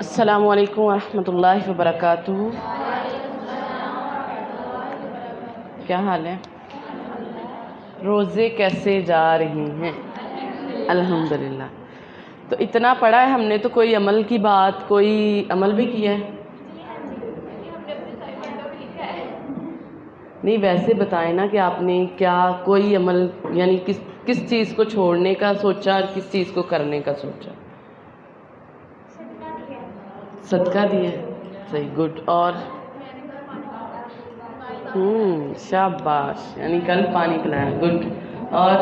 السلام علیکم ورحمۃ اللہ وبرکاتہ۔ کیا حال ہے؟ روزے کیسے جا رہی ہیں؟ الحمدللہ۔ تو اتنا پڑھا ہے ہم نے، تو کوئی عمل کی بات، کوئی عمل بھی کیا ہے؟ نہیں، ویسے بتائیں نا کہ آپ نے کیا کوئی عمل، یعنی کس چیز کو چھوڑنے کا سوچا اور کس چیز کو کرنے کا سوچا؟ صدقہ دیا، صحیح، گڈ۔ اور شاباش، یعنی کل پانی پلایا، گڈ۔ اور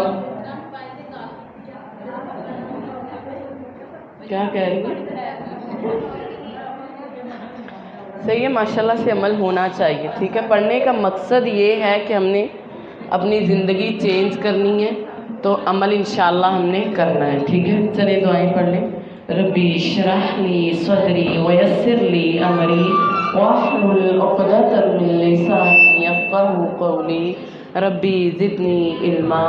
کیا کہہ رہی ہیں؟ صحیح ہے، ماشاءاللہ سے عمل ہونا چاہیے، ٹھیک ہے۔ پڑھنے کا مقصد یہ ہے کہ ہم نے اپنی زندگی چینج کرنی ہے، تو عمل انشاءاللہ ہم نے کرنا ہے، ٹھیک ہے۔ چلے دعائیں پڑھ لیں۔ ربی اشرح لی صدری ویسر لی امری واحلل عقدۃ من لسانی یفقہوا قولی ربی زدنی علما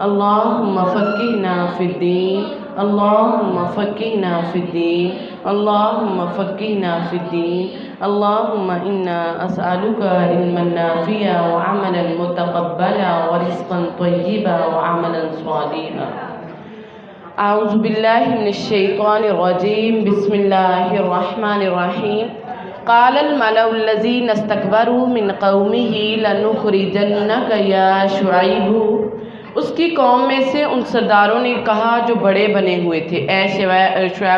اللہم فقہنا فی الدین اللہم فقہنا فی الدین اللہم فقہنا فی الدین اللہم انا اسألک علما نافعا وعملا متقبلا ورزقا طیبا وعملا صالحا۔ اعوذ باللہ من الشیطان الرجیم، بسم اللہ الرحمن الرحیم۔ قال الملأ الذین استکبروا من قومہ لنخرجنک یا شعیب۔ اس کی قوم میں سے ان سرداروں نے کہا جو بڑے بنے ہوئے تھے، اے شعیب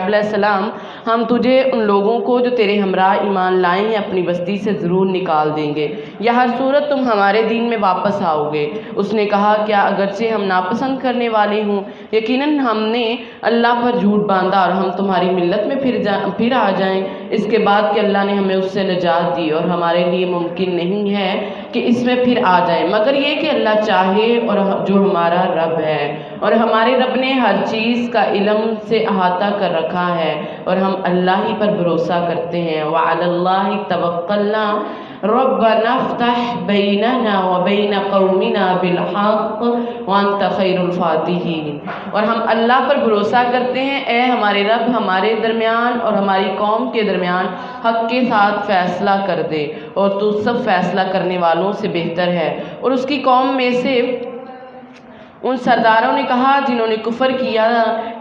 علیہ السلام، ہم تجھے ان لوگوں کو جو تیرے ہمراہ ایمان لائیں ہیں اپنی بستی سے ضرور نکال دیں گے، یا ہر صورت تم ہمارے دین میں واپس آؤ گے۔ اس نے کہا، کیا اگرچہ ہم ناپسند کرنے والے ہوں، یقیناً ہم نے اللہ پر جھوٹ باندھا اور ہم تمہاری ملت میں پھر آ جائیں، اس کے بعد کہ اللہ نے ہمیں اس سے نجات دی، اور ہمارے لیے ممکن نہیں ہے کہ اس میں پھر آ جائیں، مگر یہ کہ اللہ چاہے، اور جو ہمارا رب ہے، اور ہمارے رب نے ہر چیز کا علم سے احاطہ کر رکھا ہے، اور ہم اللہ ہی پر بھروسہ کرتے ہیں۔ وعلی اللہ توکلنا ربنا افتح بیننا وبین قومنا بالحق وانت خیر الفاتحین۔ اور ہم اللہ پر بھروسہ کرتے ہیں، اے ہمارے رب، ہمارے درمیان اور ہماری قوم کے درمیان حق کے ساتھ فیصلہ کر دے، اور تو سب فیصلہ کرنے والوں سے بہتر ہے۔ اور اس کی قوم میں سے ان سرداروں نے کہا جنہوں نے کفر کیا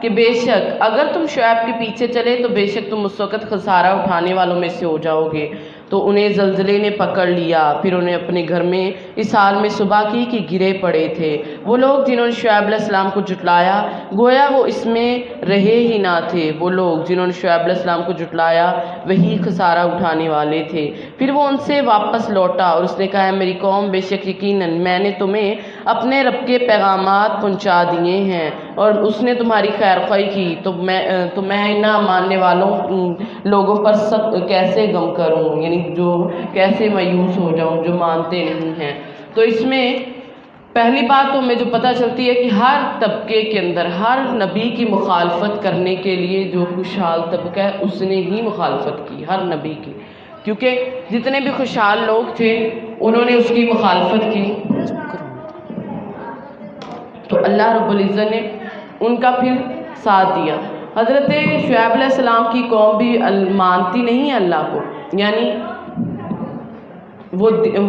کہ بے شک اگر تم شعیب کے پیچھے چلے تو بے شک تم اس وقت خسارہ اٹھانے والوں میں سے ہو جاؤ گے۔ تو انہیں زلزلے نے پکڑ لیا، پھر انہیں اپنے گھر میں اس حال میں صبح کی کہ گرے پڑے تھے۔ وہ لوگ جنہوں نے شعیب علیہ السلام کو جھٹلایا گویا وہ اس میں رہے ہی نہ تھے، وہ لوگ جنہوں نے شعیب علیہ السلام کو جھٹلایا وہی خسارہ اٹھانے والے تھے۔ پھر وہ ان سے واپس لوٹا اور اس نے کہا، میری قوم، بے شک یقیناً میں نے تمہیں اپنے رب کے پیغامات پہنچا دیے ہیں، اور اس نے تمہاری خیر خواہی کی، تو میں نہ ماننے والوں لوگوں پر سب کیسے غم کروں، یعنی جو کیسے مایوس ہو جاؤں جو مانتے نہیں ہیں۔ تو اس میں پہلی بات تو ہمیں جو پتہ چلتی ہے کہ ہر طبقے کے اندر ہر نبی کی مخالفت کرنے کے لیے جو خوشحال طبقہ ہے اس نے ہی مخالفت کی، ہر نبی کی، کیونکہ جتنے بھی خوشحال لوگ تھے انہوں نے اس کی مخالفت کی، تو اللہ رب العزت نے ان کا پھر ساتھ دیا۔ حضرت شعیب علیہ السلام کی قوم بھی مانتی نہیں ہے اللہ کو، یعنی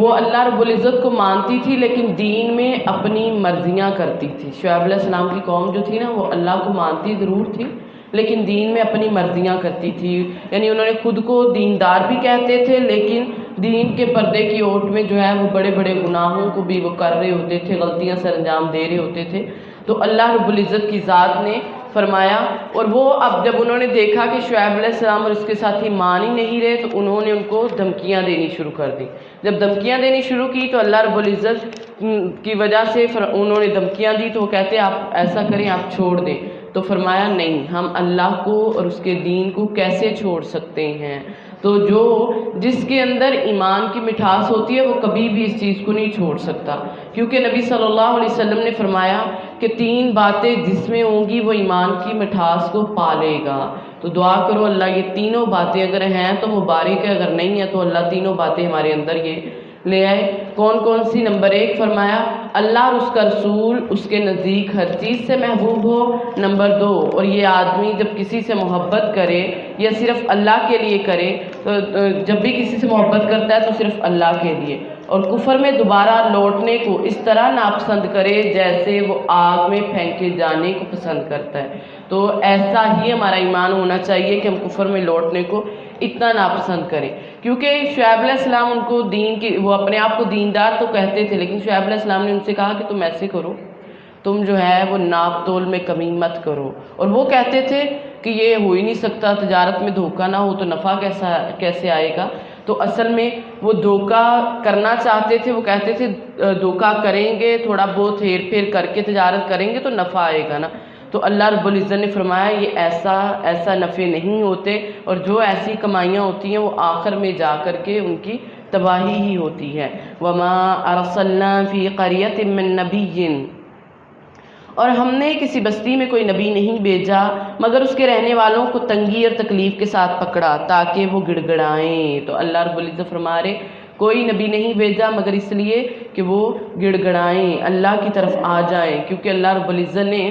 وہ اللہ رب العزت کو مانتی تھی لیکن دین میں اپنی مرضیاں کرتی تھی۔ شعیب علیہ السلام کی قوم جو تھی نا، وہ اللہ کو مانتی ضرور تھی لیکن دین میں اپنی مرضیاں کرتی تھی، یعنی انہوں نے خود کو دیندار بھی کہتے تھے لیکن دین کے پردے کی اوٹ میں جو ہے وہ بڑے بڑے گناہوں کو بھی وہ کر رہے ہوتے تھے، غلطیاں سر انجام دے رہے ہوتے تھے۔ تو اللہ رب العزت کی ذات نے فرمایا، اور وہ اب جب انہوں نے دیکھا کہ شعیب علیہ السلام اور اس کے ساتھی مان ہی نہیں رہے تو انہوں نے ان کو دھمکیاں دینی شروع کر دی۔ جب دھمکیاں دینی شروع کی تو اللہ رب العزت کی وجہ سے انہوں نے دھمکیاں دی، تو وہ کہتے آپ ایسا کریں، آپ چھوڑ دیں۔ تو فرمایا نہیں، ہم اللہ کو اور اس کے دین کو کیسے چھوڑ سکتے ہیں؟ تو جس کے اندر ایمان کی مٹھاس ہوتی ہے وہ کبھی بھی اس چیز کو نہیں چھوڑ سکتا، کیونکہ نبی صلی اللہ علیہ وسلم نے فرمایا کہ 3 باتیں جس میں ہوں گی وہ ایمان کی مٹھاس کو پالے گا۔ تو دعا کرو اللہ یہ تینوں باتیں اگر ہیں تو مبارک ہے، اگر نہیں ہے تو اللہ تینوں باتیں ہمارے اندر یہ لے آئے۔ کون کون سی؟ نمبر 1 فرمایا اللہ اور اس کا رسول اس کے نزدیک ہر چیز سے محبوب ہو۔ نمبر 2، اور یہ آدمی جب کسی سے محبت کرے یا صرف اللہ کے لیے کرے، تو جب بھی کسی سے محبت کرتا ہے تو صرف اللہ کے لیے، اور کفر میں دوبارہ لوٹنے کو اس طرح ناپسند کرے جیسے وہ آگ میں پھینکے جانے کو پسند کرتا ہے۔ تو ایسا ہی ہمارا ایمان ہونا چاہیے کہ ہم کفر میں لوٹنے کو اتنا ناپسند کریں، کیونکہ شعیب علیہ السلام ان کو دین کی، وہ اپنے آپ کو دیندار تو کہتے تھے، لیکن شعیب علیہ السلام نے ان سے کہا کہ تم ایسے کرو، تم جو ہے وہ ناپ تول میں کمی مت کرو، اور وہ کہتے تھے کہ یہ ہو ہی نہیں سکتا، تجارت میں دھوکہ نہ ہو تو نفع کیسے آئے گا؟ تو اصل میں وہ دھوکہ کرنا چاہتے تھے، وہ کہتے تھے دھوکہ کریں گے، تھوڑا بہت ہیر پھیر کر کے تجارت کریں گے تو نفع آئے گا نا۔ تو اللہ رب العزت نے فرمایا یہ ایسا نفع نہیں ہوتے، اور جو ایسی کمائیاں ہوتی ہیں وہ آخر میں جا کر کے ان کی تباہی ہی ہوتی ہے۔ وَمَا أَرْسَلْنَا فِي قَرْيَةٍ مِّن نَبِيٍّ، اور ہم نے کسی بستی میں کوئی نبی نہیں بھیجا مگر اس کے رہنے والوں کو تنگی اور تکلیف کے ساتھ پکڑا تاکہ وہ گڑ گڑائیں۔ تو اللہ رب العزت فرما رہے کوئی نبی نہیں بھیجا مگر اس لیے کہ وہ گڑ گڑائیں، اللہ کی طرف آ جائیں، کیونکہ اللہ رب العزت نے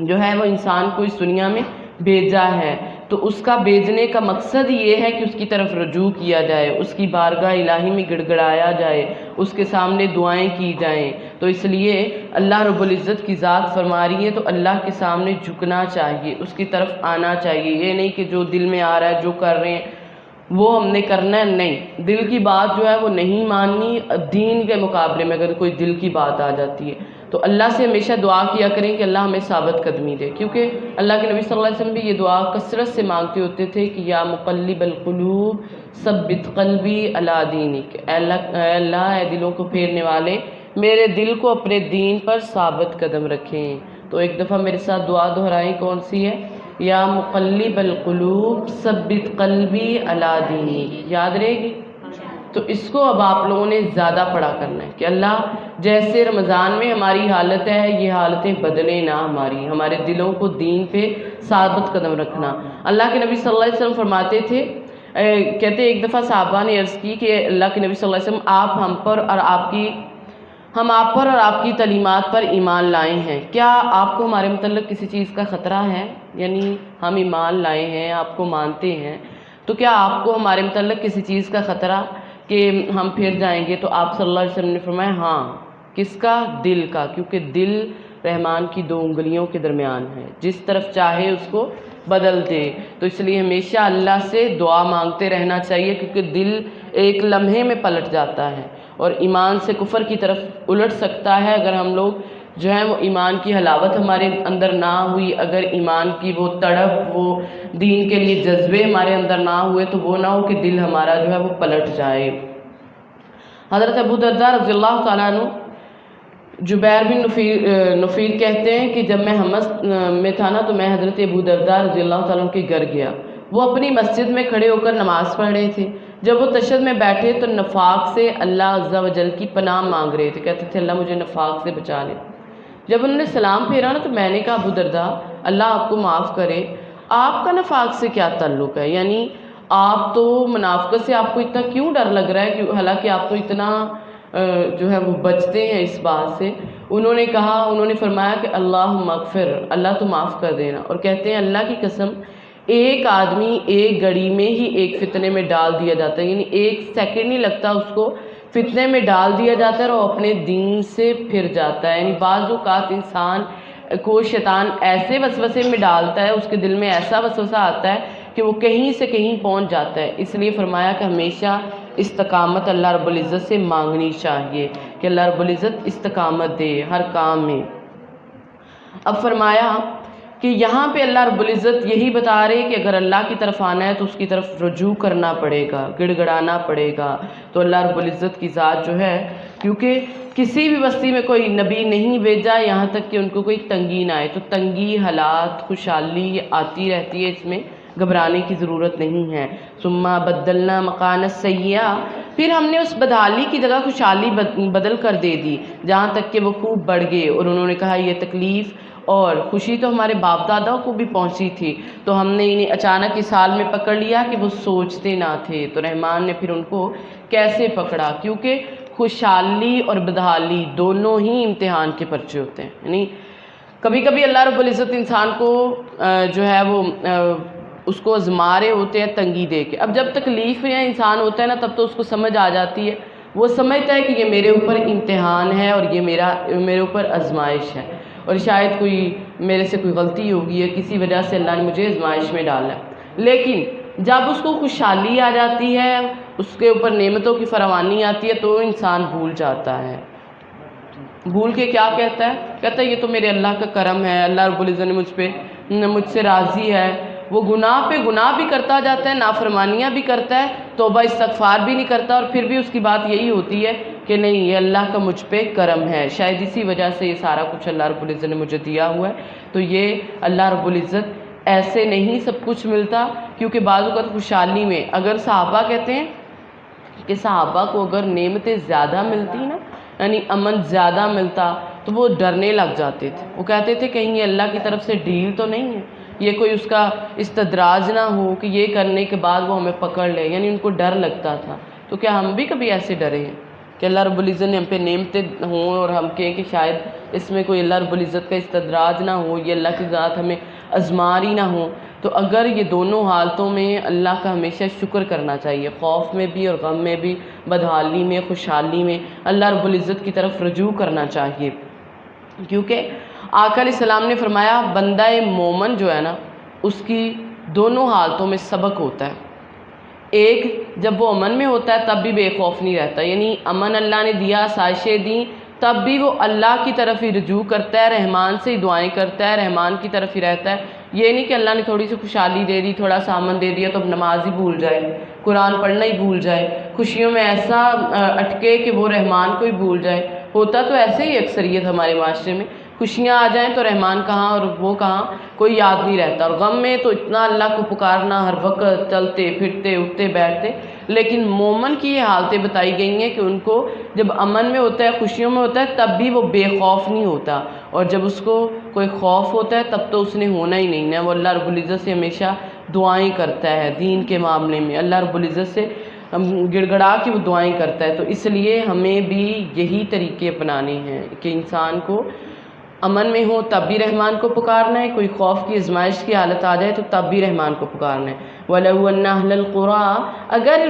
جو ہے وہ انسان کو اس دنیا میں بھیجا ہے، تو اس کا بھیجنے کا مقصد یہ ہے کہ اس کی طرف رجوع کیا جائے، اس کی بارگاہ الہی میں گڑ گڑایا جائے، اس کے سامنے دعائیں کی جائیں۔ تو اس لیے اللہ رب العزت کی ذات فرما رہی ہے تو اللہ کے سامنے جھکنا چاہیے، اس کی طرف آنا چاہیے، یہ نہیں کہ جو دل میں آ رہا ہے جو کر رہے ہیں وہ ہم نے کرنا ہے، نہیں، دل کی بات جو ہے وہ نہیں ماننی۔ دین کے مقابلے میں اگر کوئی دل کی بات آ جاتی ہے تو اللہ سے ہمیشہ دعا کیا کریں کہ اللہ ہمیں ثابت قدمی دے، کیونکہ اللہ کے نبی صلی اللہ علیہ وسلم بھی یہ دعا کثرت سے مانگتے ہوتے تھے کہ یا مقلب القلوب ثبت قلبی علی دینک، اے اللہ اے دلوں کو پھیرنے والے میرے دل کو اپنے دین پر ثابت قدم رکھیں۔ تو ایک دفعہ میرے ساتھ دعا دہرائیں، کون سی ہے؟ یا مقلب القلوب ثبت قلبی علی دینک، یاد رہے گی؟ تو اس کو اب آپ لوگوں نے زیادہ پڑھا کرنا ہے کہ اللہ جیسے رمضان میں ہماری حالت ہے یہ حالتیں بدلے نہ، ہمارے دلوں کو دین پہ ثابت قدم رکھنا۔ اللہ کے نبی صلی اللہ علیہ وسلم فرماتے تھے، کہتے ایک دفعہ صحابہ نے عرض کی کہ اللہ کے نبی صلی اللہ علیہ وسلم ہم آپ پر اور آپ کی تعلیمات پر ایمان لائے ہیں، کیا آپ کو ہمارے متعلق کسی چیز کا خطرہ ہے؟ یعنی ہم ایمان لائے ہیں، آپ کو مانتے ہیں، تو کیا آپ کو ہمارے متعلق کسی چیز کا خطرہ کہ ہم پھر جائیں گے؟ تو آپ صلی اللہ علیہ وسلم نے فرمایا ہاں، کس کا؟ دل کا، کیونکہ دل رحمان کی 2 انگلیوں کے درمیان ہے، جس طرف چاہے اس کو بدل دے۔ تو اس لیے ہمیشہ اللہ سے دعا مانگتے رہنا چاہیے، کیونکہ دل ایک لمحے میں پلٹ جاتا ہے اور ایمان سے کفر کی طرف الٹ سکتا ہے اگر ہم لوگ جو ہے وہ ایمان کی حلاوت ہمارے اندر نہ ہوئی، اگر ایمان کی وہ تڑپ، وہ دین کے لیے جذبے ہمارے اندر نہ ہوئے، تو وہ نہ ہو کہ دل ہمارا جو ہے وہ پلٹ جائے۔ حضرت ابو درداء رضی اللہ تعالیٰ عنہ، جبیر بن نفیر کہتے ہیں کہ جب میں حمص میں تھا نا تو میں حضرت ابو درداء رضی اللہ تعالیٰ عنہ کے گھر گیا، وہ اپنی مسجد میں کھڑے ہو کر نماز پڑھ رہے تھے۔ جب وہ تشہد میں بیٹھے تو نفاق سے اللہ عز و جل کی پناہ مانگ رہے تھے، کہتے تھے اللہ مجھے نفاق سے بچا لے۔ جب انہوں نے سلام پھیرا نا تو میں نے کہا ابو درداء اللہ آپ کو معاف کرے، آپ کا نفاق سے کیا تعلق ہے؟ یعنی آپ تو منافقت سے آپ کو اتنا کیوں ڈر لگ رہا ہے کہ حالانکہ آپ تو اتنا جو ہے وہ بچتے ہیں اس بات سے؟ انہوں نے فرمایا کہ اللہ مغفر، اللہ تو معاف کر دینا، اور کہتے ہیں اللہ کی قسم ایک آدمی ایک گھڑی میں ہی ایک فتنے میں ڈال دیا جاتا ہے، یعنی 1 سیکنڈ نہیں لگتا اس کو فتنے میں ڈال دیا جاتا ہے اور اپنے دین سے پھر جاتا ہے۔ یعنی بعض اوقات انسان کو شیطان ایسے وسوسے میں ڈالتا ہے، اس کے دل میں ایسا وسوسہ آتا ہے کہ وہ کہیں سے کہیں پہنچ جاتا ہے۔ اس لیے فرمایا کہ ہمیشہ استقامت اللہ رب العزت سے مانگنی چاہیے کہ اللہ رب العزت استقامت دے ہر کام میں۔ اب فرمایا کہ یہاں پہ اللہ رب العزت یہی بتا رہے کہ اگر اللہ کی طرف آنا ہے تو اس کی طرف رجوع کرنا پڑے گا، گڑ گڑانا پڑے گا۔ تو اللہ رب العزت کی ذات جو ہے، کیونکہ کسی بھی بستی میں کوئی نبی نہیں بھیجا یہاں تک کہ ان کو کوئی تنگی نہ آئے، تو تنگی، حالات، خوشحالی آتی رہتی ہے، اس میں گھبرانے کی ضرورت نہیں ہے۔ ثم بدلنا مکان السیئہ، پھر ہم نے اس بدحالی کی جگہ خوشحالی بدل کر دے دی، جہاں تک کہ وہ خوب بڑھ گئے، اور انہوں نے کہا یہ تکلیف اور خوشی تو ہمارے باپ دادا کو بھی پہنچی تھی، تو ہم نے انہیں اچانک اس حال میں پکڑ لیا کہ وہ سوچتے نہ تھے۔ تو رحمان نے پھر ان کو کیسے پکڑا؟ کیونکہ خوشحالی اور بدحالی دونوں ہی امتحان کے پرچے ہوتے ہیں. یعنی کبھی کبھی اللہ رب العزت انسان کو جو ہے وہ اس کو آزما رہے ہوتے ہیں تنگی دے کے. اب جب تکلیف میں انسان ہوتا ہے نا، تب تو اس کو سمجھ آ جاتی ہے، وہ سمجھتا ہے کہ یہ میرے اوپر امتحان ہے اور یہ میرے اوپر آزمائش ہے، اور شاید کوئی میرے سے کوئی غلطی ہوگی ہے، کسی وجہ سے اللہ نے مجھے آزمائش میں ڈالا ہے. لیکن جب اس کو خوشحالی آ جاتی ہے، اس کے اوپر نعمتوں کی فراوانی آتی ہے، تو انسان بھول جاتا ہے. بھول کے کیا کہتا ہے یہ تو میرے اللہ کا کرم ہے، اللہ رب العزت نے مجھ سے راضی ہے. وہ گناہ پہ گناہ بھی کرتا جاتا ہے، نافرمانیاں بھی کرتا ہے، توبہ استغفار بھی نہیں کرتا، اور پھر بھی اس کی بات یہی ہوتی ہے کہ نہیں، یہ اللہ کا مجھ پہ کرم ہے، شاید اسی وجہ سے یہ سارا کچھ اللہ رب العزت نے مجھے دیا ہوا ہے. تو یہ اللہ رب العزت ایسے نہیں سب کچھ ملتا، کیونکہ بعض اوقات خوشحالی میں اگر صحابہ کہتے ہیں کہ صحابہ کو اگر نعمتیں زیادہ ملتی نا، یعنی امن زیادہ ملتا، تو وہ ڈرنے لگ جاتے تھے. وہ کہتے تھے کہیں یہ اللہ کی طرف سے ڈیل تو نہیں ہے، یہ کوئی اس کا استدراج نہ ہو کہ یہ کرنے کے بعد وہ ہمیں پکڑ لے. یعنی ان کو ڈر لگتا تھا. تو کیا ہم بھی کبھی ایسے ڈرے ہیں کہ اللہ رب العزت نے ہم پہ نعمتیں ہوں اور ہم کہیں کہ شاید اس میں کوئی اللہ رب العزت کا استدراج نہ ہو، یہ اللہ کی ذات ہمیں ازماری نہ ہو؟ تو اگر یہ دونوں حالتوں میں اللہ کا ہمیشہ شکر کرنا چاہیے، خوف میں بھی اور غم میں بھی، بدحالی میں خوشحالی میں اللہ رب العزت کی طرف رجوع کرنا چاہیے. کیونکہ آقا علیہ السلام نے فرمایا بندہ مومن جو ہے نا، اس کی دونوں حالتوں میں سبق ہوتا ہے. ایک جب وہ امن میں ہوتا ہے تب بھی بے خوف نہیں رہتا، یعنی امن اللہ نے دیا، آسائشیں دیں، تب بھی وہ اللہ کی طرف ہی رجوع کرتا ہے، رحمان سے ہی دعائیں کرتا ہے، رحمان کی طرف ہی رہتا ہے. یہ نہیں کہ اللہ نے تھوڑی سی خوشحالی دے دی، تھوڑا سا امن دے دیا تو اب نماز ہی بھول جائے، قرآن پڑھنا ہی بھول جائے، خوشیوں میں ایسا اٹکے کہ وہ رحمان کو ہی بھول جائے. ہوتا تو ایسے ہی اکثریت ہمارے معاشرے میں، خوشیاں آ جائیں تو رحمان کہاں اور وہ کہاں، کوئی یاد نہیں رہتا. اور غم میں تو اتنا اللہ کو پکارنا ہر وقت، چلتے پھرتے اٹھتے بیٹھتے. لیکن مومن کی یہ حالتیں بتائی گئی ہیں کہ ان کو جب امن میں ہوتا ہے، خوشیوں میں ہوتا ہے، تب بھی وہ بے خوف نہیں ہوتا، اور جب اس کو کوئی خوف ہوتا ہے تب تو اس نے ہونا ہی نہیں ہے. وہ اللہ رب العزت سے ہمیشہ دعائیں کرتا ہے، دین کے معاملے میں اللہ رب العزت سے گڑ گڑا کے وہ دعائیں کرتا ہے. تو اس لیے ہمیں بھی یہی طریقے اپنانے ہیں کہ انسان کو امن میں ہو تب بھی رحمان کو پکارنا ہے، کوئی خوف کی آزمائش کی حالت آ جائے تو تب بھی رحمان کو پکارنا ہے. وَلَوْ أَنَّ أَهْلَ الْقُرَىٰ، اگر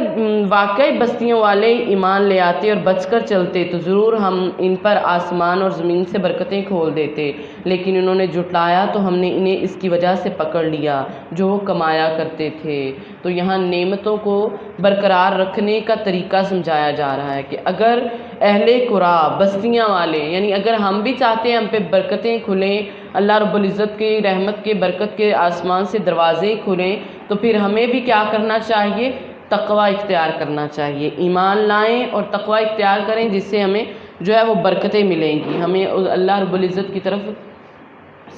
واقعی بستیوں والے ایمان لے آتے اور بچ کر چلتے تو ضرور ہم ان پر آسمان اور زمین سے برکتیں کھول دیتے، لیکن انہوں نے جھٹلایا تو ہم نے انہیں اس کی وجہ سے پکڑ لیا جو وہ کمایا کرتے تھے. تو یہاں نعمتوں کو برقرار رکھنے کا طریقہ سمجھایا جا رہا ہے کہ اگر اہل قرآ بستیاں والے، یعنی اگر ہم بھی چاہتے ہیں ہم پہ برکتیں کھلیں، اللہ رب العزت کی رحمت کے برکت کے آسمان سے دروازے کھلیں، تو پھر ہمیں بھی کیا کرنا چاہیے؟ تقوی اختیار کرنا چاہیے. ایمان لائیں اور تقوی اختیار کریں، جس سے ہمیں جو ہے وہ برکتیں ملیں گی، ہمیں اللہ رب العزت کی طرف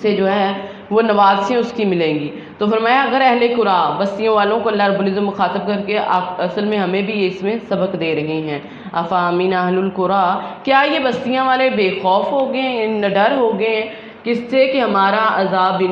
سے جو ہے وہ نوازشیں اس کی ملیں گی. تو فرمایا اگر اہل قرآ بستیوں والوں کو اللہ رب العزت مخاطب کر کے اصل میں ہمیں بھی یہ اس میں سبق دے رہے ہیں. افامن اہل القرآ، کیا یہ بستیاں والے بے خوف ہو گئے ہیں، ڈر ہو گئے ہیں کس سے کہ ہمارا عذاب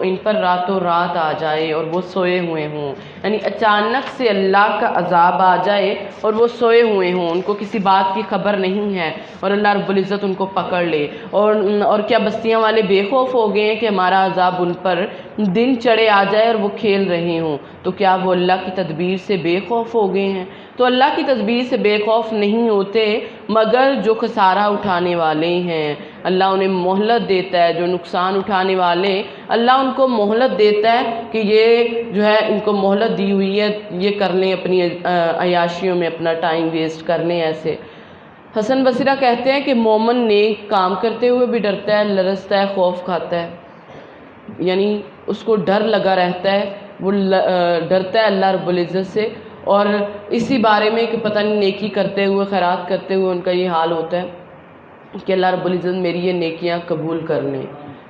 ان پر راتوں رات آ جائے اور وہ سوئے ہوئے ہوں. یعنی اچانک سے اللہ کا عذاب آ جائے اور وہ سوئے ہوئے ہوں، ان کو کسی بات کی خبر نہیں ہے اور اللہ رب العزت ان کو پکڑ لے. اور کیا بستیاں والے بے خوف ہو گئے ہیں کہ ہمارا عذاب ان پر دن چڑھے آ جائے اور وہ کھیل رہے ہوں؟ تو کیا وہ اللہ کی تدبیر سے بے خوف ہو گئے ہیں؟ تو اللہ کی تدبیر سے بے خوف نہیں ہوتے مگر جو خسارہ اٹھانے والے ہیں. اللہ انہیں مہلت دیتا ہے، جو نقصان اٹھانے والے اللہ ان کو مہلت دیتا ہے کہ یہ جو ہے ان کو مہلت دی ہوئی ہے، یہ کر لیں اپنی عیاشیوں میں اپنا ٹائم ویسٹ کر لیں. ایسے حسن بصری کہتے ہیں کہ مومن نیک کام کرتے ہوئے بھی ڈرتا ہے، لرزتا ہے، خوف کھاتا ہے، یعنی اس کو ڈر لگا رہتا ہے، وہ ڈرتا ہے اللہ رب العزت سے. اور اسی بارے میں کہ پتہ نہیں نیکی کرتے ہوئے، خیرات کرتے ہوئے ان کا یہ حال ہوتا ہے کہ اللہ رب العزت میری یہ نیکیاں قبول کر لیں.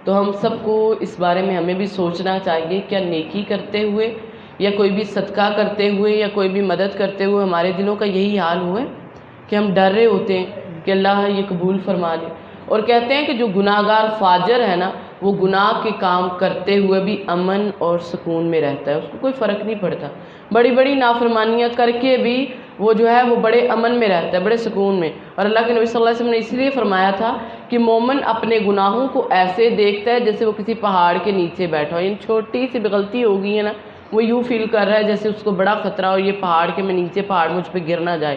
تو ہم سب کو اس بارے میں ہمیں بھی سوچنا چاہیے، کیا نیکی کرتے ہوئے یا کوئی بھی صدقہ کرتے ہوئے یا کوئی بھی مدد کرتے ہوئے ہمارے دلوں کا یہی حال ہوا ہے کہ ہم ڈر رہے ہوتے ہیں کہ اللہ یہ قبول فرما لے. اور کہتے ہیں کہ جو گناہ گار فاجر ہے نا، وہ گناہ کے کام کرتے ہوئے بھی امن اور سکون میں رہتا ہے، اس کو کوئی فرق نہیں پڑتا. بڑی بڑی نافرمانیاں کر کے بھی وہ جو ہے وہ بڑے امن میں رہتا ہے، بڑے سکون میں۔ اور اللہ کے نبی صلی اللہ علیہ وسلم نے اس لیے فرمایا تھا کہ مومن اپنے گناہوں کو ایسے دیکھتا ہے جیسے وہ کسی پہاڑ کے نیچے بیٹھا ہو، یعنی چھوٹی سی بھی غلطی ہو گئی ہے نا، وہ یوں فیل کر رہا ہے جیسے اس کو بڑا خطرہ ہو، یہ پہاڑ کے میں نیچے، پہاڑ مجھ پہ گر نہ جائے۔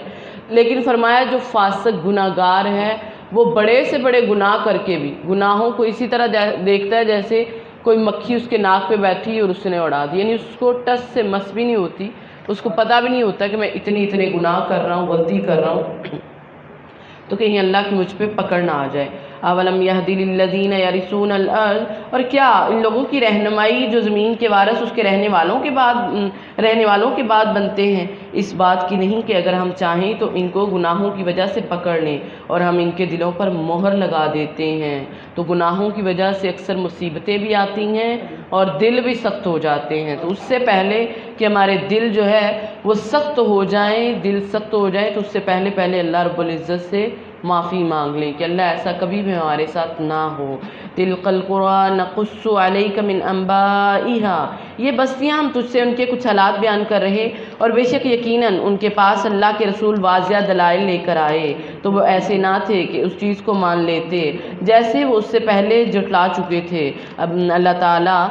لیکن فرمایا جو فاسق گناہ گار ہے وہ بڑے سے بڑے گناہ کر کے بھی گناہوں کو اسی طرح دیکھتا ہے جیسے کوئی مکھی اس کے ناک پہ بیٹھی اور اس نے اڑا دی، یعنی اس کو ٹس سے مس بھی نہیں ہوتی، اس کو پتہ بھی نہیں ہوتا کہ میں اتنے گناہ کر رہا ہوں، غلطی کر رہا ہوں، تو کہیں اللہ کی مجھ پہ پکڑ نہ آ جائے۔ اولم یہدی للذین یرثون الارض، اور کیا ان لوگوں کی رہنمائی جو زمین کے وارث اس کے رہنے والوں کے بعد بنتے ہیں، اس بات کی نہیں کہ اگر ہم چاہیں تو ان کو گناہوں کی وجہ سے پکڑ لیں اور ہم ان کے دلوں پر مہر لگا دیتے ہیں۔ تو گناہوں کی وجہ سے اکثر مصیبتیں بھی آتی ہیں اور دل بھی سخت ہو جاتے ہیں، تو اس سے پہلے کہ ہمارے دل جو ہے وہ سخت ہو جائیں، تو اس سے پہلے اللہ رب العزت سے معافی مانگ لیں کہ اللہ ایسا کبھی بھی ہمارے ساتھ نہ ہو۔ تلک القرى نقص علیک من انبائها، یہ بستیاں ہم تجھ سے ان کے کچھ حالات بیان کر رہے، اور بے شک یقیناً ان کے پاس اللہ کے رسول واضح دلائل لے کر آئے تو وہ ایسے نہ تھے کہ اس چیز کو مان لیتے جیسے وہ اس سے پہلے جھٹلا چکے تھے۔ اب اللہ تعالیٰ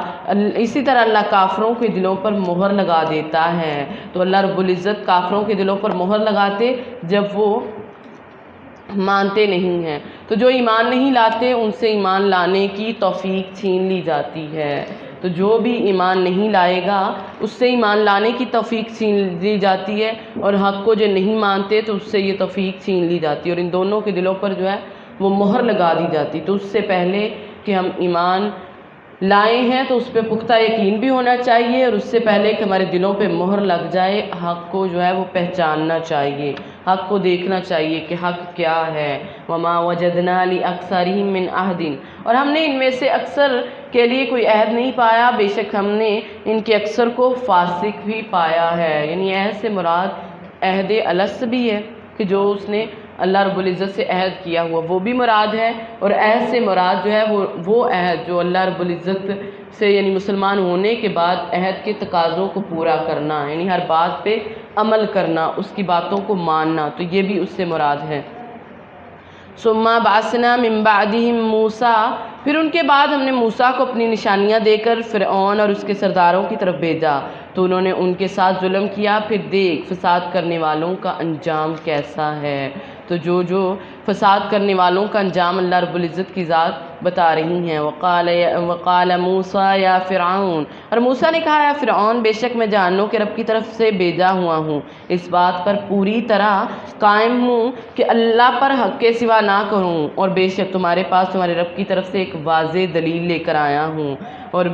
اسی طرح اللہ کافروں کے دلوں پر مہر لگا دیتا ہے، تو اللہ رب العزت کافروں کے دلوں پر مہر لگاتے جب وہ مانتے نہیں ہیں، تو جو ایمان نہیں لاتے ان سے ایمان لانے کی توفیق چھین لی جاتی ہے۔ تو جو بھی ایمان نہیں لائے گا اس سے ایمان لانے کی توفیق چھین لی جاتی ہے، اور حق کو جو نہیں مانتے تو اس سے یہ توفیق چھین لی جاتی ہے، اور ان دونوں کے دلوں پر جو ہے وہ مہر لگا دی جاتی۔ تو اس سے پہلے کہ ہم ایمان لائے ہیں تو اس پہ پختہ یقین بھی ہونا چاہیے، اور اس سے پہلے کہ ہمارے دلوں پہ مہر لگ جائے حق کو جو ہے وہ پہچاننا چاہیے، حق کو دیکھنا چاہیے کہ حق کیا ہے۔ وما وجدنا لأکثرهم من عہد، اور ہم نے ان میں سے اکثر کے لیے کوئی عہد نہیں پایا، بے شک ہم نے ان کے اکثر کو فاسق بھی پایا ہے۔ یعنی عہد سے مراد عہد الست بھی ہے کہ جو اس نے اللہ رب العزت سے عہد کیا ہوا وہ بھی مراد ہے، اور عہد سے مراد جو ہے وہ عہد جو اللہ رب العزت سے یعنی مسلمان ہونے کے بعد عہد کے تقاضوں کو پورا کرنا، یعنی ہر بات پہ عمل کرنا، اس کی باتوں کو ماننا، تو یہ بھی اس سے مراد ہے۔ ثم بعثنا من بعدهم موسیٰ، پھر ان کے بعد ہم نے موسیٰ کو اپنی نشانیاں دے کر فرعون اور اس کے سرداروں کی طرف بھیجا، تو انہوں نے ان کے ساتھ ظلم کیا، پھر دیکھ فساد کرنے والوں کا انجام کیسا ہے۔ تو جو فساد کرنے والوں کا انجام اللہ رب العزت کی ذات بتا رہی ہیں۔ وقال موسیٰ یا فرعون، اور موسیٰ نے کہا یا فرعون، بے شک میں جہانوں کے رب کی طرف سے بھیجا ہوا ہوں، اس بات پر پوری طرح قائم ہوں کہ اللہ پر حق کے سوا نہ کروں، اور بے شک تمہارے پاس تمہارے رب کی طرف سے ایک واضح دلیل لے کر آیا ہوں، اور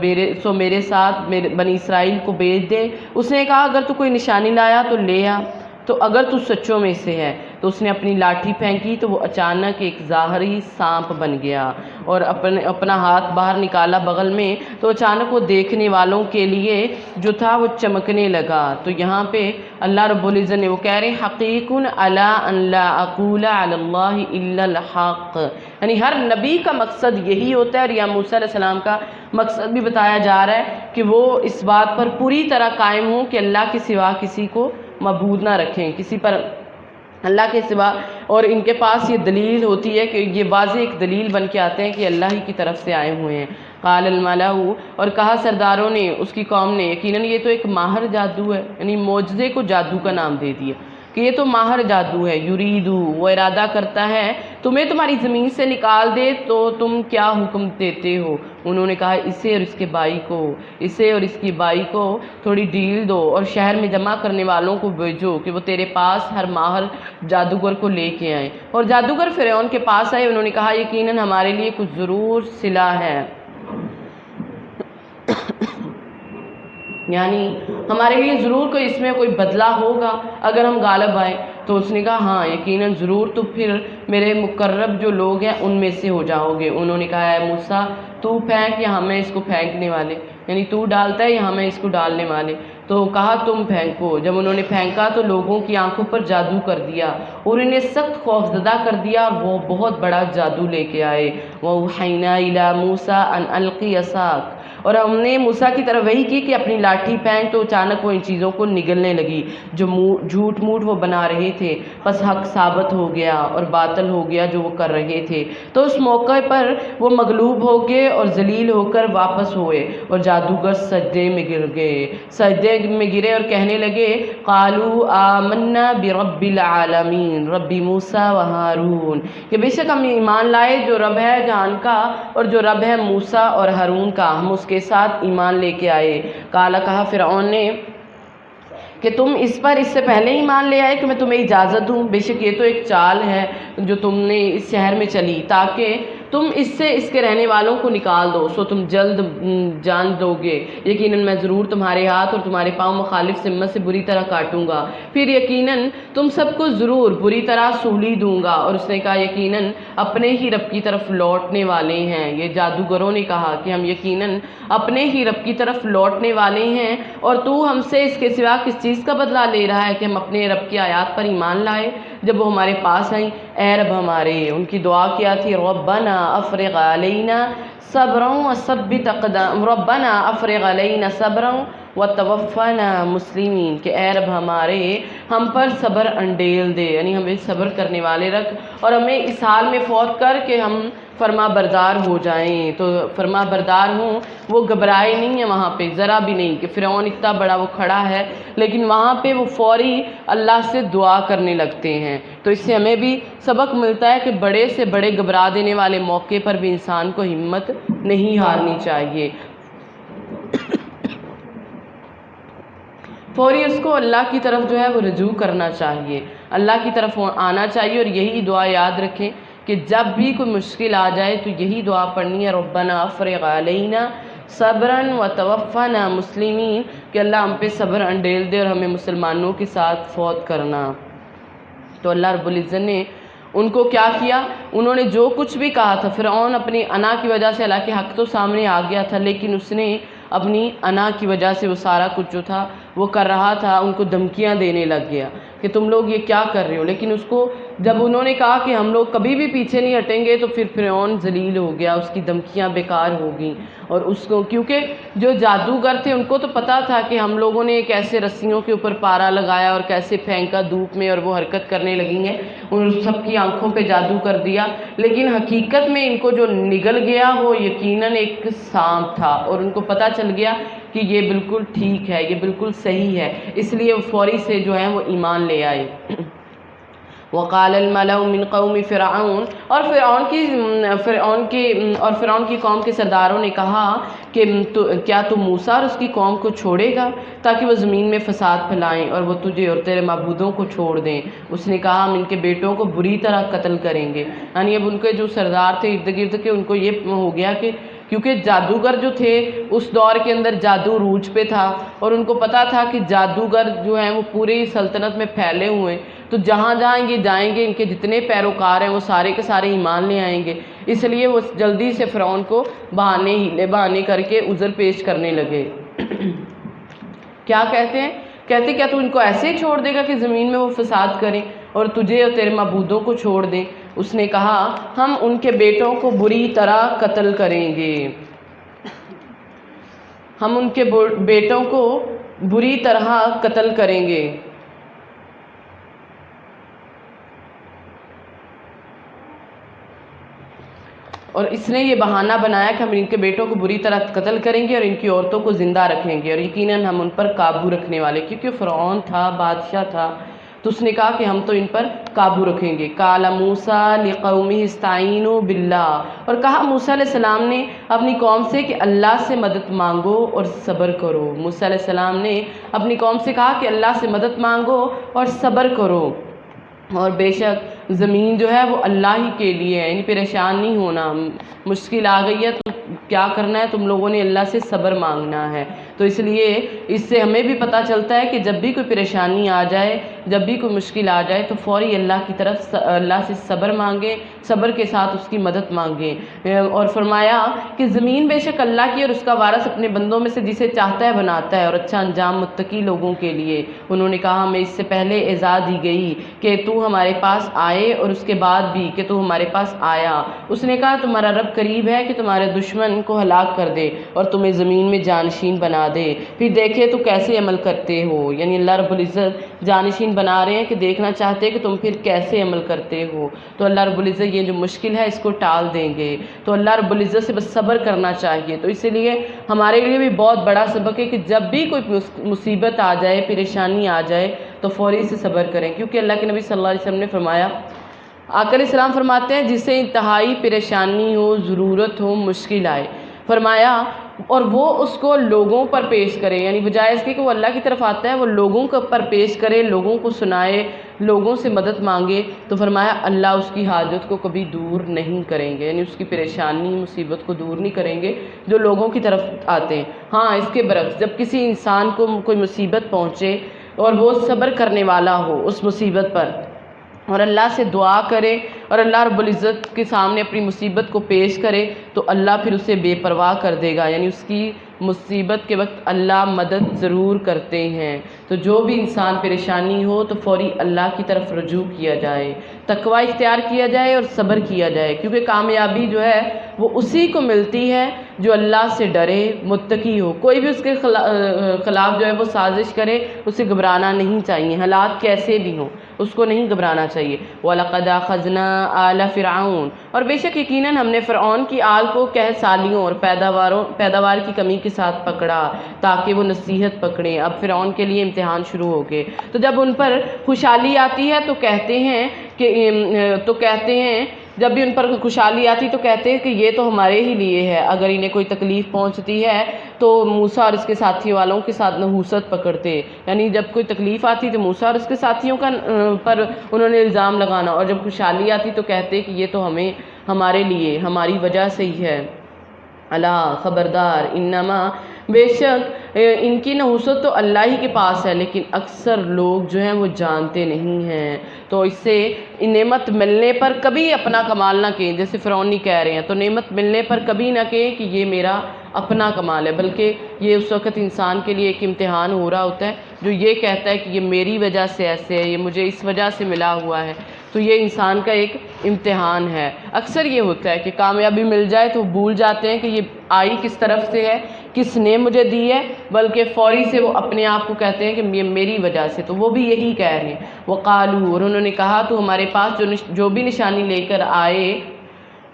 میرے ساتھ بنی اسرائیل کو بھیج دے۔ اس نے کہا اگر تو کوئی نشانی لایا تو لے آ، تو اگر تو سچوں میں سے ہے۔ تو اس نے اپنی لاٹھی پھینکی تو وہ اچانک ایک ظاہری سانپ بن گیا، اور اپنا ہاتھ باہر نکالا بغل میں، تو اچانک وہ دیکھنے والوں کے لیے جو تھا وہ چمکنے لگا۔ تو یہاں پہ اللہ رب العزت نے وہ کہہ رہے حقیق علی ان لا اقول علی اللہ الا الحق، یعنی ہر نبی کا مقصد یہی ہوتا ہے، اور یہاں موسیٰ علیہ السلام کا مقصد بھی بتایا جا رہا ہے کہ وہ اس بات پر پوری طرح قائم ہوں کہ اللہ کے سوا کسی کو معبود نہ رکھیں، کسی پر اللہ کے سوا، اور ان کے پاس یہ دلیل ہوتی ہے کہ یہ واضح ایک دلیل بن کے آتے ہیں کہ اللہ ہی کی طرف سے آئے ہوئے ہیں۔ قال الملأ، اور کہا سرداروں نے، اس کی قوم نے، یقیناً یہ تو ایک ماہر جادو ہے، یعنی معجزے کو جادو کا نام دے دیا کہ یہ تو ماہر جادو ہے، یریدو، وہ ارادہ کرتا ہے تمہیں تمہاری زمین سے نکال دے، تو تم کیا حکم دیتے ہو؟ انہوں نے کہا اسے اور اس کے بھائی کو، اسے اور اس کی بائی کو تھوڑی ڈھیل دو، اور شہر میں جمع کرنے والوں کو بھیجو کہ وہ تیرے پاس ہر ماہر جادوگر کو لے کے آئیں۔ اور جادوگر فرعون کے پاس آئے، انہوں نے کہا یقیناً ہمارے لیے کچھ ضرور صلہ ہے، یعنی ہمارے لیے ضرور کوئی اس میں کوئی بدلہ ہوگا اگر ہم غالب آئیں۔ تو اس نے کہا ہاں یقیناً ضرور، تو پھر میرے مقرب جو لوگ ہیں ان میں سے ہو جاؤ گے۔ انہوں نے کہا اے موسیٰ تو پھینک یا ہمیں اس کو پھینکنے والے، یعنی تو ڈالتا ہے یا ہمیں اس کو ڈالنے والے؟ تو کہا تم پھینکو۔ جب انہوں نے پھینکا تو لوگوں کی آنکھوں پر جادو کر دیا اور انہیں سخت خوفزدہ کر دیا، اور وہ بہت بڑا جادو لے کے آئے۔ وَأَوْحَيْنَا إِلَىٰ مُوسَىٰ أَنْ أَلْقِ عَصَاكَ، اور ہم نے موسیٰ کی طرف وہی کی کہ اپنی لاٹھی پھینک، تو اچانک وہ ان چیزوں کو نگلنے لگی جو جھوٹ موٹ وہ بنا رہے تھے، بس حق ثابت ہو گیا اور باطل ہو گیا جو وہ کر رہے تھے۔ تو اس موقع پر وہ مغلوب ہو گئے اور ذلیل ہو کر واپس ہوئے، اور جادوگر سجدے میں گر گئے، سجدے میں گرے اور کہنے لگے قالوا آمنا برب العالمین رب موسیٰ و ہارون، کہ بے شک ہم ایمان لائے جو رب ہے جہان کا اور جو رب ہے موسیٰ اور ہارون کا، ہم اس کے ساتھ ایمان لے کے آئے۔ قال، کہا فرعون نے کہ تم اس پر اس سے پہلے ایمان لے آئے کہ میں تمہیں اجازت دوں؟ بے شک یہ تو ایک چال ہے جو تم نے اس شہر میں چلی تاکہ تم اس سے اس کے رہنے والوں کو نکال دو، سو تم جلد جان دو گے، یقیناً میں ضرور تمہارے ہاتھ اور تمہارے پاؤں مخالف سمت سے بری طرح کاٹوں گا، پھر یقیناً تم سب کو ضرور بری طرح سولی دوں گا۔ اور اس نے کہا یقیناً اپنے ہی رب کی طرف لوٹنے والے ہیں، یہ جادوگروں نے کہا کہ ہم یقیناً اپنے ہی رب کی طرف لوٹنے والے ہیں، اور تو ہم سے اس کے سوا کس چیز کا بدلہ لے رہا ہے کہ ہم اپنے رب کی آیات پر ایمان لائے جب وہ ہمارے پاس آئیں؟ اے رب ہمارے، ان کی دعا کیا تھی ربنا افرغ علینا صبرا وثبت اقدام، ربنا افرغ علینا صبرا وتوفنا مسلمین، کہ اے رب ہمارے ہم پر صبر انڈیل دے، یعنی ہمیں صبر کرنے والے رکھ اور ہمیں اس حال میں فوت کر کہ ہم فرما بردار ہو جائیں۔ تو فرما بردار ہوں، وہ گھبرائے نہیں ہیں وہاں پہ ذرا بھی نہیں، کہ فرعون اتنا بڑا وہ کھڑا ہے لیکن وہاں پہ وہ فوری اللہ سے دعا کرنے لگتے ہیں۔ تو اس سے ہمیں بھی سبق ملتا ہے کہ بڑے سے بڑے گھبرا دینے والے موقع پر بھی انسان کو ہمت نہیں ہارنی چاہیے، فوری اس کو اللہ کی طرف جو ہے وہ رجوع کرنا چاہیے، اللہ کی طرف آنا چاہیے، اور یہی دعا یاد رکھیں کہ جب بھی کوئی مشکل آ جائے تو یہی دعا پڑھنی ہے ربنا افرغ علینا صبرا وتوفنا مسلمین، کہ اللہ ہم پہ صبر انڈیل دے اور ہمیں مسلمانوں کے ساتھ فوت کرنا۔ تو اللہ رب العزت نے ان کو کیا کیا، انہوں نے جو کچھ بھی کہا تھا، فرعون اپنی انا کی وجہ سے، حالانکہ حق تو سامنے آ گیا تھا لیکن اس نے اپنی انا کی وجہ سے وہ سارا کچھ جو تھا وہ کر رہا تھا، ان کو دھمکیاں دینے لگ گیا کہ تم لوگ یہ کیا کر رہے ہو۔ لیکن اس کو جب انہوں نے کہا کہ ہم لوگ کبھی بھی پیچھے نہیں ہٹیں گے تو پھر فرعون ذلیل ہو گیا، اس کی دھمکیاں بیکار ہو گئیں، اور اس کو کیونکہ جو جادوگر تھے ان کو تو پتہ تھا کہ ہم لوگوں نے کیسے رسیوں کے اوپر پارا لگایا اور کیسے پھینکا دھوپ میں اور وہ حرکت کرنے لگی ہیں، ان سب کی آنکھوں پہ جادو کر دیا، لیکن حقیقت میں ان کو جو نگل گیا وہ یقیناً ایک سانپ تھا، اور ان کو پتہ چل گیا کہ یہ بالکل ٹھیک ہے، یہ بالکل صحیح ہے، اس لیے وہ فوری سے جو ہے وہ ایمان لے آئے۔ وقال الملأ من قوم فرعون، اور فرعون کی قوم کے سرداروں نے کہا کہ کیا تو موسیٰ اور اس کی قوم کو چھوڑے گا تاکہ وہ زمین میں فساد پھیلائیں اور وہ تجھے اور تیرے معبودوں کو چھوڑ دیں؟ اس نے کہا ہم ان کے بیٹوں کو بری طرح قتل کریں گے، یعنی اب ان کے جو سردار تھے ارد گرد کے، ان کو یہ ہو گیا کہ کیونکہ جادوگر جو تھے اس دور کے اندر جادو عروج پہ تھا، اور ان کو پتہ تھا کہ جادوگر جو ہیں وہ پوری سلطنت میں پھیلے ہوئے ہیں، تو جہاں جائیں گے جائیں گے ان کے جتنے پیروکار ہیں وہ سارے کے سارے ایمان لے آئیں گے، اس لیے وہ جلدی سے فرعون کو بہانے کر کے عذر پیش کرنے لگے۔ کیا کہتے ہیں؟ کہتے کیا تو ان کو ایسے ہی چھوڑ دے گا کہ زمین میں وہ فساد کریں اور تجھے اور تیرے معبودوں کو چھوڑ دیں؟ اس نے کہا ہم ان کے بیٹوں کو بری طرح قتل کریں گے، ہم ان کے بیٹوں کو بری طرح قتل کریں گے۔ اور اس نے یہ بہانہ بنایا کہ ہم ان کے بیٹوں کو بری طرح قتل کریں گے اور ان کی عورتوں کو زندہ رکھیں گے، اور یقیناً ہم ان پر قابو رکھنے والے، کیونکہ فرعون تھا، بادشاہ تھا، تو اس نے کہا کہ ہم تو ان پر قابو رکھیں گے۔ قال موسیٰ لقومہ استعینوا باللہ، اور کہا موسیٰ علیہ السلام نے اپنی قوم سے کہ اللہ سے مدد مانگو اور صبر کرو۔ موسیٰ علیہ السلام نے اپنی قوم سے کہا کہ اللہ سے مدد مانگو اور صبر کرو، اور بے شک زمین جو ہے وہ اللہ ہی کے لیے ہے، یعنی پریشان نہیں ہونا، مشکل آ گئی ہے تو کیا کرنا ہے، تم لوگوں نے اللہ سے صبر مانگنا ہے۔ تو اس لیے اس سے ہمیں بھی پتہ چلتا ہے کہ جب بھی کوئی پریشانی آ جائے، جب بھی کوئی مشکل آ جائے تو فوری اللہ کی طرف اللہ سے صبر مانگیں، صبر کے ساتھ اس کی مدد مانگیں۔ اور فرمایا کہ زمین بے شک اللہ کی، اور اس کا وارث اپنے بندوں میں سے جسے چاہتا ہے بناتا ہے، اور اچھا انجام متقی لوگوں کے لیے۔ انہوں نے کہا ہمیں اس سے پہلے اعزاز دی گئی کہ تو ہمارے پاس آئے، اور اس کے بعد بھی کہ تو ہمارے پاس آیا۔ اس نے کہا تمہارا رب قریب ہے کہ تمہارے دشمن ان کو ہلاک کر دے اور تمہیں زمین میں جانشین بنا دے، پھر دیکھے تو کیسے عمل کرتے ہو۔ یعنی اللہ رب العزت جانشین بنا رہے ہیں کہ دیکھنا چاہتے ہیں کہ تم پھر کیسے عمل کرتے ہو۔ تو اللہ رب العزت یہ جو مشکل ہے اس کو ٹال دیں گے، تو اللہ رب العزت سے بس صبر کرنا چاہیے۔ تو اسی لیے ہمارے لیے بھی بہت بڑا سبق ہے کہ جب بھی کوئی مصیبت آ جائے، پریشانی آ جائے تو فوری سے صبر کریں، کیونکہ اللہ کے نبی صلی اللہ علیہ وسلم نے فرمایا، آقا علیہ السلام فرماتے ہیں جسے انتہائی پریشانی ہو، ضرورت ہو، مشکل آئے، فرمایا اور وہ اس کو لوگوں پر پیش کرے، یعنی بجائے اس کے کہ وہ اللہ کی طرف آتا ہے وہ لوگوں کے پر پیش کرے، لوگوں کو سنائے، لوگوں سے مدد مانگے، تو فرمایا اللہ اس کی حاجت کو کبھی دور نہیں کریں گے، یعنی اس کی پریشانی مصیبت کو دور نہیں کریں گے جو لوگوں کی طرف آتے ہیں۔ ہاں اس کے برعکس جب کسی انسان کو کوئی مصیبت پہنچے اور وہ صبر کرنے والا ہو اس مصیبت پر اور اللہ سے دعا کرے اور اللہ رب العزت کے سامنے اپنی مصیبت کو پیش کرے تو اللہ پھر اسے بے پرواہ کر دے گا، یعنی اس کی مصیبت کے وقت اللہ مدد ضرور کرتے ہیں۔ تو جو بھی انسان پریشانی ہو تو فوری اللہ کی طرف رجوع کیا جائے، تقوی اختیار کیا جائے اور صبر کیا جائے، کیونکہ کامیابی جو ہے وہ اسی کو ملتی ہے جو اللہ سے ڈرے، متقی ہو۔ کوئی بھی اس کے خلاف جو ہے وہ سازش کرے اسے گھبرانا نہیں چاہیے، حالات کیسے بھی ہوں اس کو نہیں گھبرانا چاہیے۔ وَلَقَدْ أَخَذْنَا آلَ فِرْعَوْنَ، اور بے شک یقیناً ہم نے فرعون کی آل کو قحط سالیوں اور پیداوار کی کمی کے ساتھ پکڑا تاکہ وہ نصیحت پکڑیں۔ اب فرعون کے لیے امتحان شروع ہو گئے، تو جب ان پر خوشحالی آتی ہے تو کہتے ہیں جب بھی ان پر خوشحالی آتی تو کہتے ہیں کہ یہ تو ہمارے ہی لیے ہے، اگر انہیں کوئی تکلیف پہنچتی ہے تو موسیٰ اور اس کے ساتھی والوں کے ساتھ نحوست پکڑتے، یعنی جب کوئی تکلیف آتی تو موسیٰ اور اس کے ساتھیوں پر انہوں نے الزام لگانا، اور جب خوشحالی آتی تو کہتے کہ یہ تو ہمارے لیے، ہماری وجہ سے ہی ہے۔ الا خبردار، انما بے شک ان کی نحوست تو اللہ ہی کے پاس ہے، لیکن اکثر لوگ جو ہیں وہ جانتے نہیں ہیں۔ تو اس سے نعمت ملنے پر کبھی اپنا کمال نہ کہیں، جیسے فرعونی کہہ رہے ہیں، تو نعمت ملنے پر کبھی نہ کہیں کہ یہ میرا اپنا کمال ہے، بلکہ یہ اس وقت انسان کے لیے ایک امتحان ہو رہا ہوتا ہے جو یہ کہتا ہے کہ یہ میری وجہ سے ایسے ہے، یہ مجھے اس وجہ سے ملا ہوا ہے، تو یہ انسان کا ایک امتحان ہے۔ اکثر یہ ہوتا ہے کہ کامیابی مل جائے تو بھول جاتے ہیں کہ یہ آئی کس طرف سے ہے، کس نے مجھے دی ہے، بلکہ فوری سے وہ اپنے آپ کو کہتے ہیں کہ یہ میری وجہ سے، تو وہ بھی یہی کہہ رہے ہیں۔ وقالو، اور انہوں نے کہا تو ہمارے پاس جو بھی نشانی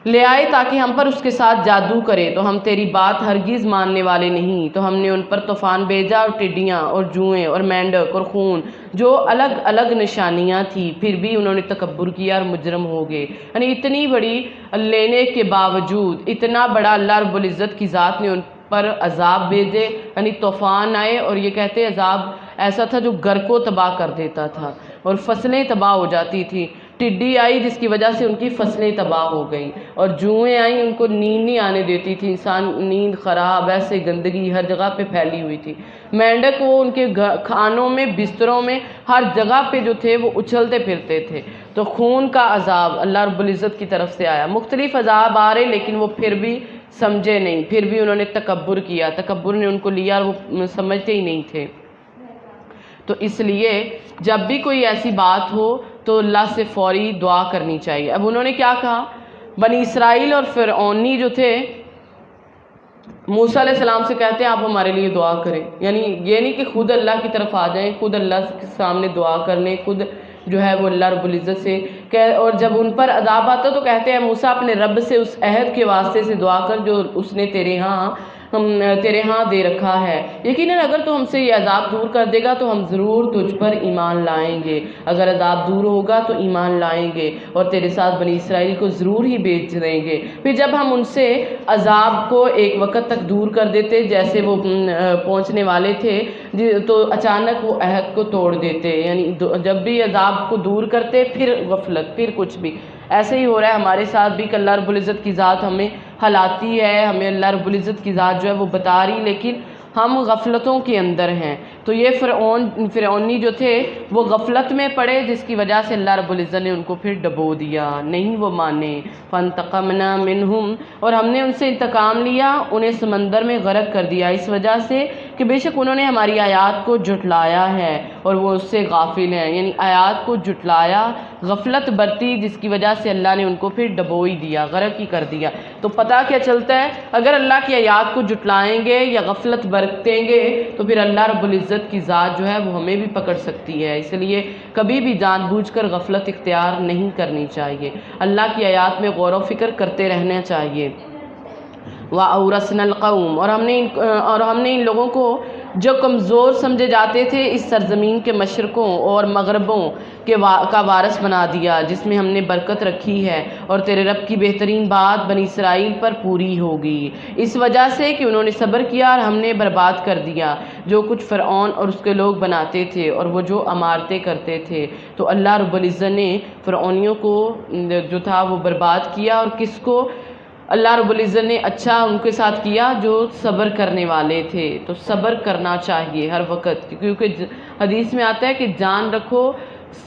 لے آئے تاکہ ہم پر اس کے ساتھ جادو کرے، تو ہم تیری بات ہرگز ماننے والے نہیں۔ تو ہم نے ان پر طوفان بھیجا اور ٹڈیاں اور جوئیں اور مینڈک اور خون، جو الگ الگ نشانیاں تھیں، پھر بھی انہوں نے تکبر کیا اور مجرم ہو گئے۔ یعنی اتنی بڑی لینے کے باوجود اتنا بڑا اللہ رب العزت کی ذات نے ان پر عذاب بھیجے، یعنی طوفان آئے، اور یہ کہتے ہیں عذاب ایسا تھا جو گھر کو تباہ کر دیتا تھا اور فصلیں تباہ ہو جاتی تھی۔ ٹڈی آئی جس کی وجہ سے ان کی فصلیں تباہ ہو گئیں، اور جوئیں آئیں ان کو نیند نہیں آنے دیتی تھی، انسان نیند خراب، ایسے گندگی ہر جگہ پہ پھیلی ہوئی تھی۔ مینڈک وہ ان کے کھانوں میں، بستروں میں، ہر جگہ پہ جو تھے وہ اچھلتے پھرتے تھے۔ تو خون کا عذاب اللہ رب العزت کی طرف سے آیا، مختلف عذاب آ رہے، لیکن وہ پھر بھی سمجھے نہیں، پھر بھی انہوں نے تکبر کیا، تکبر نے ان کو لیا اور وہ سمجھتے ہی نہیں تھے۔ تو اس لیے جب بھی کوئی ایسی بات ہو تو اللہ سے فوری دعا کرنی چاہیے۔ اب انہوں نے کیا کہا، بنی اسرائیل اور فرعونی جو تھے موسیٰ علیہ السلام سے کہتے ہیں آپ ہمارے لیے دعا کریں، یعنی یہ نہیں کہ خود اللہ کی طرف آ جائیں، خود اللہ کے سامنے دعا کر لیں، خود جو ہے وہ اللہ رب العزت سے اور جب ان پر عذاب آتا تو کہتے ہیں موسیٰ اپنے رب سے اس عہد کے واسطے سے دعا کر جو اس نے تیرے ہاں دے رکھا ہے، یقیناً اگر تو ہم سے یہ عذاب دور کر دے گا تو ہم ضرور تجھ پر ایمان لائیں گے، اگر عذاب دور ہوگا تو ایمان لائیں گے اور تیرے ساتھ بنی اسرائیل کو ضرور ہی بھیج دیں گے۔ پھر جب ہم ان سے عذاب کو ایک وقت تک دور کر دیتے جیسے وہ پہنچنے والے تھے تو اچانک وہ عہد کو توڑ دیتے، یعنی جب بھی عذاب کو دور کرتے پھر غفلت، پھر کچھ بھی۔ ایسے ہی ہو رہا ہے ہمارے ساتھ بھی کہ اللہ رب العزت کی ذات ہمیں ہلاتی ہے، ہمیں اللہ رب العزت کی ذات جو ہے وہ بتا رہی، لیکن ہم غفلتوں کے اندر ہیں۔ تو یہ فرعونی جو تھے وہ غفلت میں پڑے، جس کی وجہ سے اللہ رب العزت نے ان کو پھر ڈبو دیا، نہیں وہ مانے۔ فانتقمنا منہم، اور ہم نے ان سے انتقام لیا، انہیں سمندر میں غرق کر دیا، اس وجہ سے کہ بے شک انہوں نے ہماری آیات کو جھٹلایا ہے اور وہ اس سے غافل ہیں، یعنی آیات کو جھٹلایا، غفلت برتی، جس کی وجہ سے اللہ نے ان کو پھر ڈبو ہی دیا، غرق ہی کر دیا۔ تو پتہ کیا چلتا ہے، اگر اللہ کی آیات کو جھٹلائیں گے یا غفلت برتیں گے تو پھر اللہ رب العزت کی ذات جو ہے وہ ہمیں بھی پکڑ سکتی ہے، اس لیے کبھی بھی جان بوجھ کر غفلت اختیار نہیں کرنی چاہیے، اللہ کی آیات میں غور و فکر کرتے رہنا چاہیے۔ وَأَوْرَثْنَا الْقَوْمَ، اور ہم نے ان لوگوں کو جو کمزور سمجھے جاتے تھے اس سرزمین کے مشرقوں اور مغربوں کا وارث بنا دیا، جس میں ہم نے برکت رکھی ہے، اور تیرے رب کی بہترین بات بنی اسرائیل پر پوری ہوگی، اس وجہ سے کہ انہوں نے صبر کیا، اور ہم نے برباد کر دیا جو کچھ فرعون اور اس کے لوگ بناتے تھے اور وہ جو عمارتیں کرتے تھے۔ تو اللہ رب العزت نے فرعونیوں کو جو تھا وہ برباد کیا، اور کس کو؟ اللہ رب العزت نے اچھا ان کے ساتھ کیا جو صبر کرنے والے تھے۔ تو صبر کرنا چاہیے ہر وقت، کیونکہ حدیث میں آتا ہے کہ جان رکھو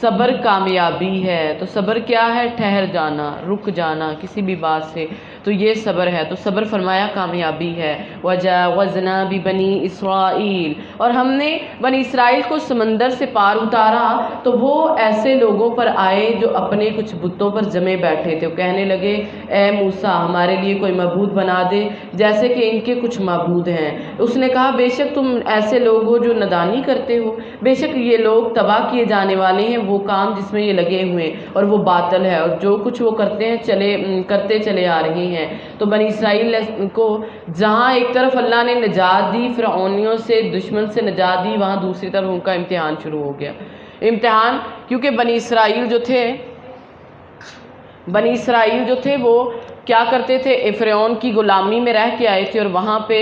صبر کامیابی ہے۔ تو صبر کیا ہے؟ ٹھہر جانا، رک جانا کسی بھی بات سے، تو یہ صبر ہے۔ تو صبر فرمایا کامیابی ہے۔ وَجَاوَزْنَا بِبَنِي إِسْرَائِيل، اور ہم نے بنی اسرائیل کو سمندر سے پار اتارا، تو وہ ایسے لوگوں پر آئے جو اپنے کچھ بتوں پر جمے بیٹھے تھے، وہ کہنے لگے اے موسیٰ ہمارے لیے کوئی معبود بنا دے جیسے کہ ان کے کچھ معبود ہیں۔ اس نے کہا بے شک تم ایسے لوگ ہو جو نادانی کرتے ہو، بے شک یہ لوگ تباہ کیے جانے والے ہیں، وہ کام جس میں یہ لگے ہوئے اور وہ باطل ہے، اور جو کچھ وہ کرتے چلے آ رہے ہیں۔ تو بنی اسرائیل کو جہاں ایک طرف اللہ نے نجات دی، فرعونیوں سے، دشمن سے نجات دی، وہاں دوسری طرف ان کا امتحان شروع ہو گیا۔ امتحان کیونکہ بنی اسرائیل جو تھے وہ کیا کرتے تھے؟ فرعون کی غلامی میں رہ کے آئے تھے، اور وہاں پہ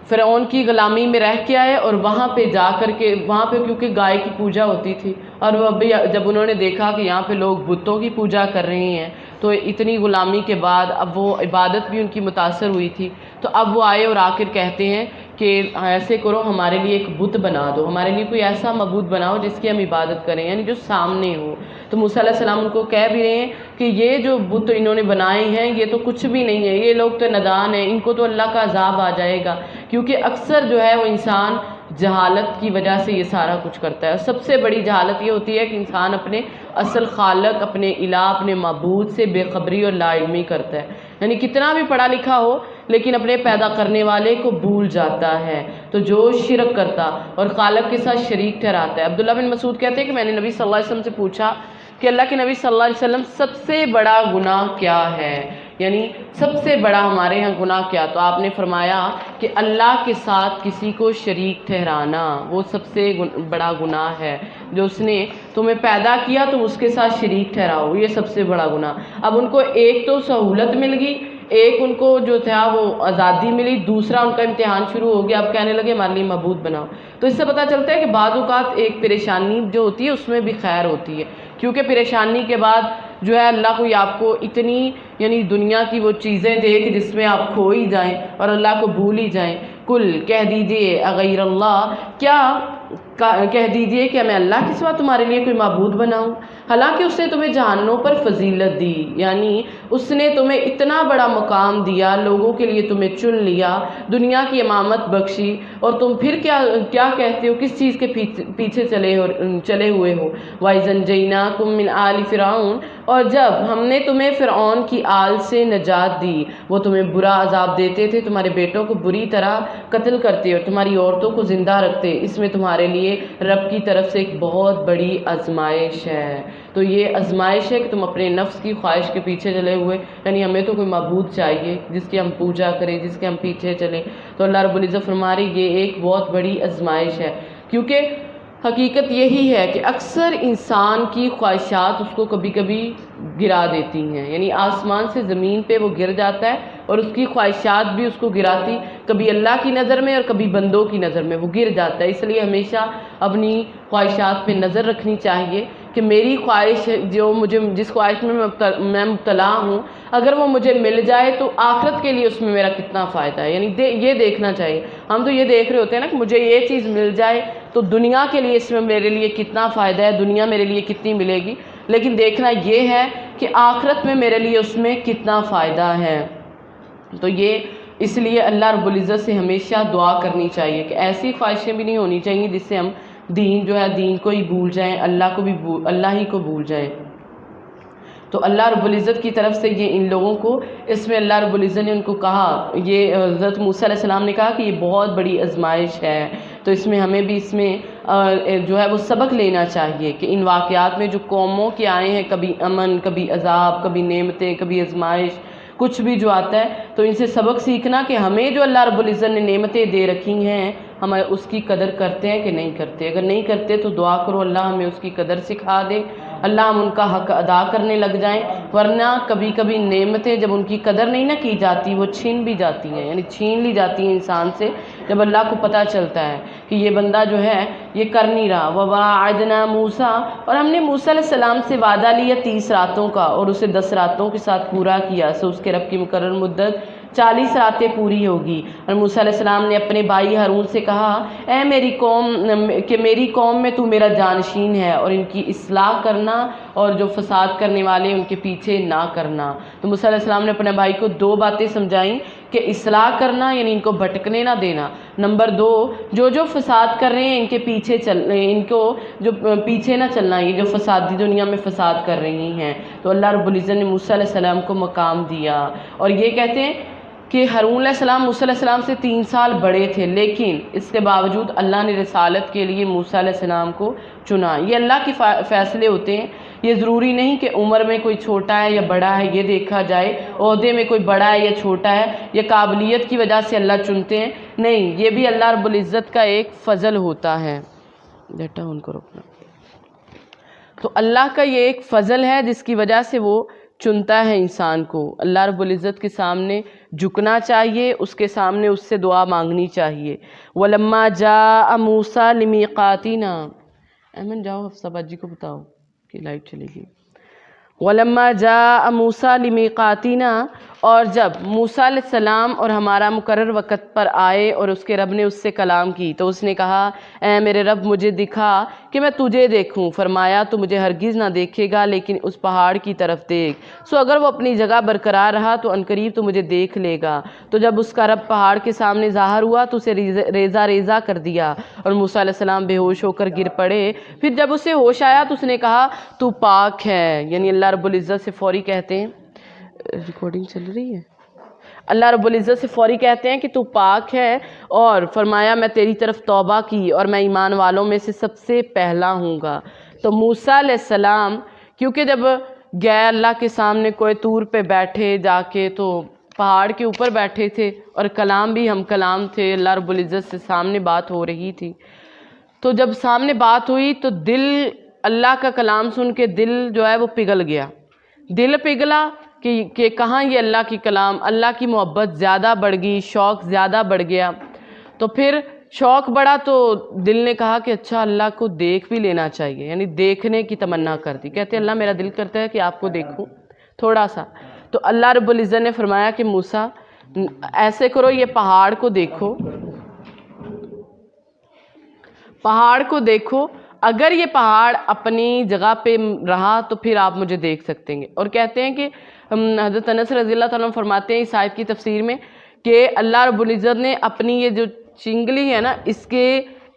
فرعون کی غلامی میں رہ کے آئے، اور وہاں پہ جا کر کے وہاں پہ کیونکہ گائے کی پوجا ہوتی تھی، اور وہ جب انہوں نے دیکھا کہ یہاں پہ لوگ بتوں کی پوجا کر رہے ہیں، تو اتنی غلامی کے بعد اب وہ عبادت بھی ان کی متاثر ہوئی تھی، تو اب وہ آئے اور آ کر کہتے ہیں کہ ایسے کرو ہمارے لیے ایک بت بنا دو، ہمارے لیے کوئی ایسا معبود بناؤ جس کی ہم عبادت کریں، یعنی جو سامنے ہو۔ تو موسیٰ علیہ السلام ان کو کہہ بھی رہے ہیں کہ یہ جو بت انہوں نے بنائے ہیں یہ تو کچھ بھی نہیں ہے، یہ لوگ تو نادان ہیں، ان کو تو اللہ کا عذاب آ جائے گا، کیونکہ اکثر جو ہے وہ انسان جہالت کی وجہ سے یہ سارا کچھ کرتا ہے، اور سب سے بڑی جہالت یہ ہوتی ہے کہ انسان اپنے اصل خالق، اپنے الہ، اپنے معبود سے بے خبری اور لا علمی کرتا ہے، یعنی کتنا بھی پڑھا لکھا ہو لیکن اپنے پیدا کرنے والے کو بھول جاتا ہے، تو جو شرک کرتا اور خالق کے ساتھ شریک ٹھہراتا ہے۔ عبداللہ بن مسعود کہتے ہیں کہ میں نے نبی صلی اللہ علیہ وسلم سے پوچھا کہ اللہ کے نبی صلی اللہ علیہ وسلم سب سے بڑا گناہ کیا ہے، یعنی سب سے بڑا ہمارے ہاں گناہ کیا؟ تو آپ نے فرمایا کہ اللہ کے ساتھ کسی کو شریک ٹھہرانا وہ سب سے بڑا گناہ ہے، جو اس نے تمہیں پیدا کیا تم اس کے ساتھ شریک ٹھہراؤ، یہ سب سے بڑا گناہ۔ اب ان کو ایک تو سہولت مل گئی، ایک ان کو جو تھا وہ آزادی ملی، دوسرا ان کا امتحان شروع ہو گیا، اب کہنے لگے ہمارے لیے معبود بناؤ۔ تو اس سے پتہ چلتا ہے کہ بعض اوقات ایک پریشانی جو ہوتی ہے اس میں بھی خیر ہوتی ہے، کیونکہ پریشانی کے بعد جو ہے اللہ کوئی آپ کو اتنی یعنی دنیا کی وہ چیزیں دے کہ جس میں آپ کھو ہی جائیں اور اللہ کو بھول ہی جائیں۔ کل کہہ دیجئے اغیر اللہ، کیا کہہ دیجئے کہ میں اللہ کے سوا تمہارے لیے کوئی معبود بناؤں، حالانکہ اس نے تمہیں جہانوں پر فضیلت دی، یعنی اس نے تمہیں اتنا بڑا مقام دیا، لوگوں کے لیے تمہیں چن لیا، دنیا کی امامت بخشی، اور تم پھر کیا کہتے ہو، کس چیز کے پیچھے چلے ہوئے ہو؟ وَإِذْ أَنْجَيْنَاكُمْ مِنْ آلِ فِرْعَوْنَ، اور جب ہم نے تمہیں فرعون کی آل سے نجات دی، وہ تمہیں برا عذاب دیتے تھے، تمہارے بیٹوں کو بری طرح قتل کرتے اور تمہاری عورتوں کو زندہ رکھتے، اس میں تمہارے لیے رب کی طرف سے ایک بہت بڑی آزمائش ہے۔ تو یہ آزمائش ہے کہ تم اپنے نفس کی خواہش کے پیچھے چلے ہوئے، یعنی ہمیں تو کوئی معبود چاہیے جس کی ہم پوجا کریں، جس کے ہم پیچھے چلیں، تو اللہ رب العزت فرما رہے یہ ایک بہت بڑی آزمائش ہے، کیونکہ حقیقت یہی ہے کہ اکثر انسان کی خواہشات اس کو کبھی کبھی گرا دیتی ہیں، یعنی آسمان سے زمین پہ وہ گر جاتا ہے اور اس کی خواہشات بھی اس کو گراتی، کبھی اللہ کی نظر میں اور کبھی بندوں کی نظر میں وہ گر جاتا ہے۔ اس لیے ہمیشہ اپنی خواہشات پہ نظر رکھنی چاہیے، کہ میری خواہش جو مجھے جس خواہش میں میں مبتلا ہوں اگر وہ مجھے مل جائے تو آخرت کے لیے اس میں میرا کتنا فائدہ ہے، یعنی یہ دیکھنا چاہیے۔ ہم تو یہ دیکھ رہے ہوتے ہیں نا کہ مجھے یہ چیز مل جائے تو دنیا کے لیے اس میں میرے لیے کتنا فائدہ ہے، دنیا میرے لیے کتنی ملے گی، لیکن دیکھنا یہ ہے کہ آخرت میں میرے لیے اس میں کتنا فائدہ ہے۔ تو یہ اس لیے اللہ رب العزت سے ہمیشہ دعا کرنی چاہیے کہ ایسی خواہشیں بھی نہیں ہونی چاہیے جس سے ہم دین جو ہے دین کو ہی بھول جائیں، اللہ ہی کو بھول جائیں۔ تو اللہ رب العزت کی طرف سے یہ ان لوگوں کو اس میں اللہ رب العزت نے ان کو کہا، یہ حضرت موسیٰ علیہ السلام نے کہا کہ یہ بہت بڑی آزمائش ہے، تو اس میں ہمیں بھی اس میں جو ہے وہ سبق لینا چاہیے کہ ان واقعات میں جو قوموں کے آئے ہیں، کبھی امن، کبھی عذاب، کبھی نعمتیں، کبھی آزمائش، کچھ بھی جو آتا ہے تو ان سے سبق سیکھنا کہ ہمیں جو اللہ رب العزت نے نعمتیں دے رکھی ہیں ہم اس کی قدر کرتے ہیں کہ نہیں کرتے۔ اگر نہیں کرتے تو دعا کرو اللہ ہمیں اس کی قدر سکھا دے، اللہ ہم ان کا حق ادا کرنے لگ جائیں، ورنہ کبھی کبھی نعمتیں جب ان کی قدر نہیں نہ کی جاتی وہ چھین بھی جاتی ہیں، یعنی چھین لی جاتی ہیں انسان سے جب اللہ کو پتہ چلتا ہے کہ یہ بندہ جو ہے یہ کر نہیں رہا۔ وَوَاعَدْنَا مُوسَىٰ، اور ہم نے موسیٰ علیہ السلام سے وعدہ لیا 30 راتوں کا اور اسے 10 راتوں کے ساتھ پورا کیا، سو اس کے رب کی مقرر مدت 40 راتیں پوری ہوگی۔ اور موسیٰ علیہ السلام نے اپنے بھائی ہارون سے کہا، اے میری قوم میں تو میرا جانشین ہے اور ان کی اصلاح کرنا اور جو فساد کرنے والے ان کے پیچھے نہ کرنا۔ تو موسیٰ علیہ السلام نے اپنے بھائی کو 2 باتیں سمجھائیں کہ اصلاح کرنا یعنی ان کو بھٹکنے نہ دینا، نمبر 2 جو فساد کر رہے ہیں ان کے پیچھے ان کو جو پیچھے نہ چلنا، یہ جو فسادی دنیا میں فساد کر رہی ہیں۔ تو اللہ رب العزت نے موسیٰ علیہ السلام کو مقام دیا، اور یہ کہتے ہیں کہ ہارون علیہ السلام موسیٰ علیہ السلام سے 3 سال بڑے تھے، لیکن اس کے باوجود اللہ نے رسالت کے لیے موسیٰ علیہ السلام کو چنا۔ یہ اللہ کے فیصلے ہوتے ہیں، یہ ضروری نہیں کہ عمر میں کوئی چھوٹا ہے یا بڑا ہے یہ دیکھا جائے، عہدے میں کوئی بڑا ہے یا چھوٹا ہے یا قابلیت کی وجہ سے اللہ چنتے ہیں، نہیں، یہ بھی اللہ رب العزت کا ایک فضل ہوتا ہے۔ بیٹا ان کو روکنا۔ تو اللہ کا یہ ایک فضل ہے جس کی وجہ سے وہ چنتا ہے انسان کو۔ اللہ رب العزت کے سامنے جھکنا چاہیے، اس کے سامنے اس سے دعا مانگنی چاہیے۔ وَلَمَّا جَاءَ مُوسَىٰ لِمِيقَاتِنَا، ایمن جاؤ حفصہ باجی کو بتاؤ کہ لائٹ چلے گی۔ وَلَمَّا جَاءَ مُوسَىٰ لِمِيقَاتِنَا، اور جب موسیٰ علیہ السلام اور ہمارا مقرر وقت پر آئے اور اس کے رب نے اس سے کلام کی، تو اس نے کہا، اے میرے رب مجھے دکھا کہ میں تجھے دیکھوں۔ فرمایا تو مجھے ہرگز نہ دیکھے گا لیکن اس پہاڑ کی طرف دیکھ، سو اگر وہ اپنی جگہ برقرار رہا تو عنقریب تو مجھے دیکھ لے گا۔ تو جب اس کا رب پہاڑ کے سامنے ظاہر ہوا تو اسے ریزہ ریزہ کر دیا اور موسیٰ علیہ السلام بے ہوش ہو کر گر پڑے۔ پھر جب اسے ہوش آیا تو اس نے کہا تو پاک ہے، یعنی اللہ رب العزت سے فوری کہتے ہیں، ریکارڈنگ چل رہی ہے، اللہ رب العزت سے فوری کہتے ہیں کہ تو پاک ہے، اور فرمایا میں تیری طرف توبہ کی اور میں ایمان والوں میں سے سب سے پہلا ہوں گا۔ تو موسیٰ علیہ السلام کیونکہ جب گئے اللہ کے سامنے کوہ طور پہ بیٹھے جا کے تو پہاڑ کے اوپر بیٹھے تھے اور کلام بھی ہم کلام تھے، اللہ رب العزت سے سامنے بات ہو رہی تھی، تو جب سامنے بات ہوئی تو دل اللہ کا کلام سن کے دل جو ہے وہ پگھل گیا، دل پگھلا کہ کہاں یہ اللہ کی کلام، اللہ کی محبت زیادہ بڑھ گئی، شوق زیادہ بڑھ گیا۔ تو پھر شوق بڑھا تو دل نے کہا کہ اچھا اللہ کو دیکھ بھی لینا چاہیے، یعنی دیکھنے کی تمنا کر دی، کہتے اللہ میرا دل کرتا ہے کہ آپ کو دیکھوں تھوڑا سا۔ تو اللہ رب العزت نے فرمایا کہ موسیٰ ایسے کرو، یہ پہاڑ کو دیکھو، پہاڑ کو دیکھو، اگر یہ پہاڑ اپنی جگہ پہ رہا تو پھر آپ مجھے دیکھ سکتے ہیں۔ اور کہتے ہیں کہ حضرت انس رضی اللہ تعالیٰ عنہ فرماتے ہیں اس آیت کی تفسیر میں کہ اللہ رب العزت نے اپنی یہ جو چنگلی ہے نا اس کے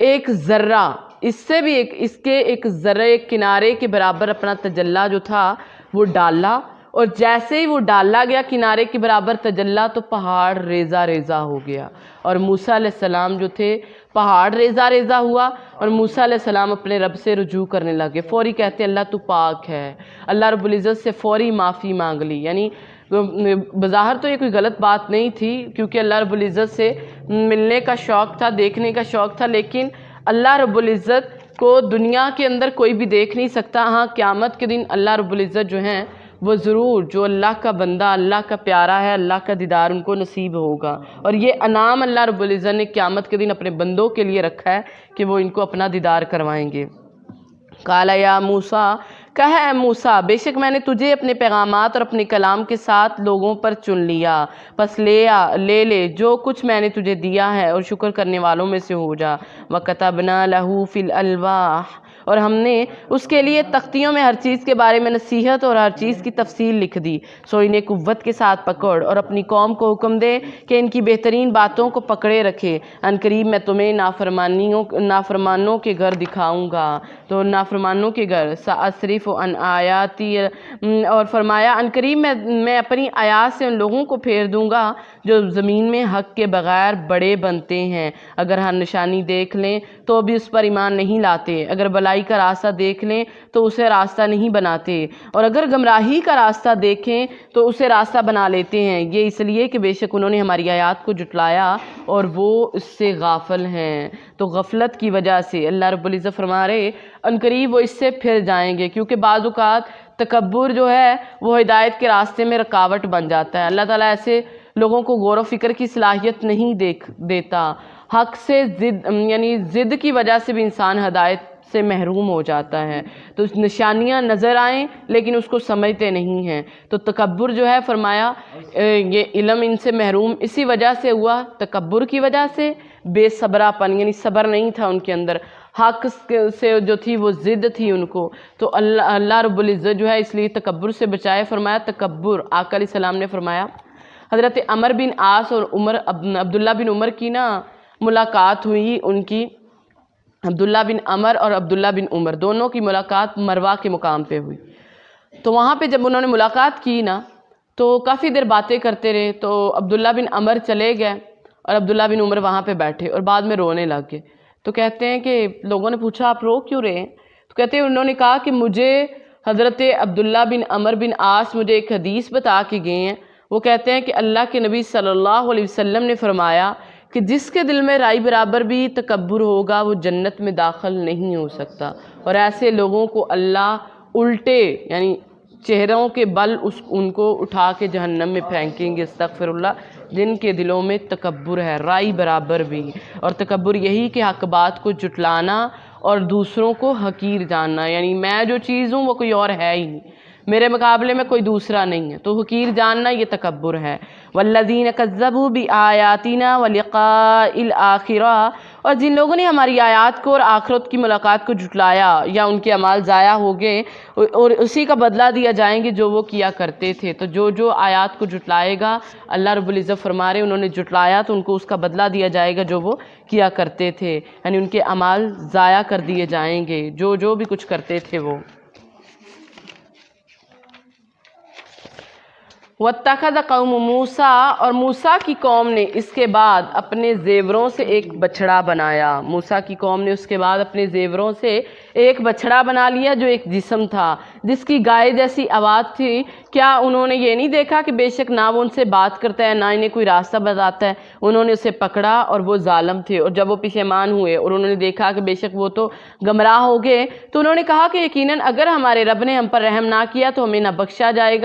ایک ذرہ، اس سے بھی اس کے ایک ذرہ ایک کنارے کے برابر اپنا تجلی جو تھا وہ ڈالا، اور جیسے ہی وہ ڈالا گیا کنارے کے برابر تجلی تو پہاڑ ریزہ ریزہ ہو گیا، اور موسیٰ علیہ السلام جو تھے پہاڑ ریزہ ریزہ ہوا اور موسیٰ علیہ السلام اپنے رب سے رجوع کرنے لگے، فوری کہتے اللہ تو پاک ہے، اللہ رب العزت سے فوری معافی مانگ لی۔ یعنی بظاہر تو یہ کوئی غلط بات نہیں تھی کیونکہ اللہ رب العزت سے ملنے کا شوق تھا، دیکھنے کا شوق تھا، لیکن اللہ رب العزت کو دنیا کے اندر کوئی بھی دیکھ نہیں سکتا، ہاں قیامت کے دن اللہ رب العزت جو ہیں وہ ضرور جو اللہ کا بندہ اللہ کا پیارا ہے اللہ کا دیدار ان کو نصیب ہوگا، اور یہ انعام اللہ رب العزت نے قیامت کے دن اپنے بندوں کے لیے رکھا ہے کہ وہ ان کو اپنا دیدار کروائیں گے۔ قال یا موسیٰ، کہا اے موسیٰ، بے شک میں نے تجھے اپنے پیغامات اور اپنے کلام کے ساتھ لوگوں پر چن لیا، پس لے جو کچھ میں نے تجھے دیا ہے اور شکر کرنے والوں میں سے ہو جا۔ وَكَتَبْنَا لَهُ فِي الْأَلْوَاحِ، اور ہم نے اس کے لیے تختیوں میں ہر چیز کے بارے میں نصیحت اور ہر چیز کی تفصیل لکھ دی۔ سو انہیں قوت کے ساتھ پکڑ اور اپنی قوم کو حکم دے کہ ان کی بہترین باتوں کو پکڑے رکھے، ان قریب میں تمہیں نافرمانوں کے گھر دکھاؤں گا۔ تو نافرمانوں کے گھر سأصرف عن آیاتی، اور فرمایا ان قریب میں اپنی آیات سے ان لوگوں کو پھیر دوں گا جو زمین میں حق کے بغیر بڑے بنتے ہیں، اگر ہر نشانی دیکھ لیں تو بھی اس پر ایمان نہیں لاتے، اگر بلائی کا راستہ دیکھ لیں تو اسے راستہ نہیں بناتے، اور اگر گمراہی کا راستہ دیکھیں تو اسے راستہ بنا لیتے ہیں، یہ اس لیے کہ بے شک انہوں نے ہماری آیات کو جھٹلایا اور وہ اس سے غافل ہیں۔ تو غفلت کی وجہ سے اللہ رب العزت فرما رہے عنقریب وہ اس سے پھر جائیں گے، کیونکہ بعض اوقات تکبر جو ہے وہ ہدایت کے راستے میں رکاوٹ بن جاتا ہے۔ اللہ تعالیٰ ایسے لوگوں کو غور و فکر کی صلاحیت نہیں دیتا، حق سے ضد کی وجہ سے بھی انسان ہدایت سے محروم ہو جاتا ہے، تو نشانیاں نظر آئیں لیکن اس کو سمجھتے نہیں ہیں۔ تو تکبر جو ہے فرمایا یہ علم ان سے محروم اسی وجہ سے ہوا، تکبر کی وجہ سے، بے صبرا پن صبر نہیں تھا ان کے اندر، حق سے جو تھی وہ ضد تھی ان کو، تو اللہ رب العزت جو ہے اس لیے تکبر سے بچائے۔ فرمایا تکبر، آقا علیہ السلام نے فرمایا حضرت عمر بن عاص اور عبداللہ بن عمر کی ملاقات ہوئی، ان کی عبداللہ بن عمر اور عبداللہ بن عمر دونوں کی ملاقات مروا کے مقام پہ ہوئی۔ تو وہاں پہ جب انہوں نے ملاقات کی تو کافی دیر باتیں کرتے رہے، تو عبداللہ بن عمر چلے گئے اور عبداللہ بن عمر وہاں پہ بیٹھے اور بعد میں رونے لگ گئے۔ تو کہتے ہیں کہ لوگوں نے پوچھا آپ رو کیوں رہے ہیں؟ تو کہتے ہیں انہوں نے کہا کہ مجھے حضرت عبداللہ بن عمر بن عاص مجھے ایک حدیث بتا کے گئے ہیں، وہ کہتے ہیں کہ اللہ کے نبی صلی اللہ علیہ وسلم نے فرمایا کہ جس کے دل میں رائی برابر بھی تکبر ہوگا وہ جنت میں داخل نہیں ہو سکتا، اور ایسے لوگوں کو اللہ الٹے چہروں کے بل ان کو اٹھا کے جہنم میں پھینکیں گے، استغفر اللہ، جن کے دلوں میں تکبر ہے، رائی برابر بھی۔ اور تکبر یہی کہ حق بات کو جھٹلانا اور دوسروں کو حقیر جاننا، میں جو چیز ہوں وہ کوئی اور ہے ہی نہیں، میرے مقابلے میں کوئی دوسرا نہیں ہے، تو حقیر جاننا یہ تکبر ہے۔ والذین کذبوا بآیاتنا ولقاء الآخرہ، اور جن لوگوں نے ہماری آیات کو اور آخرت کی ملاقات کو جھٹلایا یا ان کے اعمال ضائع ہو گئے اور اسی کا بدلہ دیا جائیں گے جو وہ کیا کرتے تھے۔ تو جو آیات کو جھٹلائے گا، اللہ رب العزت فرما رہے انہوں نے جھٹلایا تو ان کو اس کا بدلہ دیا جائے گا جو وہ کیا کرتے تھے، ان کے اعمال ضائع کر دیے جائیں گے جو بھی کچھ کرتے تھے وہ۔ وَاتَّخَذَ قَوْمُ مُوسَىٰ، اور موسیٰ کی قوم نے اس کے بعد اپنے زیوروں سے ایک بچڑا بنایا، موسیٰ کی قوم نے اس کے بعد اپنے زیوروں سے ایک بچڑا بنا لیا جو ایک جسم تھا، جس کی گائے جیسی آواز تھی۔ کیا انہوں نے یہ نہیں دیکھا کہ بے شک نہ وہ ان سے بات کرتا ہے نہ انہیں کوئی راستہ بتاتا ہے؟ انہوں نے اسے پکڑا اور وہ ظالم تھے، اور جب وہ پشیمان ہوئے اور انہوں نے دیکھا کہ بے شک وہ تو گمراہ ہو گئے، تو انہوں نے کہا کہ یقیناً اگر ہمارے رب نے ہم پر رحم نہ کیا تو ہمیں نہ بخشا جائے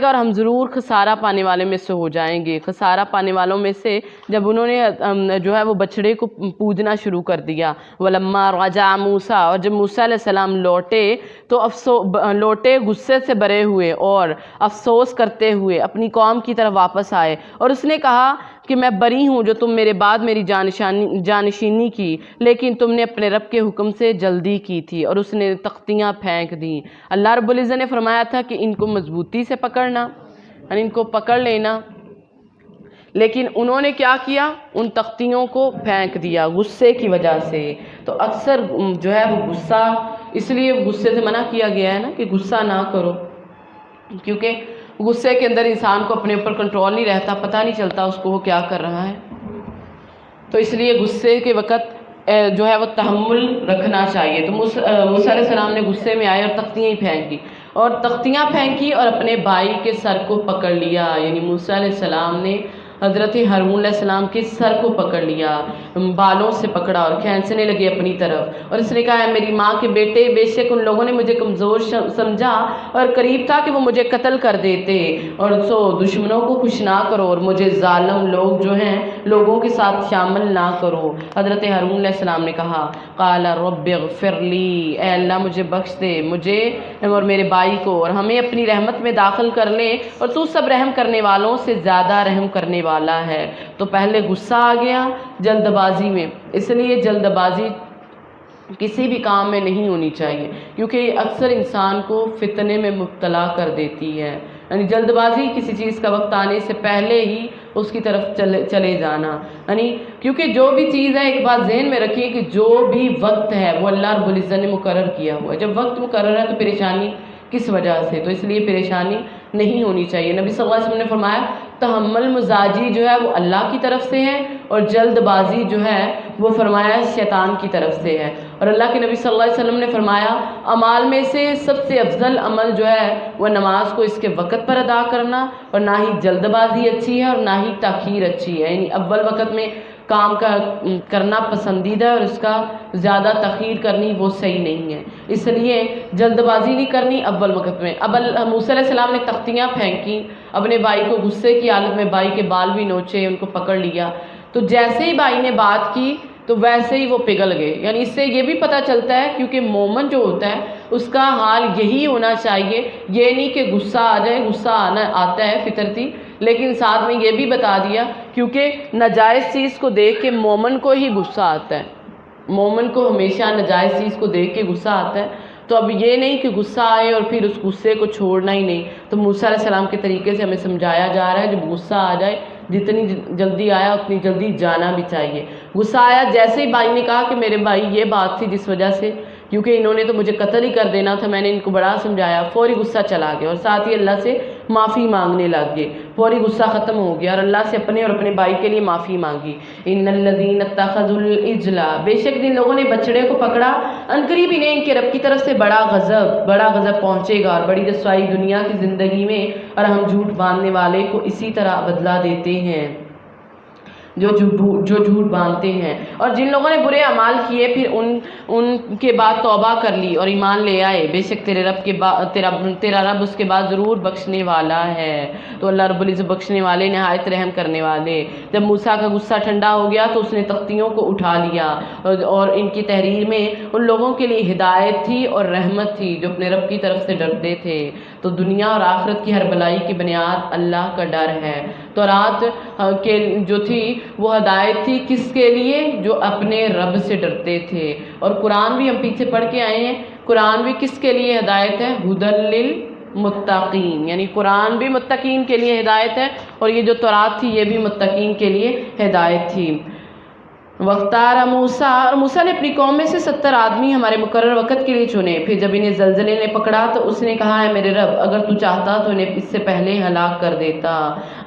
گا اور ہم ضرور خسارہ پانے والے میں سے ہو جائیں گے۔ خسارہ پانے والوں میں سے جب انہوں نے وہ بچڑے کو پوجنا شروع کر دیا۔ وَلَمَّا رَجَعَ مُوسَىٰ، اور جب موسیٰ علیہ السلام لوٹے تو لوٹے غصے سے بھرے ہوئے اور افسوس کرتے ہوئے اپنی قوم کی طرف واپس آئے، اور اس نے کہا کہ میں بری ہوں جو تم میرے بعد میری جانشینی کی، لیکن تم نے اپنے رب کے حکم سے جلدی کی تھی، اور اس نے تختیاں پھینک دیں۔ اللہ رب العزت نے فرمایا تھا کہ ان کو مضبوطی سے پکڑنا، ان کو پکڑ لینا، لیکن انہوں نے کیا کیا؟ ان تختیوں کو پھینک دیا غصے کی وجہ سے۔ تو اکثر وہ غصہ، اس لیے غصے سے منع کیا گیا ہے کہ غصہ نہ کرو، کیونکہ غصے کے اندر انسان کو اپنے اوپر کنٹرول نہیں رہتا، پتہ نہیں چلتا اس کو وہ کیا کر رہا ہے۔ تو اس لیے غصے کے وقت وہ تحمل رکھنا چاہیے۔ تو موسیٰ علیہ السلام نے غصے میں آئے اور تختیاں ہی پھینکی، اور تختیاں پھینکی اور اپنے بھائی کے سر کو پکڑ لیا، موسیٰ علیہ السلام نے حضرت ہارون علیہ السلام کے سر کو پکڑ لیا، بالوں سے پکڑا اور کھینچنے لگے اپنی طرف، اور اس نے کہا ہے میری ماں کے بیٹے، بے شک ان لوگوں نے مجھے کمزور سمجھا اور قریب تھا کہ وہ مجھے قتل کر دیتے، اور سو دشمنوں کو خوش نہ کرو اور مجھے ظالم لوگ جو ہیں لوگوں کے ساتھ شامل نہ کرو۔ حضرت ہارون علیہ السلام نے کہا قال رب اغفر لی، اے اللہ مجھے بخش دے، مجھے اور میرے بھائی کو، اور ہمیں اپنی رحمت میں داخل کر لے، اور تو سب رحم کرنے والوں سے زیادہ رحم کرنے والا ہے۔ تو پہلے غصہ آ گیا جلد بازی میں، اس لیے جلد بازی کسی بھی کام میں نہیں ہونی چاہیے، کیونکہ یہ اکثر انسان کو فتنے میں مبتلا کر دیتی ہے۔ یعنی جلد بازی کسی چیز کا وقت آنے سے پہلے ہی اس کی طرف چلے جانا، یعنی کیونکہ جو بھی چیز ہے ایک بات ذہن میں رکھیے کہ جو بھی وقت ہے وہ اللہ رب العزت نے مقرر کیا ہوا ہے۔ جب وقت مقرر ہے تو پریشانی کس وجہ سے؟ تو اس لیے پریشانی نہیں ہونی چاہیے۔ نبی صلی اللہ علیہ وسلم نے فرمایا تحمل مزاجی جو ہے وہ اللہ کی طرف سے ہے، اور جلد بازی جو ہے وہ فرمایا شیطان کی طرف سے ہے۔ اور اللہ کے نبی صلی اللہ علیہ وسلم نے فرمایا اعمال میں سے سب سے افضل عمل جو ہے وہ نماز کو اس کے وقت پر ادا کرنا، اور نہ ہی جلد بازی اچھی ہے اور نہ ہی تاخیر اچھی ہے، یعنی اول وقت میں کام کرنا پسندیدہ ہے اور اس کا زیادہ تاخیر کرنی وہ صحیح نہیں ہے، اس لیے جلد بازی نہیں کرنی اول وقت میں۔ اب موسیٰ علیہ السلام نے تختیاں پھینکی اپنے بھائی کو، غصے کی حالت میں بھائی کے بال بھی نوچے، ان کو پکڑ لیا، تو جیسے ہی بھائی نے بات کی تو ویسے ہی وہ پگھل گئے۔ یعنی اس سے یہ بھی پتہ چلتا ہے کیونکہ مومن جو ہوتا ہے اس کا حال یہی ہونا چاہیے، یہ نہیں کہ غصہ آ جائے، غصہ آتا ہے فطرتی، لیکن ساتھ میں یہ بھی بتا دیا کیونکہ ناجائز چیز کو دیکھ کے مومن کو ہی غصہ آتا ہے، مومن کو ہمیشہ ناجائز چیز کو دیکھ کے غصہ آتا ہے۔ تو اب یہ نہیں کہ غصہ آئے اور پھر اس غصے کو چھوڑنا ہی نہیں، تو موسیٰ علیہ السلام کے طریقے سے ہمیں سمجھایا جا رہا ہے جب غصہ آ جائے جتنی جلدی آیا اتنی جلدی جانا بھی چاہیے۔ غصہ آیا جیسے ہی بھائی نے کہا کہ میرے بھائی یہ بات تھی جس وجہ سے، کیونکہ انہوں نے تو مجھے قتل ہی کر دینا تھا، میں نے ان کو بڑا سمجھایا، فوری غصہ چلا گیا اور ساتھ ہی اللہ سے معافی مانگنے لگ گئے، فوری غصہ ختم ہو گیا اور اللہ سے اپنے اور اپنے بھائی کے لیے معافی مانگی۔ ان الذین اتخذوا العجل، بے شک جن لوگوں نے بچڑے کو پکڑا، عنقریب انہیں ان کے رب کی طرف سے بڑا غضب پہنچے گا اور بڑی رسوائی دنیا کی زندگی میں، اور ہم جھوٹ باندھنے والے کو اسی طرح بدلہ دیتے ہیں جو جھوٹ باندھتے ہیں۔ اور جن لوگوں نے برے اعمال کیے پھر ان کے بعد توبہ کر لی اور ایمان لے آئے، بے شک تیرا رب اس کے بعد ضرور بخشنے والا ہے۔ تو اللہ رب العزت بخشنے والے، نہایت رحم کرنے والے۔ جب موسیٰ کا غصہ ٹھنڈا ہو گیا تو اس نے تختیوں کو اٹھا لیا، اور ان کی تحریر میں ان لوگوں کے لیے ہدایت تھی اور رحمت تھی جو اپنے رب کی طرف سے ڈرتے تھے۔ تو دنیا اور آخرت کی ہر بلائی کی بنیاد اللہ کا ڈر ہے۔ تورات کے جو تھی وہ ہدایت تھی کس کے لیے؟ جو اپنے رب سے ڈرتے تھے۔ اور قرآن بھی ہم پیچھے پڑھ کے آئے ہیں، قرآن بھی کس کے لیے ہدایت ہے؟ ہدی للمتقین، یعنی قرآن بھی متقین کے لیے ہدایت ہے، اور یہ جو تورات تھی یہ بھی متقین کے لیے ہدایت تھی۔ وختار موسیٰ، اور موسیٰ نے اپنی قوم میں سے 70 آدمی ہمارے مقرر وقت کے لیے چنے۔ پھر جب انہیں زلزلے نے پکڑا تو اس نے کہا ہے میرے رب اگر تو چاہتا تو انہیں اس سے پہلے ہلاک کر دیتا،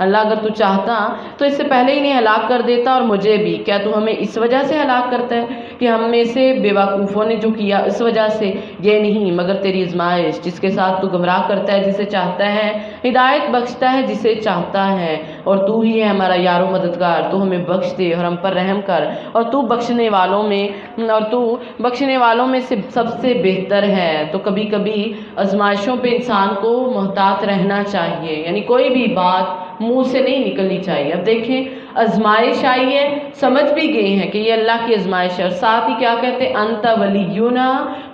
اللہ اگر تو چاہتا تو اس سے پہلے انہیں ہلاک کر دیتا اور مجھے بھی۔ کیا تو ہمیں اس وجہ سے ہلاک کرتا ہے کہ ہم میں سے بے وقوفوں نے جو کیا اس وجہ سے؟ یہ نہیں مگر تیری آزمائش جس کے ساتھ تو گمراہ کرتا ہے جسے چاہتا ہے، ہدایت بخشتا ہے جسے چاہتا ہے، اور تو ہی ہے ہمارا یار و مددگار، تو ہمیں بخش دے اور ہم پر رحم کر، اور تو بخشنے والوں میں سے سب سے بہتر ہے۔ تو کبھی کبھی آزمائشوں پہ انسان کو محتاط رہنا چاہیے، یعنی کوئی بھی بات منہ سے نہیں نکلنی چاہیے۔ اب دیکھیں آزمائش آئی ہے، سمجھ بھی گئے ہیں کہ یہ اللہ کی آزمائش ہے، اور ساتھ ہی کیا کہتے ہیں انت ولینا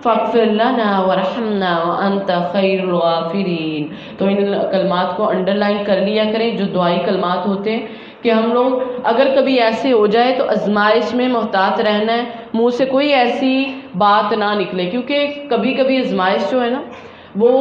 فاغفر لنا ورحمنا وانت خیر الغافرین۔ تو ان کلمات کو انڈر لائن کر لیا کریں جو دعائی کلمات ہوتے ہیں، کہ ہم لوگ اگر کبھی ایسے ہو جائے تو آزمائش میں محتاط رہنا ہے، منہ سے کوئی ایسی بات نہ نکلے، کیونکہ کبھی کبھی آزمائش جو ہے نا وہ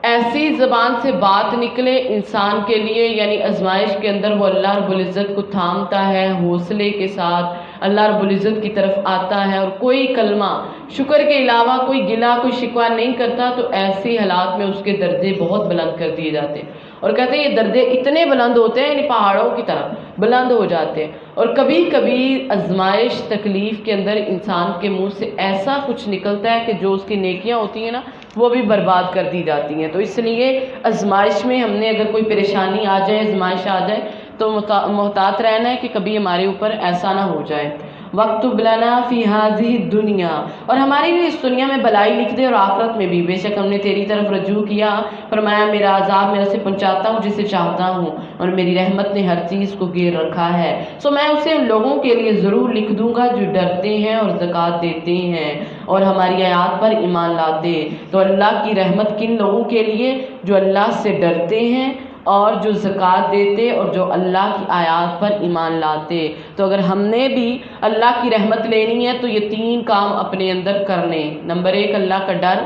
ایسی زبان سے بات نکلے انسان کے لیے، یعنی آزمائش کے اندر وہ اللہ رب العزت کو تھامتا ہے حوصلے کے ساتھ، اللہ رب العزت کی طرف آتا ہے اور کوئی کلمہ شکر کے علاوہ کوئی گلہ کوئی شکوہ نہیں کرتا، تو ایسی حالات میں اس کے درجے بہت بلند کر دیے جاتے ہیں، اور کہتے ہیں یہ درجے اتنے بلند ہوتے ہیں یعنی پہاڑوں کی طرح بلند ہو جاتے ہیں۔ اور کبھی کبھی آزمائش تکلیف کے اندر انسان کے منہ سے ایسا کچھ نکلتا ہے کہ جو اس کی نیکیاں ہوتی ہیں نا وہ بھی برباد کر دی جاتی ہیں۔ تو اس لیے آزمائش میں ہم نے اگر کوئی پریشانی آ جائے، آزمائش آ جائے، تو محتاط رہنا ہے کہ کبھی ہمارے اوپر ایسا نہ ہو جائے۔ وَاکْتُبْ لَنَا فِي هَذِهِ الدُّنْيَا، اور ہمارے لیے اس دنیا میں بلائی لکھ دے اور آخرت میں بھی، بے شک ہم نے تیری طرف رجوع کیا، فرمایا میرا عذاب میں اسے پہنچاتا ہوں جسے چاہتا ہوں، اور میری رحمت نے ہر چیز کو گھیر رکھا ہے، سو میں اسے ان لوگوں کے لیے ضرور لکھ دوں گا جو ڈرتے ہیں اور زکوٰۃ دیتے ہیں اور ہماری آیات پر ایمان لاتے۔ تو اللہ کی رحمت کن لوگوں کے لیے؟ جو اللہ سے ڈرتے ہیں اور جو زکوٰۃ دیتے اور جو اللہ کی آیات پر ایمان لاتے۔ تو اگر ہم نے بھی اللہ کی رحمت لینی ہے تو یہ 3 کام اپنے اندر کرنے، نمبر 1 اللہ کا ڈر،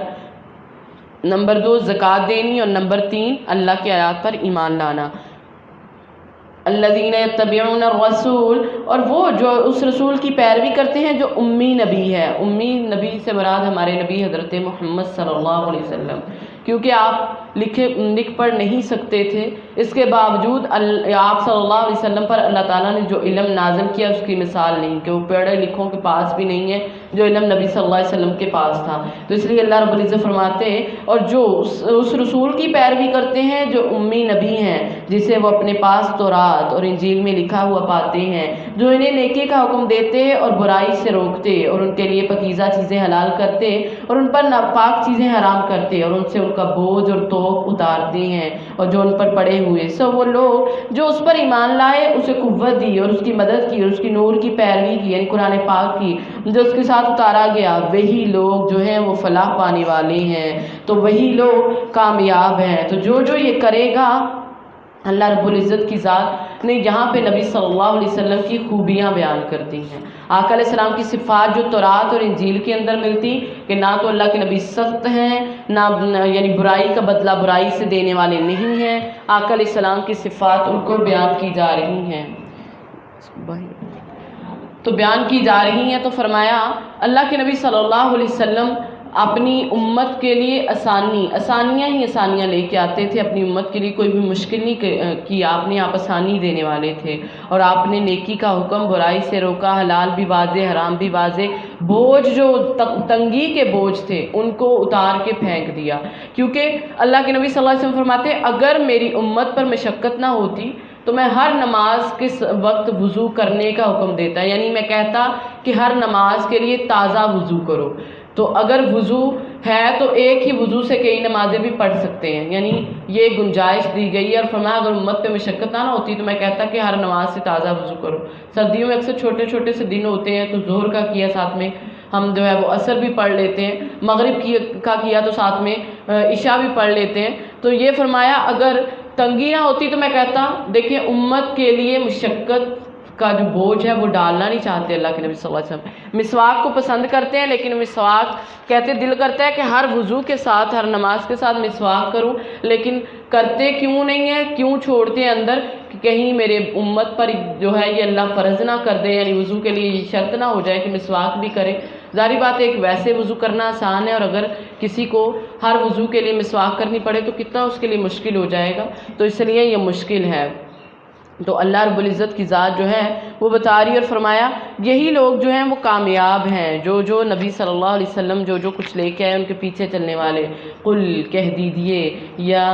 نمبر 2 زکوٰۃ دینی، اور نمبر 3 اللہ کی آیات پر ایمان لانا۔ الذین یتبعون الرسول، اور وہ جو اس رسول کی پیروی کرتے ہیں جو امی نبی ہے۔ امی نبی سے مراد ہمارے نبی حضرت محمد صلی اللہ علیہ وسلم، کیونکہ آپ لکھ پڑھ نہیں سکتے تھے، اس کے باوجود آپ صلی اللہ علیہ وسلم پر اللہ تعالیٰ نے جو علم نازل کیا اس کی مثال نہیں، کہ وہ پڑھے لکھوں کے پاس بھی نہیں ہے جو علم نبی صلی اللہ علیہ وسلم کے پاس تھا۔ تو اس لیے اللہ رب العزت فرماتے ہیں اور جو اس رسول کی پیروی کرتے ہیں جو امی نبی ہیں، جسے وہ اپنے پاس تورات اور انجیل میں لکھا ہوا پاتے ہیں، جو انہیں نیکی کا حکم دیتے اور برائی سے روکتے اور ان کے لیے پاکیزہ چیزیں حلال کرتے اور ان پر ناپاک چیزیں حرام کرتے اور ان سے ان کا بوجھ اور توق اتارتے ہیں اور جو ان پر پڑے ہوئے، سو وہ لوگ جو اس پر ایمان لائے اسے قوت دی اور اس کی مدد کی اور اس کی نور کی پیروی کی، یعنی قرآن پاک کی جو اس کے ساتھ اتارا گیا، وہی لوگ جو ہیں وہ فلاح پانے والے ہیں، تو وہی لوگ کامیاب ہیں۔ تو جو یہ کرے گا، اللہ رب العزت کی ذات نے یہاں پہ نبی صلی اللہ علیہ وسلم کی خوبیاں بیان کرتی ہیں، آقا علیہ السلام کی صفات جو تورات اور انجیل کے اندر ملتی، کہ نہ تو اللہ کے نبی سخت ہیں، نہ یعنی برائی کا بدلہ برائی سے دینے والے نہیں ہیں، آقا علیہ السلام کی صفات ان کو بیان کی جا رہی ہیں، تو فرمایا اللہ کے نبی صلی اللہ علیہ وسلم اپنی امت کے لیے آسانیاں لے کے آتے تھے، اپنی امت کے لیے کوئی بھی مشکل نہیں کی آپ نے، آپ آسانی دینے والے تھے، اور آپ نے نیکی کا حکم، برائی سے روکا، حلال بھی واضح حرام بھی واضح، بوجھ جو تنگی کے بوجھ تھے ان کو اتار کے پھینک دیا، کیونکہ اللہ کے نبی صلی اللہ علیہ وسلم فرماتے اگر میری امت پر مشقت نہ ہوتی تو میں ہر نماز کے وقت وضو کرنے کا حکم دیتا، یعنی میں کہتا کہ ہر نماز کے لیے تازہ وضو کرو، تو اگر وضو ہے تو ایک ہی وضو سے کئی نمازیں بھی پڑھ سکتے ہیں، یعنی یہ گنجائش دی گئی ہے، اور فرمایا اگر امت پہ مشقت نہ ہوتی تو میں کہتا کہ ہر نماز سے تازہ وضو کرو۔ سردیوں میں اکثر چھوٹے چھوٹے سے دن ہوتے ہیں، تو ظہر کا کیا ساتھ میں ہم جو ہے وہ عصر بھی پڑھ لیتے ہیں، مغرب کا کیا تو ساتھ میں عشاء بھی پڑھ لیتے ہیں، تو یہ فرمایا اگر تنگی نہ ہوتی تو میں کہتا، دیکھیں امت کے لیے مشقت کا جو بوجھ ہے وہ ڈالنا نہیں چاہتے اللہ کے نبی صلی اللہ علیہ وسلم، مسواک کو پسند کرتے ہیں، لیکن مسواک کہتے دل کرتا ہے کہ ہر وضو کے ساتھ ہر نماز کے ساتھ مسواک کروں، لیکن کرتے کیوں نہیں ہیں، کیوں چھوڑتے ہیں اندر کہ کہیں میرے امت پر جو ہے یہ اللہ فرض نہ کر دے، یعنی وضو کے لیے یہ شرط نہ ہو جائے کہ مسواک بھی کرے۔ ظاہری بات ہے ایک ویسے وضو کرنا آسان ہے، اور اگر کسی کو ہر وضو کے لیے مسواک کرنی پڑے تو کتنا اس کے لیے مشکل ہو جائے گا، تو اس لیے یہ مشکل ہے۔ تو اللہ رب العزت کی ذات جو ہے وہ بتا رہی اور فرمایا یہی لوگ جو ہیں وہ کامیاب ہیں، جو نبی صلی اللہ علیہ وسلم جو کچھ لے کے آئے ان کے پیچھے چلنے والے۔ قل کہہ دیجئے یا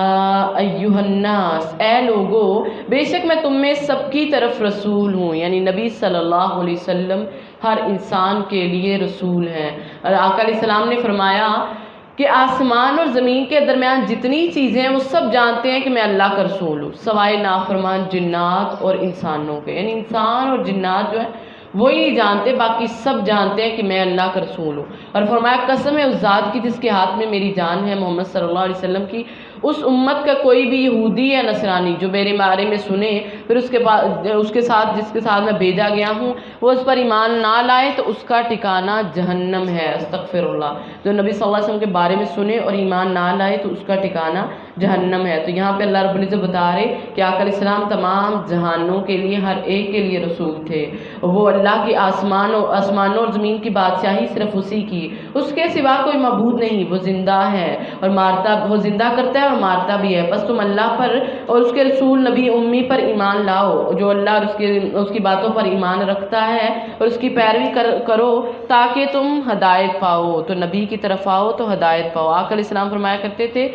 ایھا الناس، اے لوگو بے شک میں تم میں سب کی طرف رسول ہوں، یعنی نبی صلی اللہ علیہ وسلم ہر انسان کے لیے رسول ہیں۔ اور آقا علیہ السلام نے فرمایا کہ آسمان اور زمین کے درمیان جتنی چیزیں ہیں وہ سب جانتے ہیں کہ میں اللہ کا رسول ہوں، سوائے نافرمان جنات اور انسانوں کے، یعنی انسان اور جنات جو ہیں وہی نہیں جانتے، باقی سب جانتے ہیں کہ میں اللہ کا رسول ہوں۔ اور فرمایا قسم ہے اس ذات کی جس کے ہاتھ میں میری جان ہے، محمد صلی اللہ علیہ وسلم کی، اس امت کا کوئی بھی یہودی یا نصرانی جو میرے بارے میں سنے پھر اس کے ساتھ جس کے ساتھ میں بھیجا گیا ہوں وہ اس پر ایمان نہ لائے تو اس کا ٹھکانہ جہنم ہے، استغفر اللہ۔ جو نبی صلی اللہ علیہ وسلم کے بارے میں سنے اور ایمان نہ لائے تو اس کا ٹھکانہ جہنم ہے۔ تو یہاں پہ اللہ رب العزت بتا رہے کہ آقا علیہ السلام تمام جہانوں کے لیے ہر ایک کے لیے رسول تھے، وہ اللہ کی آسمانوں اور زمین کی بادشاہی صرف اسی کی، اس کے سوا کوئی معبود نہیں، وہ زندہ ہے اور مارتا، وہ زندہ کرتا ہے اور مارتا بھی ہے، بس تم اللہ پر اور اس کے رسول نبی امی پر ایمان لاؤ، جو اللہ اور اس کی باتوں پر ایمان رکھتا ہے اور اس کی پیروی کرو تاکہ تم ہدایت پاؤ، تو نبی کی طرف آؤ تو ہدایت پاؤ۔ آقا علیہ السلام فرمایا کرتے تھے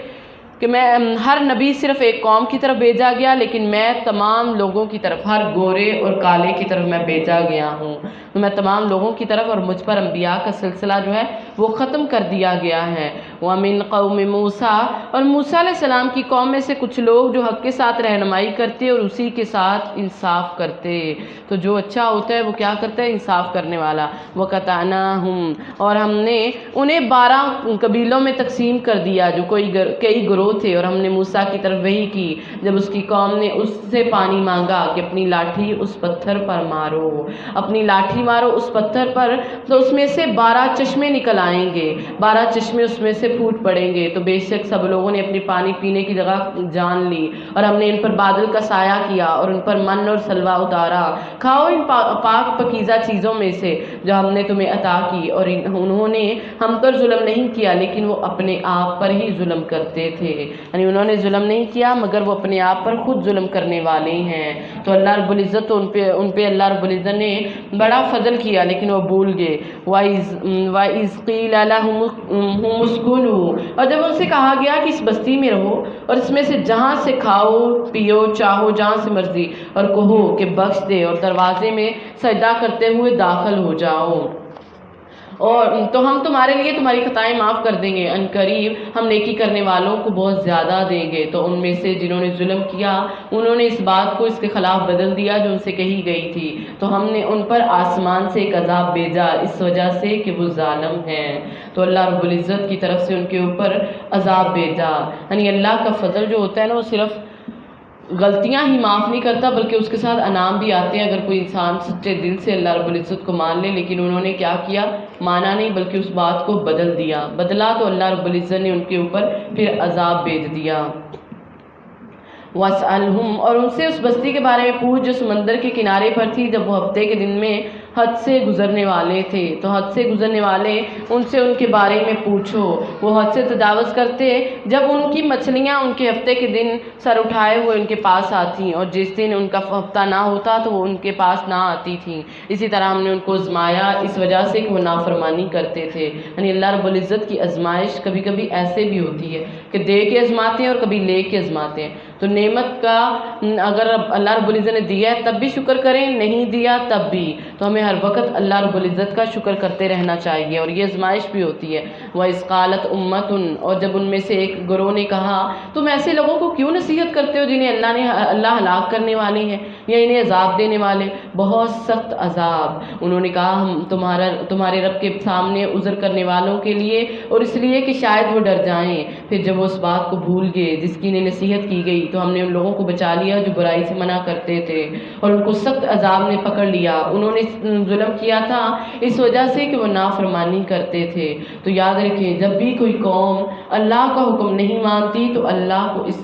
کہ میں ہر نبی صرف ایک قوم کی طرف بھیجا گیا، لیکن میں تمام لوگوں کی طرف، ہر گورے اور کالے کی طرف میں بھیجا گیا ہوں، تو میں تمام لوگوں کی طرف، اور مجھ پر انبیاء کا سلسلہ جو ہے وہ ختم کر دیا گیا ہے۔ وَمِن قَوْمِ مُوسیٰ، اور موسیٰ علیہ السلام کی قوم میں سے کچھ لوگ جو حق کے ساتھ رہنمائی کرتے اور اسی کے ساتھ انصاف کرتے، تو جو اچھا ہوتا ہے وہ کیا کرتا ہے؟ انصاف کرنے والا۔ وَقَطَعْنَاهُمْ، اور ہم نے انہیں 12 قبیلوں میں تقسیم کر دیا، جو کئی گروہ تھے، اور ہم نے موسیٰ کی طرف وحی کی جب اس کی قوم نے اس سے پانی مانگا کہ اپنی لاٹھی اس پتھر پر مارو، اپنی لاٹھی مارو اس پتھر پر، تو اس میں سے 12 چشمے نکل آئیں گے، 12 چشمے اس میں سے پھوٹ پڑیں گے، تو بے شک سب لوگوں نے اپنی پانی پینے کی جگہ جان لی، اور ہم نے ان پر بادل کا سایہ کیا اور ان پر من اور سلوہ اتارا، کھاؤ ان پاک پکیزہ چیزوں میں سے جو ہم نے تمہیں عطا کی، اور انہوں نے ہم پر ظلم نہیں کیا لیکن وہ اپنے آپ پر ہی ظلم کرتے تھے، یعنی انہوں نے ظلم نہیں کیا مگر وہ اپنے آپ پر خود ظلم کرنے والے ہیں۔ تو اللہ رب العزت ان پہ اللہ رب العزت نے بڑا فضل کیا لیکن وہ بھول گئے۔ وَإِذْ قِيلَ لَهُمُ اسْكُنُوا، اور جب ان سے کہا گیا کہ اس بستی میں رہو اور اس میں سے جہاں سے کھاؤ پیو چاہو جہاں سے مرضی، اور کہو کہ بخش دے، اور دروازے میں سجدہ کرتے ہوئے داخل ہو جاؤ، اور تو ہم تمہارے لیے تمہاری خطائیں معاف کر دیں گے، ان قریب ہم نیکی کرنے والوں کو بہت زیادہ دیں گے۔ تو ان میں سے جنہوں نے ظلم کیا انہوں نے اس بات کو اس کے خلاف بدل دیا جو ان سے کہی گئی تھی، تو ہم نے ان پر آسمان سے ایک عذاب بھیجا اس وجہ سے کہ وہ ظالم ہیں، تو اللہ رب العزت کی طرف سے ان کے اوپر عذاب بھیجا۔ یعنی اللہ کا فضل جو ہوتا ہے نا وہ صرف غلطیاں ہی معاف نہیں کرتا بلکہ اس کے ساتھ انعام بھی آتے ہیں، اگر کوئی انسان سچے دل سے اللہ رب العزت کو مان لے، لیکن انہوں نے کیا کیا؟ مانا نہیں بلکہ اس بات کو بدلا تو اللہ رب العزت نے ان کے اوپر پھر عذاب بھیج دیا۔ وَاسْأَلْهُمْ، اور ان سے اس بستی کے بارے میں پوچھ جو سمندر کے کنارے پر تھی، جب وہ ہفتے کے دن میں حد سے گزرنے والے تھے، تو حد سے گزرنے والے ان سے ان کے بارے میں پوچھو، وہ حد سے تجاوز کرتے جب ان کی مچھلیاں ان کے ہفتے کے دن سر اٹھائے ہوئے ان کے پاس آتی، اور جس دن ان کا ہفتہ نہ ہوتا تو وہ ان کے پاس نہ آتی تھیں۔ اسی طرح ہم نے ان کو آزمایا اس وجہ سے کہ وہ نافرمانی کرتے تھے، یعنی اللہ رب العزت کی آزمائش کبھی کبھی ایسے بھی ہوتی ہے کہ دے کے آزماتے ہیں اور کبھی لے کے آزماتے ہیں، تو نعمت کا اگر اللہ رب العزت نے دیا ہے تب بھی شکر کریں، نہیں دیا تب بھی، تو ہمیں ہر وقت اللہ رب العزت کا شکر کرتے رہنا چاہیے، اور یہ آزمائش بھی ہوتی ہے۔ وَإِذْ قَالَتْ أُمَّةٌ، اور جب ان میں سے ایک گروہ نے کہا تم ایسے لوگوں کو کیوں نصیحت کرتے ہو جنہیں اللہ ہلاک کرنے والے ہیں یا انہیں عذاب دینے والے، بہت سخت عذاب۔ انہوں نے کہا ہم تمہارے رب کے سامنے عذر کرنے والوں کے لیے اور اس لیے کہ شاید وہ ڈر جائیں، پھر جب وہ اس بات کو بھول گئے جس کی انہیں نصیحت کی گئی تو ہم نے ان لوگوں کو بچا لیا جو برائی سے منع کرتے تھے، اور ان کو سخت عذاب نے پکڑ لیا، انہوں نے ظلم کیا تھا اس وجہ سے کہ وہ نافرمانی کرتے تھے۔ تو یاد رکھیں جب بھی کوئی قوم اللہ کا حکم نہیں مانتی تو اللہ اس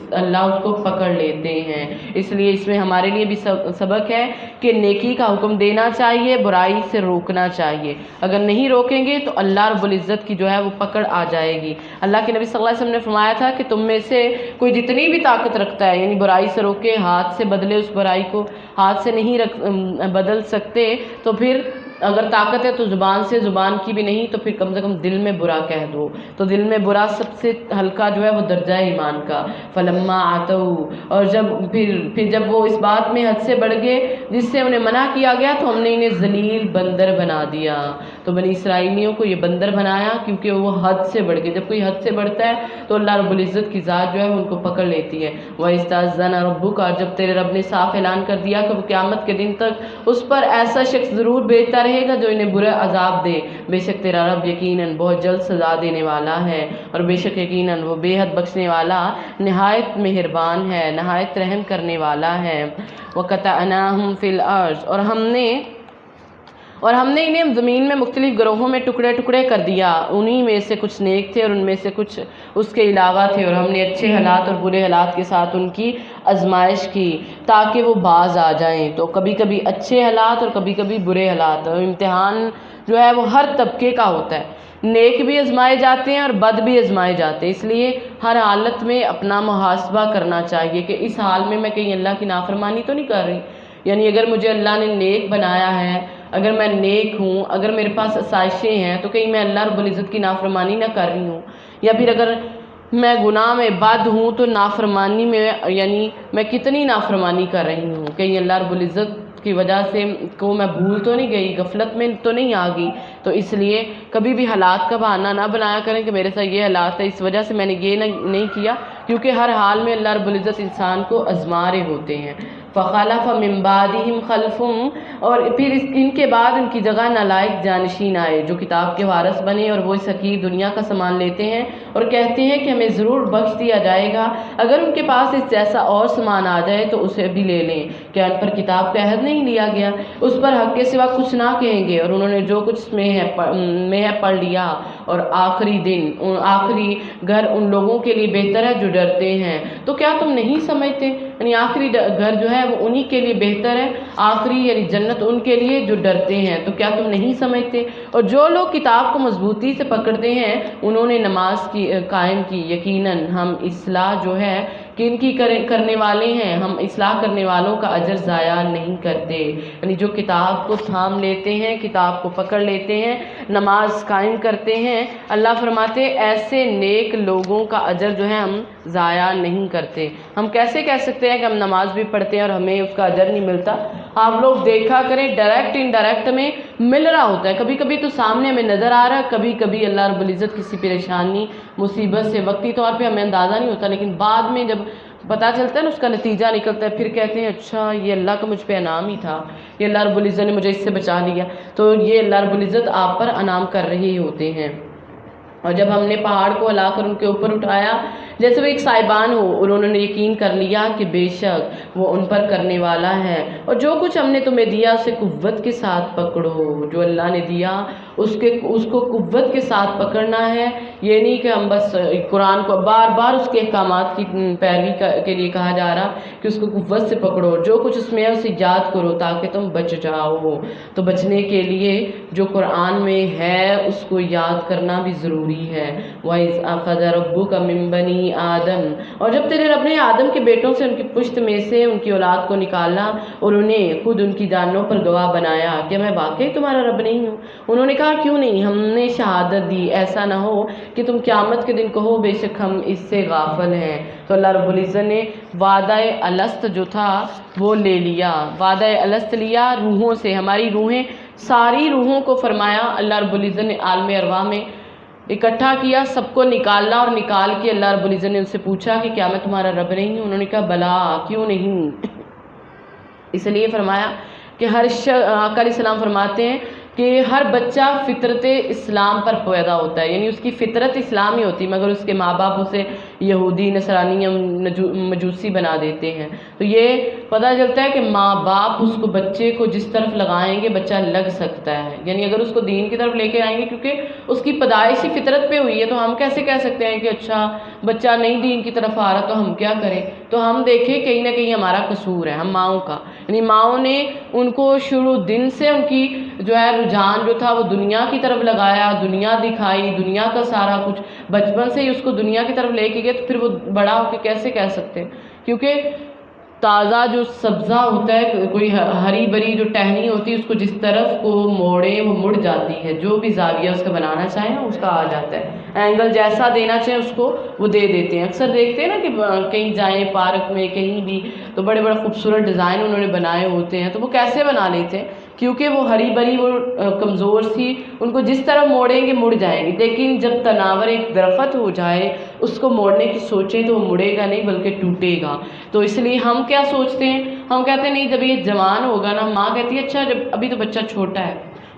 کو پکڑ لیتے ہیں، اس لیے اس میں ہمارے لیے بھی سبق ہے کہ نیکی کا حکم دینا چاہیے، برائی سے روکنا چاہیے، اگر نہیں روکیں گے تو اللہ رب العزت کی جو ہے وہ پکڑ آ جائے گی۔ اللہ کے نبی صلی اللہ علیہ وسلم نے فرمایا تھا کہ تم میں سے کوئی جتنی بھی طاقت رکھتا ہے، یعنی برائی سے روکے، ہاتھ سے بدلے اس برائی کو، ہاتھ سے نہیں بدل سکتے تو پھر اگر طاقت ہے تو زبان سے، زبان کی بھی نہیں تو پھر کم سے کم دل میں برا کہہ دو، تو دل میں برا سب سے ہلکا جو ہے وہ درجہ ایمان کا۔ فلما آتوا، اور پھر جب وہ اس بات میں حد سے بڑھ گئے جس سے انہیں منع کیا گیا تو ہم نے انہیں ذلیل بندر بنا دیا، تو بنی اسرائیلیوں کو یہ بندر بنایا کیونکہ وہ حد سے بڑھ گئے، جب کوئی حد سے بڑھتا ہے تو اللہ رب العزت کی ذات جو ہے ان کو پکڑ لیتی ہے۔ وَإِسْتَأْذَنَ رَبُّكَ، اور جب تیرے رب نے صاف اعلان کر دیا کہ وہ قیامت کے دن تک اس پر ایسا شخص ضرور بھیجتا رہے گا جو انہیں برا عذاب دے، بے شک تیرا رب یقیناً بہت جلد سزا دینے والا ہے، اور بے شک یقیناً وہ بے حد بخشنے والا، نہایت مہربان ہے، نہایت رحم کرنے والا ہے۔ وَقَطَعْنَاهُمْ فِي الْأَرْضِ، اور ہم نے انہیں زمین میں مختلف گروہوں میں ٹکڑے ٹکڑے کر دیا، انہی میں سے کچھ نیک تھے اور ان میں سے کچھ اس کے علاوہ تھے، اور ہم نے اچھے حالات اور برے حالات کے ساتھ ان کی آزمائش کی تاکہ وہ باز آ جائیں، تو کبھی کبھی اچھے حالات اور کبھی کبھی برے حالات، اور امتحان جو ہے وہ ہر طبقے کا ہوتا ہے، نیک بھی آزمائے جاتے ہیں اور بد بھی آزمائے جاتے ہیں، اس لیے ہر حالت میں اپنا محاسبہ کرنا چاہیے کہ اس حال میں میں کہیں اللہ کی نافرمانی تو نہیں کر رہی، یعنی اگر مجھے اللہ نے نیک بنایا ہے، اگر میں نیک ہوں، اگر میرے پاس آسائشیں ہیں تو کہیں میں اللہ رب العزت کی نافرمانی نہ کر رہی ہوں، یا پھر اگر میں گناہ میں بد ہوں تو نافرمانی میں یعنی میں کتنی نافرمانی کر رہی ہوں، کہیں اللہ رب العزت کی وجہ سے کو میں بھول تو نہیں گئی، غفلت میں تو نہیں آ گئی۔ تو اس لیے کبھی بھی حالات کا بہانہ نہ بنایا کریں کہ میرے ساتھ یہ حالات ہے اس وجہ سے میں نے یہ نہیں کیا، کیونکہ ہر حال میں اللہ رب العزت انسان کو آزما رہے ہوتے ہیں۔ فخلف من بعدہم خلف، اور پھر ان کے بعد ان کی جگہ نالائق جانشین آئے جو کتاب کے وارث بنے، اور وہ اس حقیر دنیا کا سامان لیتے ہیں اور کہتے ہیں کہ ہمیں ضرور بخش دیا جائے گا، اگر ان کے پاس اس جیسا اور سامان آ جائے تو اسے بھی لے لیں، کہ ان پر کتاب کا عہد نہیں لیا گیا، اس پر حق کے سوا کچھ نہ کہیں گے، اور انہوں نے جو کچھ اس میں ہے پڑھ لیا، اور آخری گھر ان لوگوں کے لیے بہتر ہے جو ڈرتے ہیں۔ تو کیا تم نہیں سمجھتے، یعنی آخری گھر جو ہے وہ انہی کے لیے بہتر ہے، آخری یعنی جنت ان کے لیے جو ڈرتے ہیں، تو کیا تم نہیں سمجھتے؟ اور جو لوگ کتاب کو مضبوطی سے پکڑتے ہیں انہوں نے نماز کی قائم کی، یقیناً ہم اصلاح جو ہے کہ ان کی کرنے والے ہیں، ہم اصلاح کرنے والوں کا اجر ضائع نہیں کرتے، یعنی جو کتاب کو تھام لیتے ہیں، کتاب کو پکڑ لیتے ہیں، نماز قائم کرتے ہیں، اللہ فرماتے ایسے نیک لوگوں کا اجر جو ہے ہم ضائع نہیں کرتے۔ ہم کیسے کہہ سکتے ہیں کہ ہم نماز بھی پڑھتے ہیں اور ہمیں اس کا اجر نہیں ملتا؟ آپ لوگ دیکھا کریں، ڈائریکٹ انڈائریکٹ میں مل رہا ہوتا ہے، کبھی کبھی تو سامنے ہمیں نظر آ رہا ہے، کبھی کبھی اللہ رب العزت کسی پریشانی مصیبت سے وقتی طور پہ ہمیں اندازہ نہیں ہوتا، لیکن بعد میں جب پتہ چلتا ہے نا، اس کا نتیجہ نکلتا ہے، پھر کہتے ہیں اچھا یہ اللہ کا مجھ پہ انعام ہی تھا، یہ اللہ رب العزت نے مجھے اس سے بچا لیا۔ تو یہ اللہ رب العزت آپ پر انعام کر رہے ہوتے ہیں۔ اور جب ہم نے پہاڑ کو ہلا کر ان کے اوپر اٹھایا جیسے وہ ایک سائبان ہو، اور انہوں نے یقین کر لیا کہ بے شک وہ ان پر کرنے والا ہے، اور جو کچھ ہم نے تمہیں دیا اسے قوت کے ساتھ پکڑو، جو اللہ نے دیا اس کو قوت کے ساتھ پکڑنا ہے، یہ نہیں کہ ہم بس قرآن کو بار بار اس کے احکامات کی پیروی کے لیے کہا جا رہا کہ اس کو قوت سے پکڑو، جو کچھ اس میں ہے اسے یاد کرو تاکہ تم بچ جاؤ۔ تو بچنے کے لیے جو قرآن میں ہے اس کو یاد کرنا بھی ضروری ہے۔ وَإِذْ أَخَذَ رَبُّكَ مِن بَنِي آدم، اور جب تیرے رب نے آدم کے بیٹوں سے ان کی پشت میں سے ان کی اولاد کو نکالا اور انہیں خود ان کی جانوں پر گواہ بنایا کہ میں واقعی تمہارا رب نہیں ہوں، انہوں نے کہا کیوں نہیں، ہم نے شہادت دی، ایسا نہ ہو کہ تم قیامت کے دن کہو بے شک ہم اس سے غافل ہیں۔ تو اللہ رب العزت نے وعدہ الست جو تھا وہ لے لیا، وعدہ الست لیا روحوں سے، ہماری روحیں ساری روحوں کو فرمایا اللہ رب العزت نے عالم ارواح میں اکٹھا کیا، سب کو نکالا، اور نکال کے اللہ رب العزت نے ان سے پوچھا کہ کیا میں تمہارا رب نہیں ہوں؟ انہوں نے کہا بلا، کیوں نہیں۔ اس لیے فرمایا کہ آقا علیہ السلام فرماتے ہیں کہ ہر بچہ فطرت اسلام پر پیدا ہوتا ہے، یعنی اس کی فطرت اسلام ہی ہوتی ہے، مگر اس کے ماں باپ اسے یہودی، نصرانی یا مجوسی بنا دیتے ہیں۔ تو یہ پتہ چلتا ہے کہ ماں باپ اس کو بچے کو جس طرف لگائیں گے بچہ لگ سکتا ہے، یعنی اگر اس کو دین کی طرف لے کے آئیں گے، کیونکہ اس کی پیدائش ہی فطرت پہ ہوئی ہے، تو ہم کیسے کہہ سکتے ہیں کہ اچھا بچہ نہیں دین کی طرف آ رہا تو ہم کیا کریں؟ تو ہم دیکھیں کہیں نہ کہیں ہمارا قصور ہے، ہم ماؤں کا، یعنی ماؤں نے ان کو شروع دن سے ان کی جو ہے رجحان جو تھا وہ دنیا کی طرف لگایا، دنیا دکھائی، دنیا کا سارا کچھ بچپن سے ہی اس کو دنیا کی طرف لے کے گئے، تو پھر وہ بڑا ہو کے کیسے کہہ سکتے ہیں؟ کیونکہ تازہ جو سبزہ ہوتا ہے، کوئی ہری بری جو ٹہنی ہوتی ہے اس کو جس طرف کو موڑے وہ مڑ جاتی ہے، جو بھی زاویہ اس کا بنانا چاہیں اس کا آ جاتا ہے، اینگل جیسا دینا چاہیں اس کو وہ دے دیتے ہیں۔ اکثر دیکھتے ہیں نا کہ کہیں جائیں پارک میں کہیں بھی تو بڑے بڑے خوبصورت ڈیزائن انہوں نے بنائے ہوتے ہیں، تو وہ کیسے بنا لیتے ہیں؟ کیونکہ وہ ہری بری وہ کمزور سی، ان کو جس طرح موڑیں گے مڑ جائیں گی، لیکن جب تناور ایک درخت ہو جائے اس کو موڑنے کی سوچیں تو وہ مڑے گا نہیں بلکہ ٹوٹے گا۔ تو اس لیے ہم کیا سوچتے ہیں، ہم کہتے ہیں نہیں جب یہ جوان ہوگا نا، ماں کہتی ہے اچھا جب ابھی تو بچہ چھوٹا ہے،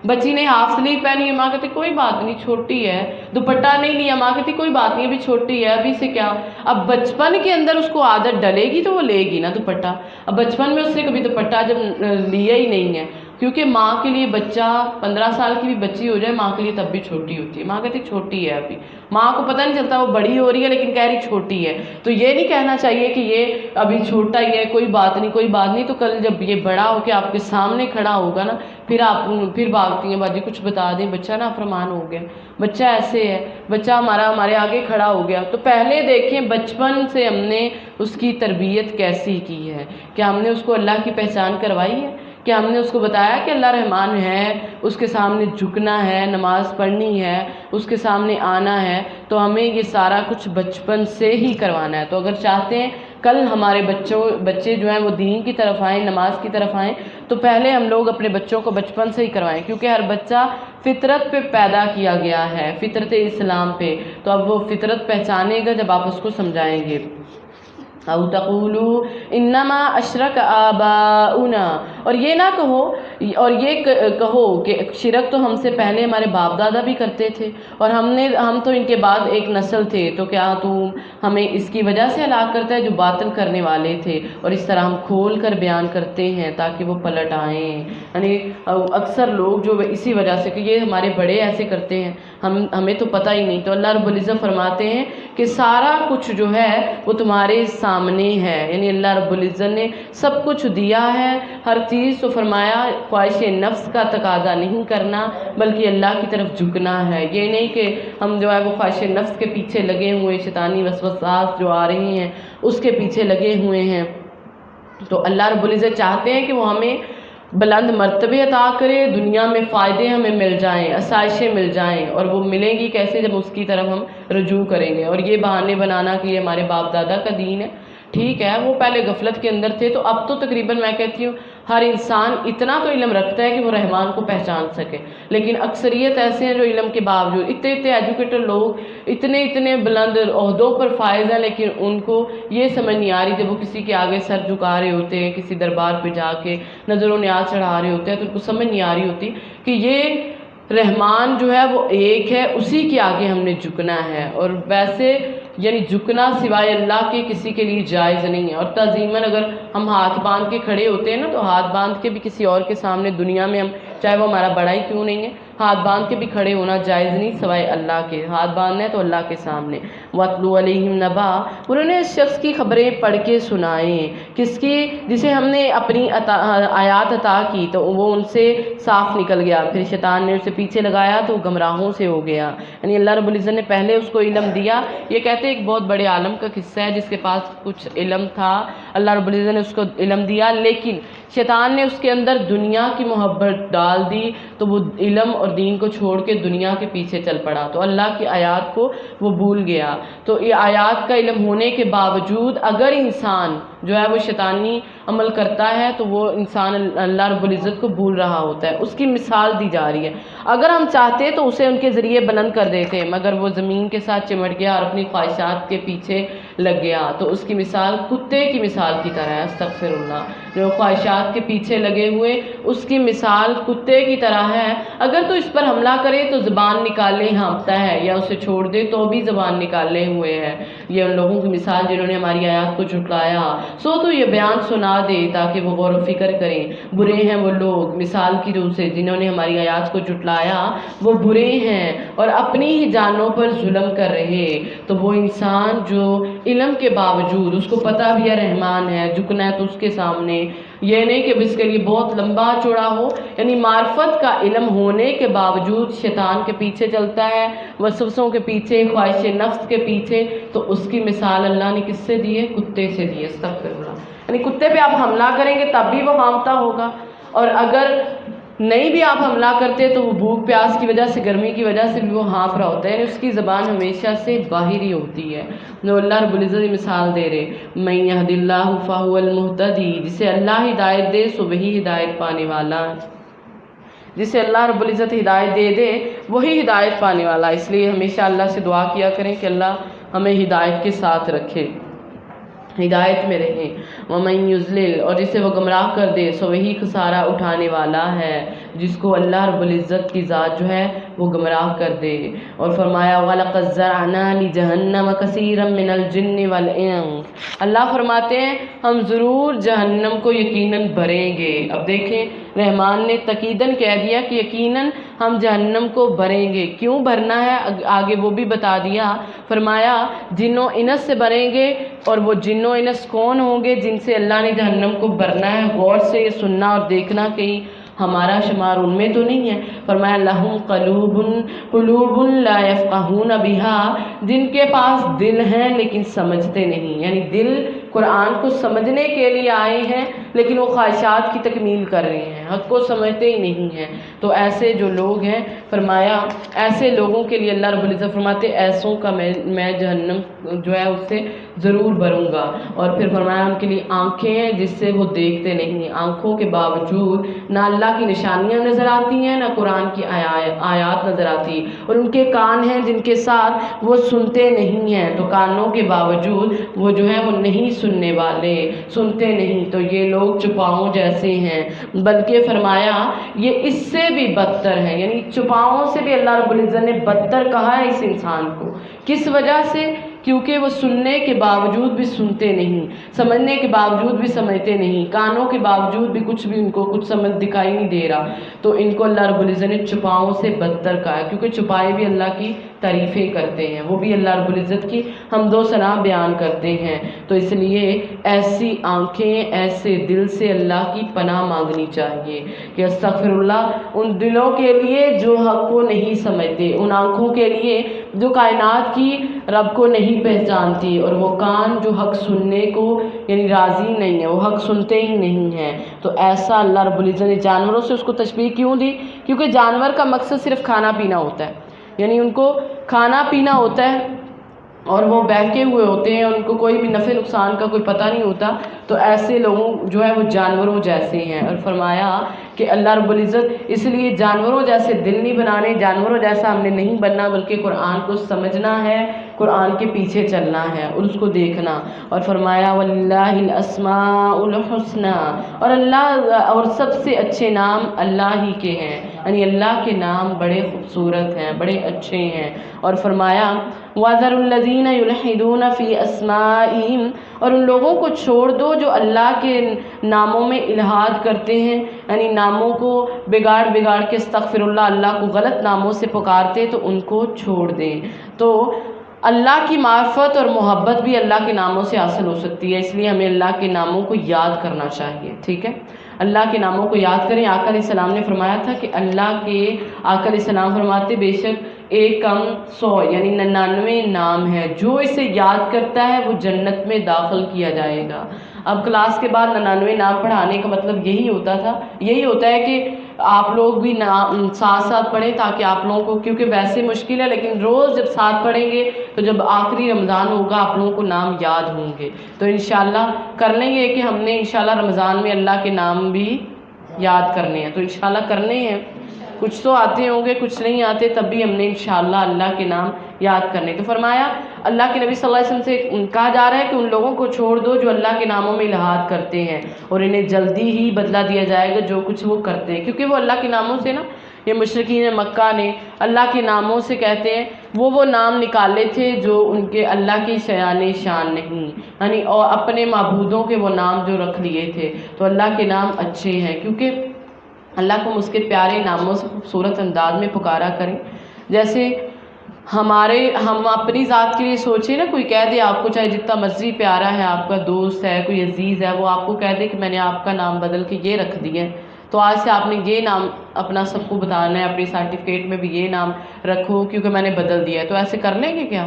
بچی نے ہاف سلیو پہنی ہے، ماں کہتی کوئی بات نہیں چھوٹی ہے، دوپٹہ نہیں لیا، ماں کہتی کوئی بات نہیں ابھی چھوٹی ہے، ابھی سے کیا۔ اب بچپن کے اندر اس کو عادت ڈلے گی تو وہ لے گی نا دوپٹہ، اب بچپن میں اس نے کبھی دوپٹہ جب لیا ہی نہیں ہے، کیونکہ ماں کے لیے بچہ 15 سال کی بھی بچی ہو جائے ماں کے لیے تب بھی چھوٹی ہوتی ہے، ماں کہتی چھوٹی ہے ابھی، ماں کو پتہ نہیں چلتا وہ بڑی ہو رہی ہے لیکن کہہ رہی چھوٹی ہے۔ تو یہ نہیں کہنا چاہیے کہ یہ ابھی چھوٹا ہی ہے، کوئی بات نہیں کوئی بات نہیں، تو کل جب یہ بڑا ہو کے آپ کے سامنے کھڑا ہوگا نا پھر بھاگتی ہیں باجی کچھ بتا دیں، بچہ نا فرمان ہو گیا، بچہ ایسے ہے، بچہ ہمارے آگے کھڑا ہو گیا۔ تو پہلے دیکھیں بچپن سے ہم نے اس کی تربیت کیسی کی ہے، کہ ہم نے اس کو اللہ کی پہچان کروائی ہے، کہ ہم نے اس کو بتایا کہ اللہ رحمان ہے، اس کے سامنے جھکنا ہے، نماز پڑھنی ہے، اس کے سامنے آنا ہے، تو ہمیں یہ سارا کچھ بچپن سے ہی کروانا ہے۔ تو اگر چاہتے ہیں کل ہمارے بچے جو ہیں وہ دین کی طرف آئیں، نماز کی طرف آئیں، تو پہلے ہم لوگ اپنے بچوں کو بچپن سے ہی کروائیں، کیونکہ ہر بچہ فطرت پہ پیدا کیا گیا ہے، فطرت اسلام پہ، تو اب وہ فطرت پہچانے گا جب آپ اس کو سمجھائیں گے۔ او تقولوا انما اشرک آباؤنا، اور یہ نہ کہو، اور یہ کہو کہ شرک تو ہم سے پہلے ہمارے باپ دادا بھی کرتے تھے، اور ہم تو ان کے بعد ایک نسل تھے، تو کیا تم ہمیں اس کی وجہ سے ہلاک کرتا ہے جو باطل کرنے والے تھے؟ اور اس طرح ہم کھول کر بیان کرتے ہیں تاکہ وہ پلٹ آئیں۔ یعنی اکثر لوگ جو اسی وجہ سے کہ یہ ہمارے بڑے ایسے کرتے ہیں، ہمیں تو پتہ ہی نہیں، تو اللہ رب العزت فرماتے ہیں کہ سارا کچھ جو ہے وہ تمہارے سامنے ہے، یعنی اللہ رب العزت نے سب کچھ دیا ہے، ہر چیز، تو فرمایا خواہش نفس کا تقاضا نہیں کرنا بلکہ اللہ کی طرف جھکنا ہے۔ یہ نہیں کہ ہم جو ہے وہ خواہش نفس کے پیچھے لگے ہوئے، شیطانی وسوسات جو آ رہی ہیں اس کے پیچھے لگے ہوئے ہیں۔ تو اللہ رب العزت چاہتے ہیں کہ وہ ہمیں بلند مرتبے عطا کرے، دنیا میں فائدے ہمیں مل جائیں، آسائشیں مل جائیں، اور وہ ملیں گی کیسے؟ جب اس کی طرف ہم رجوع کریں گے۔ اور یہ بہانے بنانا کہ یہ ہمارے باپ دادا کا دین ہے، ٹھیک ہے، وہ پہلے غفلت کے اندر تھے، تو اب تو تقریباً میں کہتی ہوں ہر انسان اتنا تو علم رکھتا ہے کہ وہ رحمان کو پہچان سکے، لیکن اکثریت ایسے ہیں جو علم کے باوجود اتنے ایجوکیٹڈ لوگ، اتنے بلند عہدوں پر فائز ہیں، لیکن ان کو یہ سمجھ نہیں آ رہی، جب وہ کسی کے آگے سر جھکا رہے ہوتے ہیں، کسی دربار پہ جا کے نظر و نیاز چڑھا رہے ہوتے ہیں، تو ان کو سمجھ نہیں آ رہی ہوتی کہ یہ رحمان جو ہے وہ ایک ہے، اسی کے آگے ہم نے جھکنا ہے۔ اور ویسے یعنی جھکنا سوائے اللہ کے کسی کے لیے جائز نہیں ہے۔ اور تعظیماً اگر ہم ہاتھ باندھ کے کھڑے ہوتے ہیں نا، تو ہاتھ باندھ کے بھی کسی اور کے سامنے دنیا میں ہم، چاہے وہ ہمارا بڑا ہی کیوں نہیں ہے، ہاتھ باندھ کے بھی کھڑے ہونا جائز نہیں سوائے اللہ کے۔ ہاتھ باندھنا ہے تو اللہ کے سامنے۔ وَاتْلُو عَلَيْهِمْ نَبَأَ، انہوں نے اس شخص کی خبریں پڑھ کے سنائیں، کس کی؟ جسے ہم نے اپنی آیات عطا کی تو وہ ان سے صاف نکل گیا، پھر شیطان نے اسے پیچھے لگایا تو وہ گمراہوں سے ہو گیا۔ یعنی اللہ رب العزت نے پہلے اس کو علم دیا، یہ کہتے ہیں ایک بہت بڑے عالم کا قصہ ہے جس کے پاس کچھ علم تھا، اللہ رب العزت نے اس کو علم دیا، لیکن شیطان نے اس کے اندر دنیا کی محبت ڈال دی، تو وہ علم اور دین کو چھوڑ کے دنیا کے پیچھے چل پڑا، تو اللہ کی آیات کو وہ بھول گیا۔ تو یہ آیات کا علم ہونے کے باوجود اگر انسان جو ہے وہ شیطانی عمل کرتا ہے تو وہ انسان اللہ رب العزت کو بھول رہا ہوتا ہے۔ اس کی مثال دی جا رہی ہے، اگر ہم چاہتے تو اسے ان کے ذریعے بلند کر دیتے، مگر وہ زمین کے ساتھ چمٹ گیا اور اپنی خواہشات کے پیچھے لگ گیا، تو اس کی مثال کتے کی مثال کی طرح ہے۔ استغفر اللہ، جو خواہشات کے پیچھے لگے ہوئے، اس کی مثال کتے کی طرح ہے۔ اگر تو اس پر حملہ کرے تو زبان نکالے ہانپتا ہے، یا اسے چھوڑ دے تو بھی زبان نکالے ہوئے ہے۔ یہ ان لوگوں کی مثال جنہوں نے ہماری آیات کو جھٹلایا، سو تو یہ بیان سنا دے تاکہ وہ غور و فکر کریں۔ برے ہیں وہ لوگ، مثال کی روح سے، جنہوں نے ہماری آیات کو جھٹلایا، وہ برے ہیں اور اپنی ہی جانوں پر ظلم کر رہے۔ تو وہ انسان جو علم کے باوجود، اس کو پتہ بھی ہے رحمان ہے، جھکنا ہے تو اس کے سامنے، یہ نہیں کہ اس کے لیے بہت لمبا چوڑا ہو، یعنی معرفت کا علم ہونے کے باوجود شیطان کے پیچھے چلتا ہے، وسوسوں کے پیچھے، خواہش نفس کے پیچھے، تو اس کی مثال اللہ نے کس سے دی ہے؟ کتے سے دی ہے۔ استغفر اللہ، یعنی کتے پہ آپ حملہ کریں گے تب بھی وہ ہانپتا ہوگا، اور اگر نہیں بھی آپ حملہ کرتے تو وہ بھوک پیاس کی وجہ سے، گرمی کی وجہ سے بھی وہ ہانپ رہا ہوتا ہے، یعنی اس کی زبان ہمیشہ سے باہر ہی ہوتی ہے۔ جو اللہ رب العزت مثال دے رہے، مَن يَهْدِ اللَّهُ فَهُوَ الْمُهْتَدِي، جسے اللہ ہدایت دے سو وہی ہدایت پانے والا ہے، جسے اللہ رب العزت ہدایت دے دے وہی ہدایت پانے والا ہے۔ اس لیے ہمیشہ اللہ سے دعا کیا کریں کہ اللہ ہمیں ہدایت کے ساتھ رکھے، ہدایت میں رہیں۔ وَمَن يُضْلِلْ، اور جسے وہ گمراہ کر دے سو وہی خسارہ اٹھانے والا ہے، جس کو اللہ رب العزت کی ذات جو ہے وہ گمراہ کر دے۔ اور فرمایا وَلَقَدْ زَرَعْنَا لِجَهَنَّمَ كَثِيرًا مِنَ الْجِنِّ وَالْإِنسِ، اللہ فرماتے ہیں ہم ضرور جہنم کو یقیناً بھریں گے۔ اب دیکھیں رحمان نے تقییداً کہہ دیا کہ یقیناً ہم جہنم کو بھریں گے، کیوں بھرنا ہے آگے وہ بھی بتا دیا۔ فرمایا جن و انس سے بھریں گے، اور وہ جن و انس کون ہوں گے جن سے اللہ نے جہنم کو بھرنا ہے؟ غور سے یہ سننا اور دیکھنا، کہیں ہمارا شمار ان میں تو نہیں ہے۔ فرمایا لہم قلوب لا یفقہون بہا، جن کے پاس دل ہیں لیکن سمجھتے نہیں، یعنی دل قرآن کو سمجھنے کے لیے آئے ہیں لیکن وہ خواہشات کی تکمیل کر رہے ہیں، حق کو سمجھتے ہی نہیں ہیں۔ تو ایسے جو لوگ ہیں فرمایا ایسے لوگوں کے لیے اللہ رب العزت فرماتے ایسوں کا میں جہنم جو ہے اس سے ضرور بھروں گا۔ اور پھر فرمایا ان کے لیے آنکھیں ہیں جس سے وہ دیکھتے نہیں، آنکھوں کے باوجود نہ اللہ کی نشانیاں نظر آتی ہیں نہ قرآن کی آیات نظر آتی، اور ان کے کان ہیں جن کے ساتھ وہ سنتے نہیں ہیں، تو کانوں کے باوجود وہ جو ہے وہ نہیں سننے والے، سنتے نہیں، تو یہ لوگ چپاؤں جیسے ہیں۔ بلکہ فرمایا یہ اس سے بھی بدتر ہے، یعنی چپاؤں سے بھی اللہ رب العزت نے بدتر کہا ہے اس انسان کو۔ کس وجہ سے؟ کیونکہ وہ سننے کے باوجود بھی سنتے نہیں، سمجھنے کے باوجود بھی سمجھتے نہیں، کانوں کے باوجود بھی کچھ بھی ان کو کچھ سمجھ دکھائی نہیں دے رہا، تو ان کو اللہ رب العزت نے چپاؤں سے بدتر کہا ہے، کیونکہ چپائے بھی اللہ کی تعریفیں کرتے ہیں، وہ بھی اللہ رب العزت کی حمد و ثنا بیان کرتے ہیں۔ تو اس لیے ایسی آنکھیں، ایسے دل سے اللہ کی پناہ مانگنی چاہیے کہ استغفر اللہ ان دلوں کے لیے جو حق کو نہیں سمجھتے، ان آنکھوں کے لیے جو کائنات کی رب کو نہیں پہچانتی، اور وہ کان جو حق سننے کو یعنی راضی نہیں ہے، وہ حق سنتے ہی نہیں ہیں۔ تو ایسا اللہ رب العزت نے جانوروں سے اس کو تشبیہ کیوں دی؟ کیونکہ جانور کا مقصد صرف کھانا پینا ہوتا ہے، یعنی ان کو کھانا پینا ہوتا ہے اور وہ بہکے ہوئے ہوتے ہیں، ان کو کوئی بھی نفع نقصان کا کوئی پتہ نہیں ہوتا، تو ایسے لوگوں جو ہے وہ جانوروں جیسے ہیں۔ اور فرمایا کہ اللہ رب العزت اس لیے جانوروں جیسے دل نہیں بنانے، جانوروں جیسا ہم نے نہیں بننا، بلکہ قرآن کو سمجھنا ہے، قرآن کے پیچھے چلنا ہے اور اس کو دیکھنا۔ اور فرمایا وَلِلَّهِ الْأَسْمَاءُ الْحُسْنَى، اور اللہ اور سب سے اچھے نام اللہ ہی کے ہیں، یعنی اللہ کے نام بڑے خوبصورت ہیں، بڑے اچھے ہیں۔ اور فرمایا وَذَرُوا الَّذِينَ يُلْحِدُونَ فِي أَسْمَائِهِمْ، اور ان لوگوں کو چھوڑ دو جو اللہ کے ناموں میں الحاد کرتے ہیں، یعنی ناموں کو بگاڑ کے استغفر اللہ کو غلط ناموں سے پکارتے، تو ان کو چھوڑ دیں۔ تو اللہ کی معرفت اور محبت بھی اللہ کے ناموں سے حاصل ہو سکتی ہے، اس لیے ہمیں اللہ کے ناموں کو یاد کرنا چاہیے، ٹھیک ہے؟ اللہ کے ناموں کو یاد کریں۔ آقا علیہ السلام نے فرمایا تھا کہ اللہ کے آقا علیہ السلام فرماتے بے شک 1 کم 100 یعنی 99 نام ہے، جو اسے یاد کرتا ہے وہ جنت میں داخل کیا جائے گا۔ اب کلاس کے بعد 99 نام پڑھانے کا مطلب یہی ہوتا ہے کہ آپ لوگ بھی ساتھ ساتھ پڑھیں، تاکہ آپ لوگوں کو، کیونکہ ویسے مشکل ہے لیکن روز جب ساتھ پڑھیں گے تو جب آخری رمضان ہوگا آپ لوگوں کو نام یاد ہوں گے۔ تو انشاءاللہ کر لیں گے کہ ہم نے انشاءاللہ رمضان میں اللہ کے نام بھی یاد کرنے ہیں، تو انشاءاللہ کرنے ہیں۔ کچھ تو آتے ہوں گے، کچھ نہیں آتے، تب بھی ہم نے انشاءاللہ اللہ کے نام یاد کرنے۔ تو فرمایا اللہ کے نبی صلی اللہ علیہ وسلم سے کہا جا رہا ہے کہ ان لوگوں کو چھوڑ دو جو اللہ کے ناموں میں الحاد کرتے ہیں، اور انہیں جلدی ہی بدلہ دیا جائے گا جو کچھ وہ کرتے ہیں، کیونکہ وہ اللہ کے ناموں سے نا، یہ مشرکین مکہ نے اللہ کے ناموں سے کہتے ہیں وہ نام نکالے تھے جو ان کے اللہ کی شان نہیں، یعنی اور اپنے معبودوں کے وہ نام جو رکھ لیے تھے۔ تو اللہ کے نام اچھے ہیں، کیونکہ اللہ کو اس کے پیارے ناموں سے خوبصورت انداز میں پکارا کریں۔ جیسے ہم اپنی ذات کے لیے سوچیں نا، کوئی کہہ دے آپ کو، چاہے جتنا مرضی پیارا ہے، آپ کا دوست ہے، کوئی عزیز ہے، وہ آپ کو کہہ دے کہ میں نے آپ کا نام بدل کے یہ رکھ دیا ہے، تو آج سے آپ نے یہ نام اپنا سب کو بتانا ہے، اپنی سرٹیفکیٹ میں بھی یہ نام رکھو کیونکہ میں نے بدل دیا ہے، تو ایسے کر لیں گے کیا؟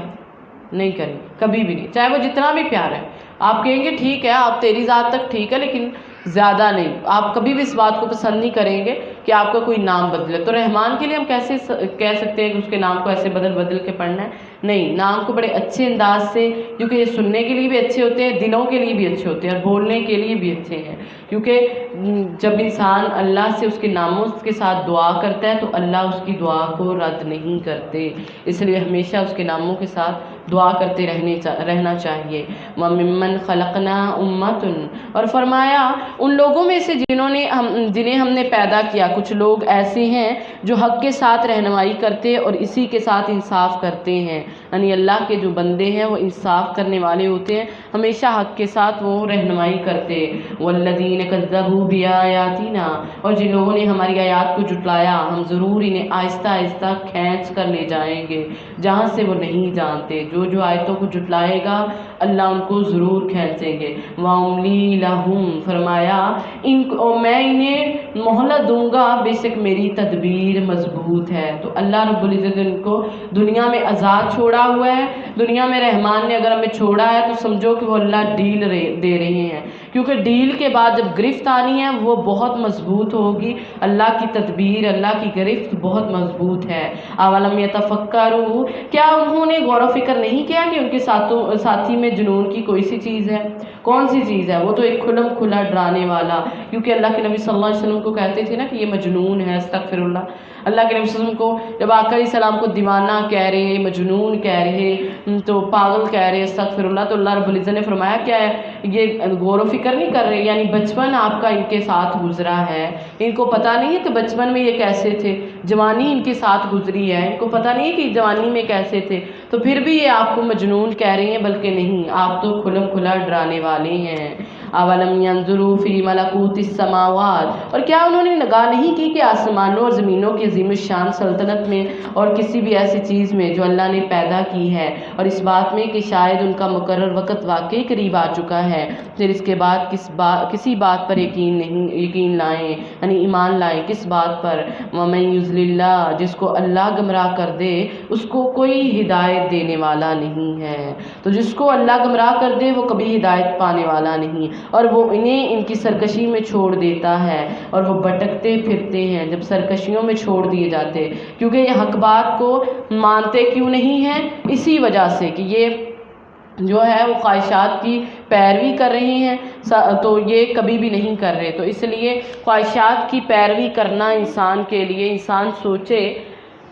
نہیں کریں، کبھی بھی نہیں، چاہے وہ جتنا بھی پیارا ہے۔ آپ کہیں گے ٹھیک ہے، آپ تیری ذات تک ٹھیک ہے لیکن زیادہ نہیں، آپ کبھی بھی اس بات کو پسند نہیں کریں گے کہ آپ کا کوئی نام بدلے۔ تو رحمان کے لیے ہم کیسے کہہ سکتے ہیں کہ اس کے نام کو ایسے بدل کے پڑھنا ہے؟ نہیں، نام کو بڑے اچھے انداز سے، کیونکہ یہ سننے کے لیے بھی اچھے ہوتے ہیں، دلوں کے لیے بھی اچھے ہوتے ہیں، اور بولنے کے لیے بھی اچھے ہیں، کیونکہ جب انسان اللہ سے اس کے ناموں کے ساتھ دعا کرتا ہے تو اللہ اس کی دعا کو رد نہیں کرتے، اس لیے ہمیشہ اس کے ناموں کے ساتھ دعا کرتے رہنا چاہیے۔ وَمِمَّنْ خَلَقْنَا أُمَّةٌ، اور فرمایا ان لوگوں میں سے جنہیں ہم نے پیدا کیا، کچھ لوگ ایسے ہیں جو حق کے ساتھ رہنمائی کرتے اور اسی کے ساتھ انصاف کرتے ہیں، یعنی اللہ کے جو بندے ہیں وہ انصاف کرنے والے ہوتے ہیں، ہمیشہ حق کے ساتھ وہ رہنمائی کرتے۔ وَالَّذِينَ كَذَّبُوا بِآيَاتِنَا، اور جن لوگوں نے ہماری آیات کو جھٹلایا، ہم ضرور انہیں آہستہ آہستہ کھینچ کر لے جائیں گے جہاں سے وہ نہیں جانتے۔ جو آیتوں کو جھٹلائے گا اللہ ان کو ضرور کھینچیں گے۔ وَأُمْلِي لَهُمْ، فرمایا میں انہیں مہلت دوں گا بے شک میری تدبیر مضبوط ہے۔ تو اللہ رب العزت ان کو دنیا میں آزاد چھوڑا ہوا ہے، دنیا میں رحمان نے اگر ہمیں چھوڑا ہے تو سمجھو کہ وہ اللہ ڈیل دے رہے ہیں، کیونکہ ڈیل کے بعد جب گرفت آنی ہے وہ بہت مضبوط ہوگی۔ اللہ کی تدبیر، اللہ کی گرفت بہت مضبوط ہے۔ اولم یتفکروا، کیا انہوں نے غور و فکر نہیں کیا کہ ان کے ساتھی میں جنون کی کوئی سی چیز ہے؟ کون سی چیز ہے؟ وہ تو ایک کھلم کھلا ڈرانے والا، کیونکہ اللہ کے نبی صلی اللہ علیہ وسلم کو کہتے تھے نا کہ یہ مجنون ہے، استغفر اللہ۔ اللہ کے نبی صلی اللہ علیہ وسلم کو جب آقا علیہ السلام کو دیوانہ کہہ رہے، مجنون کہہ رہے، تو پاگل کہہ رہے، استغفر اللہ، تو اللہ رب العزت نے فرمایا کیا ہے یہ غور و فکر نہیں کر رہے؟ یعنی بچپن آپ کا ان کے ساتھ گزرا ہے، ان کو پتہ نہیں ہے کہ بچپن میں یہ کیسے تھے، جوانی ان کے ساتھ گزری ہے، ان کو پتہ نہیں ہے کہ جوانی میں کیسے تھے، تو پھر بھی یہ آپ کو مجنون کہہ رہی ہیں، بلکہ نہیں، آپ تو کھلم کھلا ڈرانے والے ہیں۔ اولم ينظروا فی ملکوت السماوات، اور کیا انہوں نے نگاہ نہیں کی کہ آسمانوں اور زمینوں کی عظیم الشان سلطنت میں اور کسی بھی ایسی چیز میں جو اللہ نے پیدا کی ہے، اور اس بات میں کہ شاید ان کا مقرر وقت واقعی قریب آ چکا ہے، پھر اس کے بعد کسی بات پر یقین لائیں، یعنی ایمان لائیں، کس بات پر؟ وَمَن يُضْلِلِ اللَّهُ، جس کو اللہ گمراہ کر دے اس کو کوئی ہدایت دینے والا نہیں ہے۔ تو جس کو اللہ گمراہ کر دے وہ کبھی ہدایت پانے والا نہیں، اور وہ انہیں ان کی سرکشی میں چھوڑ دیتا ہے، اور وہ بھٹکتے پھرتے ہیں جب سرکشیوں میں چھوڑ دیے جاتے، کیونکہ یہ حق بات کو مانتے کیوں نہیں ہیں؟ اسی وجہ سے کہ یہ جو ہے وہ خواہشات کی پیروی کر رہے ہیں، تو یہ کبھی بھی نہیں کر رہے۔ تو اس لیے خواہشات کی پیروی کرنا انسان کے لیے، انسان سوچے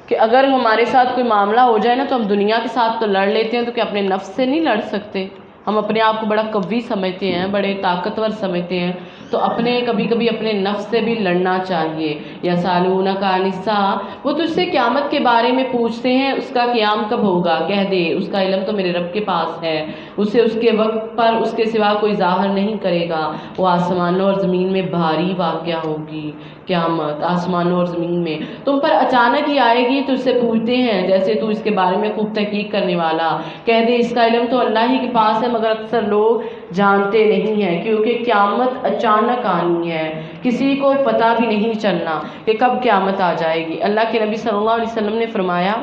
کہ اگر ہمارے ساتھ کوئی معاملہ ہو جائے نا تو ہم دنیا کے ساتھ تو لڑ لیتے ہیں، تو کیا اپنے نفس سے نہیں لڑ سکتے؟ ہم اپنے آپ کو بڑا قوی سمجھتے ہیں، بڑے طاقتور سمجھتے ہیں، تو کبھی کبھی اپنے نفس سے بھی لڑنا چاہیے۔ یسألونک عن الساعۃ، وہ تجھ سے قیامت کے بارے میں پوچھتے ہیں، اس کا قیام کب ہوگا؟ کہہ دے اس کا علم تو میرے رب کے پاس ہے، اسے اس کے وقت پر اس کے سوا کوئی ظاہر نہیں کرے گا۔ وہ آسمانوں اور زمین میں بھاری واقعہ ہوگی قیامت، آسمانوں اور زمین میں تم پر اچانک ہی آئے گی، تو اس سے پوچھتے ہیں جیسے تو اس کے بارے میں خوب تحقیق کرنے والا، کہہ دے اس کا علم تو اللہ ہی کے پاس ہے، مگر اکثر لوگ جانتے نہیں ہیں، کیونکہ قیامت اچانک آنی ہے، کسی کو پتہ بھی نہیں چلنا کہ کب قیامت آ جائے گی۔ اللہ کے نبی صلی اللہ علیہ وسلم نے فرمایا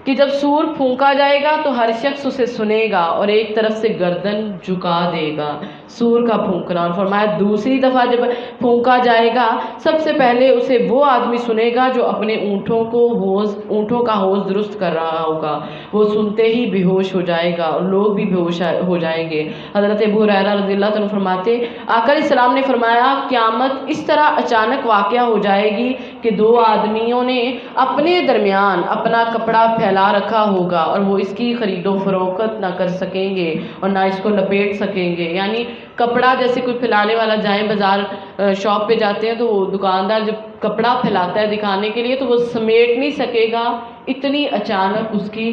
کہ جب سور پھونکا جائے گا تو ہر شخص اسے سنے گا اور ایک طرف سے گردن جھکا دے گا، سور کا پھونکنا، اور فرمایا دوسری دفعہ جب پھونکا جائے گا سب سے پہلے اسے وہ آدمی سنے گا جو اپنے اونٹوں کا حوض درست کر رہا ہوگا، وہ سنتے ہی بے ہوش ہو جائے گا اور لوگ بھی بے ہوش ہو جائیں گے۔ حضرت ابو ہریرہ رضی اللہ عنہ فرماتے آقا علیہ السلام نے فرمایا قیامت اس طرح اچانک واقعہ ہو جائے گی کہ دو آدمیوں نے اپنے درمیان اپنا کپڑا پھیلا رکھا ہوگا اور وہ اس کی خرید و فروخت نہ کر سکیں گے اور نہ اس کو لپیٹ سکیں گے۔ یعنی کپڑا جیسے کوئی پھیلانے والا جائیں بازار شاپ پہ جاتے ہیں تو وہ دکاندار جب کپڑا پھیلاتا ہے دکھانے کے لیے تو وہ سمیٹ نہیں سکے گا، اتنی اچانک اس کی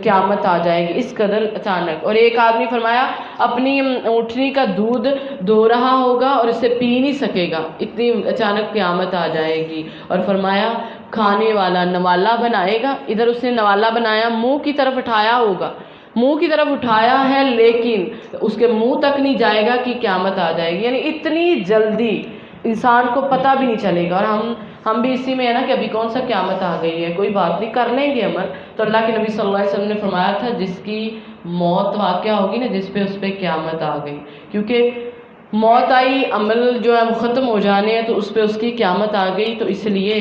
قیامت آ جائے گی، اس قدر اچانک۔ اور ایک آدمی فرمایا اپنی اونٹنی کا دودھ دو رہا ہوگا اور اسے پی نہیں سکے گا، اتنی اچانک قیامت آ جائے گی۔ اور فرمایا کھانے والا نوالا بنائے گا، ادھر اس نے نوالا بنایا، منہ کی طرف اٹھایا ہوگا، منہ کی طرف اٹھایا ہے لیکن اس کے منہ تک نہیں جائے گا کہ قیامت آ جائے گی، یعنی اتنی جلدی انسان کو پتہ بھی نہیں چلے گا۔ اور ہم بھی اسی میں ہے نا کہ ابھی کون سا قیامت آ گئی ہے، کوئی بات نہیں، کر لیں گے عمل۔ تو اللہ کے نبی صلی اللہ علیہ وسلم نے فرمایا تھا جس کی موت واقعہ ہوگی نا، جس پہ اس پہ قیامت آ گئی، کیونکہ موت آئی، عمل جو ہے وہ ختم ہو جانے ہیں، تو اس پہ اس کی قیامت آ گئی، تو اس لیے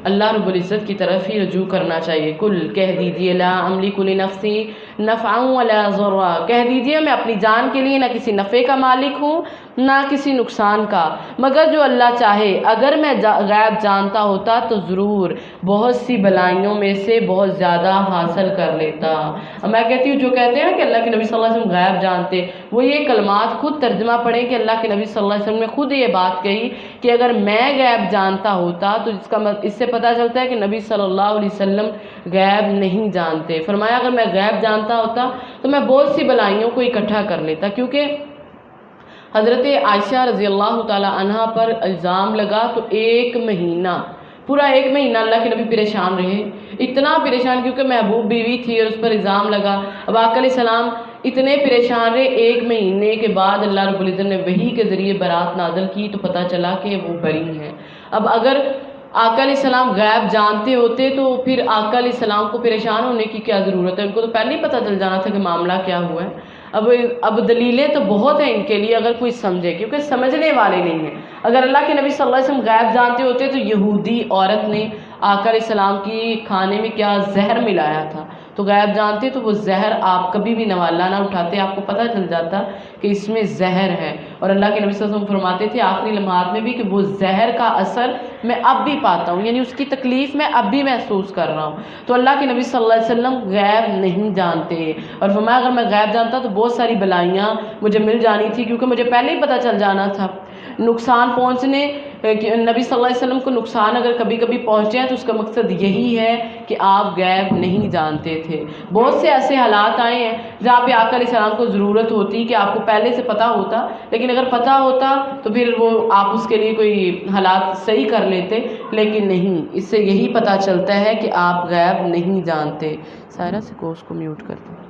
اللہ رب العزت کی طرف ہی رجوع کرنا چاہیے۔ کل کہہ دیجئے لا املک لنفسی نفعا ولا ضرا، کہہ دیجئے میں اپنی جان کے لیے نہ کسی نفع کا مالک ہوں نہ کسی نقصان کا، مگر جو اللہ چاہے۔ اگر میں غیب جانتا ہوتا تو ضرور بہت سی بلائیوں میں سے بہت زیادہ حاصل کر لیتا۔ میں کہتی ہوں جو کہتے ہیں کہ اللہ کے نبی صلی اللہ علیہ وسلم غیب جانتے، وہ یہ کلمات خود ترجمہ پڑھیں کہ اللہ کے نبی صلی اللہ علیہ وسلم نے خود یہ بات کہی کہ اگر میں غیب جانتا ہوتا تو اس سے پتہ چلتا ہے کہ نبی صلی اللہ علیہ وسلم غیب نہیں جانتے۔ فرمایا اگر میں غیب جانتا ہوتا تو میں بہت سی بلائیوں کو اکٹھا کر لیتا، کیونکہ حضرت عائشہ رضی اللہ تعالی عنہ پر الزام لگا تو پورا ایک مہینہ اللہ کے نبی پریشان رہے، اتنا پریشان کیونکہ محبوب بیوی تھی اور اس پر الزام لگا۔ اب آقا علیہ السلام اتنے پریشان رہے، ایک مہینے کے بعد اللہ رب العزت نے وحی کے ذریعے برات نازل کی تو پتہ چلا کہ وہ بری ہیں۔ اب اگر آقا علیہ السلام غیب جانتے ہوتے تو پھر آقا علیہ السلام کو پریشان ہونے کی کیا ضرورت ہے؟ ان کو تو پہلے ہی پتہ چل جانا تھا کہ معاملہ کیا ہوا ہے۔ اب دلیلیں تو بہت ہیں ان کے لیے اگر کوئی سمجھے، کیونکہ سمجھنے والے نہیں ہیں۔ اگر اللہ کے نبی صلی اللہ علیہ وسلم غیب جانتے ہوتے تو یہودی عورت نے آقا علیہ السلام کی کھانے میں کیا زہر ملایا تھا، تو غیب جانتے تو وہ زہر آپ کبھی بھی نوالہ نہ اٹھاتے، آپ کو پتہ چل جاتا کہ اس میں زہر ہے۔ اور اللہ کے نبی صلی اللہ علیہ وسلم فرماتے تھے آخری لمحات میں بھی کہ وہ زہر کا اثر میں اب بھی پاتا ہوں، یعنی اس کی تکلیف میں اب بھی محسوس کر رہا ہوں۔ تو اللہ کے نبی صلی اللہ علیہ وسلم غیب نہیں جانتے، اور فرمایا اگر میں غیب جانتا تو بہت ساری بلائیاں مجھے مل جانی تھی، کیونکہ مجھے پہلے ہی پتہ چل جانا تھا۔ نقصان پہنچنے، نبی صلی اللہ علیہ وسلم کو نقصان اگر کبھی کبھی پہنچے ہیں تو اس کا مقصد یہی ہے کہ آپ غیب نہیں جانتے تھے۔ بہت سے ایسے حالات آئے ہیں جہاں پہ آقا علیہ السلام کو ضرورت ہوتی کہ آپ کو پہلے سے پتہ ہوتا، لیکن اگر پتہ ہوتا تو پھر وہ آپ اس کے لیے کوئی حالات صحیح کر لیتے، لیکن نہیں، اس سے یہی پتہ چلتا ہے کہ آپ غیب نہیں جانتے۔ سائرہ سے کو اس کو میوٹ کر دیں،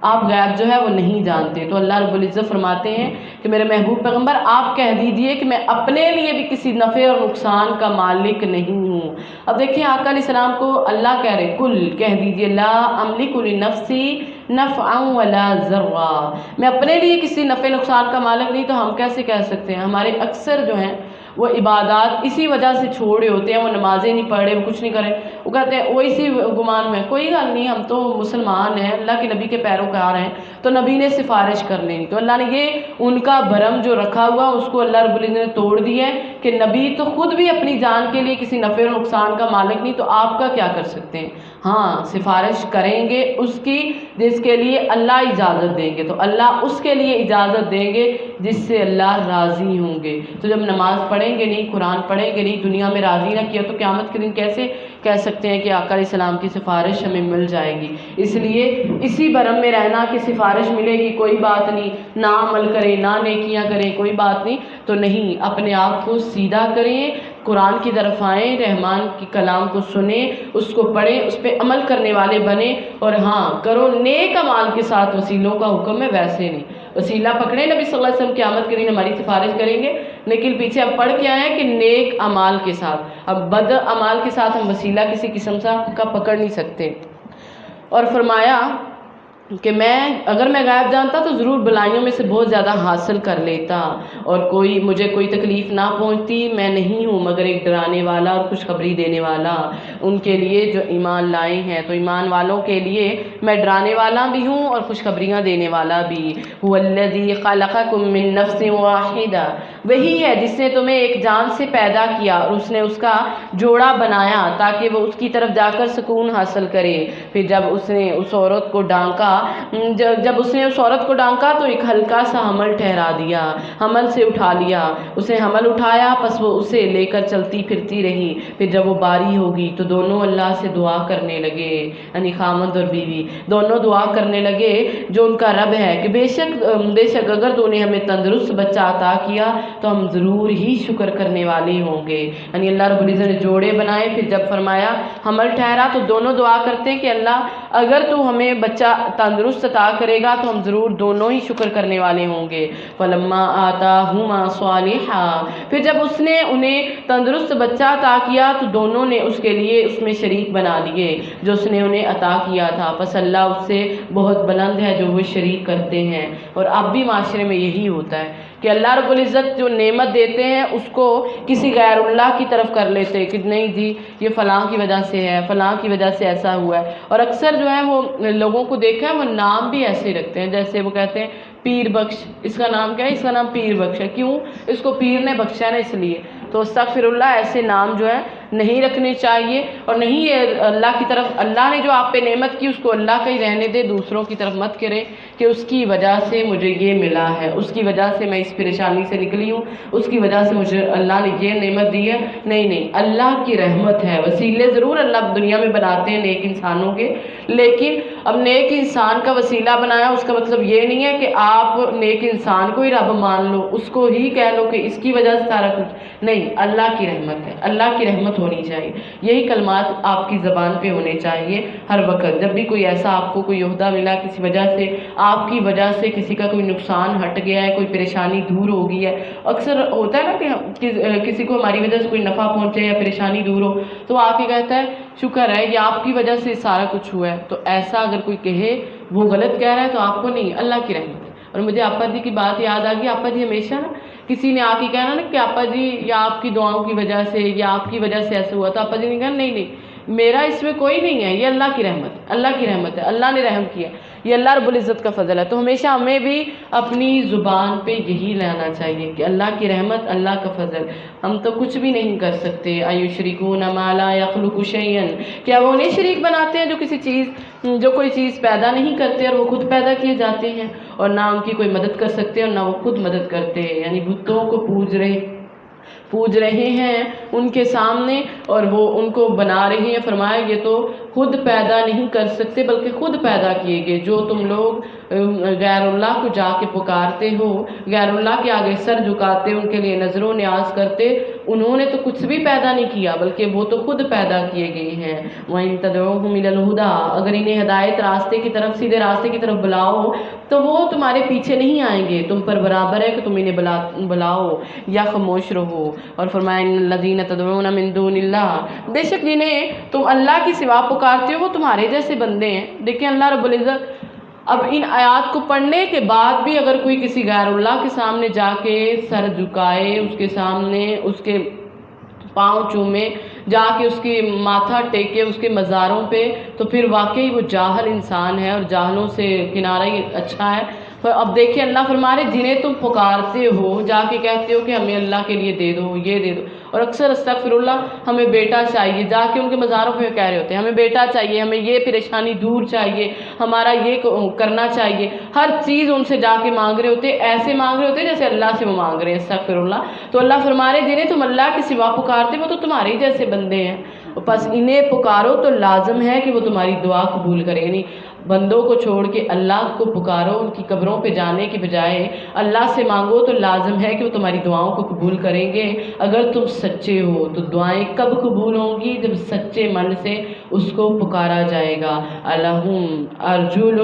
آپ غیب جو ہے وہ نہیں جانتے۔ تو اللہ رب العزت فرماتے ہیں کہ میرے محبوب پیغمبر آپ کہہ دیجئے کہ میں اپنے لیے بھی کسی نفع اور نقصان کا مالک نہیں ہوں۔ اب دیکھیں آقا علیہ السلام کو اللہ کہہ رہے کل کہہ دیجئے لا املک لنفسی نفعا ولا ضرا، میں اپنے لیے کسی نفع نقصان کا مالک نہیں، تو ہم کیسے کہہ سکتے ہیں؟ ہمارے اکثر جو ہیں وہ عبادات اسی وجہ سے چھوڑے ہوتے ہیں، وہ نمازیں نہیں پڑھ رہے، وہ کچھ نہیں کرے، وہ کہتے ہیں وہ اسی گمان میں کوئی گل نہیں، ہم تو مسلمان ہیں، اللہ کے نبی کے پیروکار ہیں، تو نبی نے سفارش کر لینی۔ تو اللہ نے یہ ان کا بھرم جو رکھا ہوا اس کو اللہ رب العزت نے توڑ دیا ہے کہ نبی تو خود بھی اپنی جان کے لیے کسی نفع و نقصان کا مالک نہیں، تو آپ کا کیا کر سکتے ہیں؟ ہاں سفارش کریں گے اس کی جس کے لیے اللہ اجازت دیں گے، تو اللہ اس کے لیے اجازت دیں گے جس سے اللہ راضی ہوں گے۔ تو جب نماز پڑھیں گے نہیں، قرآن پڑھیں گے نہیں، دنیا میں راضی نہ کیا، تو قیامت کے دن کیسے کہہ سکتے ہیں کہ آقا علیہ السلام کی سفارش ہمیں مل جائے گی؟ اس لیے اسی بھرم میں رہنا کہ سفارش ملے گی کوئی بات نہیں، نہ عمل کریں نہ نیکیاں کریں کوئی بات نہیں، تو نہیں، اپنے آپ کو سیدھا کریں، قرآن کی طرف آئیں، رحمان کی کلام کو سنیں، اس کو پڑھیں، اس پہ عمل کرنے والے بنیں، اور ہاں کرو نیک اعمال کے ساتھ، وسیلوں کا حکم ہے ویسے نہیں۔ وسیلہ پکڑیں، نبی صلی اللہ علیہ وسلم قیامت کے دن ہماری سفارش کریں گے، لیکن پیچھے اب پڑھ کے آئے ہیں کہ نیک اعمال کے ساتھ، اب بد اعمال کے ساتھ ہم وسیلہ کسی قسم کا پکڑ نہیں سکتے۔ اور فرمایا کہ اگر میں غیب جانتا تو ضرور بلائیوں میں سے بہت زیادہ حاصل کر لیتا، اور مجھے کوئی تکلیف نہ پہنچتی، میں نہیں ہوں مگر ایک ڈرانے والا اور خوشخبری دینے والا ان کے لیے جو ایمان لائے ہیں۔ تو ایمان والوں کے لیے میں ڈرانے والا بھی ہوں اور خوشخبریاں دینے والا بھی۔ هو الذی خلقکم من نفس واحدہ، وہی ہے جس نے تمہیں ایک جان سے پیدا کیا اور اس نے اس کا جوڑا بنایا تاکہ وہ اس کی طرف جا کر سکون حاصل کرے۔ پھر جب اس نے اس عورت کو ڈانکا تو ایک ہلکا سا حمل ٹھہرا دیا، حمل سے اٹھا لیا، اسے حمل اٹھایا، پس وہ اسے لے کر چلتی پھرتی رہی۔ پھر جب وہ باری ہوگی تو دونوں اللہ سے دعا کرنے لگے، یعنی خامند اور بیوی دونوں دعا کرنے لگے جو ان کا رب ہے کہ بے شک اگر تو نے ہمیں تندرست بچہ عطا کیا تو ہم ضرور ہی شکر کرنے والے ہوں گے۔ یعنی اللہ رب العزت نے جوڑے بنائے، پھر جب فرمایا حمل ٹھہرا تو دونوں دعا کرتے ہیں کہ اللہ اگر تو ہمیں بچہ تندرست عطا کرے گا تو ہم ضرور دونوں ہی شکر کرنے والے ہوں گے۔ فلما آتاہما صالحا، پھر جب اس نے انہیں تندرست بچہ عطا کیا تو دونوں نے اس کے لیے اس میں شریک بنا لیے جو اس نے انہیں عطا کیا تھا، پس اللہ اس سے بہت بلند ہے جو وہ شریک کرتے ہیں۔ اور اب بھی معاشرے میں یہی ہوتا ہے کہ اللہ رب العزت جو نعمت دیتے ہیں اس کو کسی غیر اللہ کی طرف کر لیتے کہ نہیں جی یہ فلاں کی وجہ سے ہے، فلاں کی وجہ سے ایسا ہوا ہے۔ اور اکثر جو ہے وہ لوگوں کو دیکھا ہے وہ نام بھی ایسے رکھتے ہیں، جیسے وہ کہتے ہیں پیر بخش، اس کا نام کیا ہے؟ اس کا نام پیر بخش ہے، کیوں؟ اس کو پیر نے بخشا نا اس لیے۔ تو استغفر اللہ، ایسے نام جو ہے نہیں رکھنے چاہیے، اور نہیں یہ اللہ کی طرف، اللہ نے جو آپ پہ نعمت کی اس کو اللہ کا ہی رہنے دے، دوسروں کی طرف مت کرے کہ اس کی وجہ سے مجھے یہ ملا ہے، اس کی وجہ سے میں اس پریشانی سے نکلی ہوں، اس کی وجہ سے مجھے اللہ نے یہ نعمت دی ہے۔ نہیں، اللہ کی رحمت ہے۔ وسیلے ضرور اللہ دنیا میں بناتے ہیں نیک انسانوں کے، لیکن اب نیک انسان کا وسیلہ بنایا اس کا مطلب یہ نہیں ہے کہ آپ نیک انسان کو ہی رب مان لو، اس کو ہی کہہ لو کہ اس کی وجہ سے سارا کچھ، نہیں، اللہ کی رحمت ہے، اللہ کی رحمت ہونی چاہیے، یہی کلمات آپ کی زبان پہ ہونے چاہیے ہر وقت۔ جب بھی کوئی ایسا آپ کو کوئی عہدہ ملا کسی وجہ سے، آپ کی وجہ سے کسی کا کوئی نقصان ہٹ گیا ہے، کوئی پریشانی دور ہو گئی ہے، اکثر ہوتا ہے نا کہ کسی کو ہماری وجہ سے کوئی نفع پہنچے یا پریشانی دور ہو تو آپ کے کہتا ہے شکر ہے یہ آپ کی وجہ سے سارا کچھ ہوا ہے، تو ایسا اگر کوئی کہے وہ غلط کہہ رہا ہے تو آپ کو نہیں، اللہ کی رحمت ہے۔ اور مجھے آپا جی کی بات یاد آ گئی، آپا جی ہمیشہ نا کسی نے آ کے کہنا نا کہ آپا جی یا آپ کی دعاؤں کی وجہ سے یا آپ کی وجہ سے ایسا ہوا، تو آپا جی نے کہا نہیں نہیں میرا اس میں کوئی نہیں ہے، یہ اللہ کی رحمت ہے، اللہ کی رحمت ہے، اللہ نے رحم کیا، یہ اللہ رب العزت کا فضل ہے۔ تو ہمیشہ ہمیں بھی اپنی زبان پہ یہی لانا چاہیے کہ اللہ کی رحمت، اللہ کا فضل، ہم تو کچھ بھی نہیں کر سکتے۔ ایشرکون ما لا یخلق شیئا، کیا وہ انہیں شریک بناتے ہیں جو کوئی چیز پیدا نہیں کرتے اور وہ خود پیدا کیے جاتے ہیں، اور نہ ان کی کوئی مدد کر سکتے اور نہ وہ خود مدد کرتے ہیں، یعنی بتوں کو پوج رہے ہیں ان کے سامنے اور وہ ان کو بنا رہے ہیں۔ فرمایا یہ تو خود پیدا نہیں کر سکتے بلکہ خود پیدا کیے گئے، جو تم لوگ غیر اللہ کو جا کے پکارتے ہو، غیر اللہ کے آگے سر جھکاتے، ان کے لیے نظر و نیاز کرتے، انہوں نے تو کچھ بھی پیدا نہیں کیا بلکہ وہ تو خود پیدا کیے گئے ہیں۔ وَإِن تَدْعُوهُمْ إِلَى الْهُدَىٰ، اگر انہیں ہدایت راستے کی طرف، سیدھے راستے کی طرف بلاؤ تو وہ تمہارے پیچھے نہیں آئیں گے، تم پر برابر ہے کہ تم انہیں بلاؤ یا خاموش رہو۔ اور فرمایا ان الذین تدعون من دون اللہ، بے شک جنہیں تم اللہ کی سوا پکارتے ہو وہ تمہارے جیسے بندے ہیں۔ دیکھیں اللہ رب العزت اب ان آیات کو پڑھنے کے بعد بھی اگر کوئی کسی غیر اللہ کے سامنے جا کے سر جھکائے، اس کے سامنے اس کے پاؤں چومے، جا کے اس کی ماتھا ٹیکے اس کے مزاروں پہ، تو پھر واقعی وہ جاہل انسان ہے، اور جاہلوں سے کنارہ ہی اچھا ہے۔ اب دیکھیں اللہ فرما رہے جنہیں تم پکارتے ہو، جا کے کہتے ہو کہ ہمیں اللہ کے لیے دے دو، یہ دے دو، اور اکثر استغفر اللہ ہمیں بیٹا چاہیے، جا کے ان کے مزاروں پہ کہہ رہے ہوتے ہیں ہمیں بیٹا چاہیے، ہمیں یہ پریشانی دور چاہیے، ہمارا یہ کرنا چاہیے، ہر چیز ان سے جا کے مانگ رہے ہوتے، ایسے مانگ رہے ہوتے جیسے اللہ سے وہ مانگ رہے ہیں، استغفر اللہ۔ تو اللہ فرما رہے جنہیں تم اللہ کے سوا پکارتے وہ تو تمہارے ہی جیسے بندے ہیں، بس انہیں پکارو تو لازم ہے کہ وہ تمہاری دعا قبول کریں، یعنی بندوں کو چھوڑ کے اللہ کو پکارو، ان کی قبروں پہ جانے کی بجائے اللہ سے مانگو تو لازم ہے کہ وہ تمہاری دعاؤں کو قبول کریں گے۔ اگر تم سچے ہو تو دعائیں کب قبول ہوں گی؟ جب سچے من سے اس کو پکارا جائے گا۔ الہم ارجل،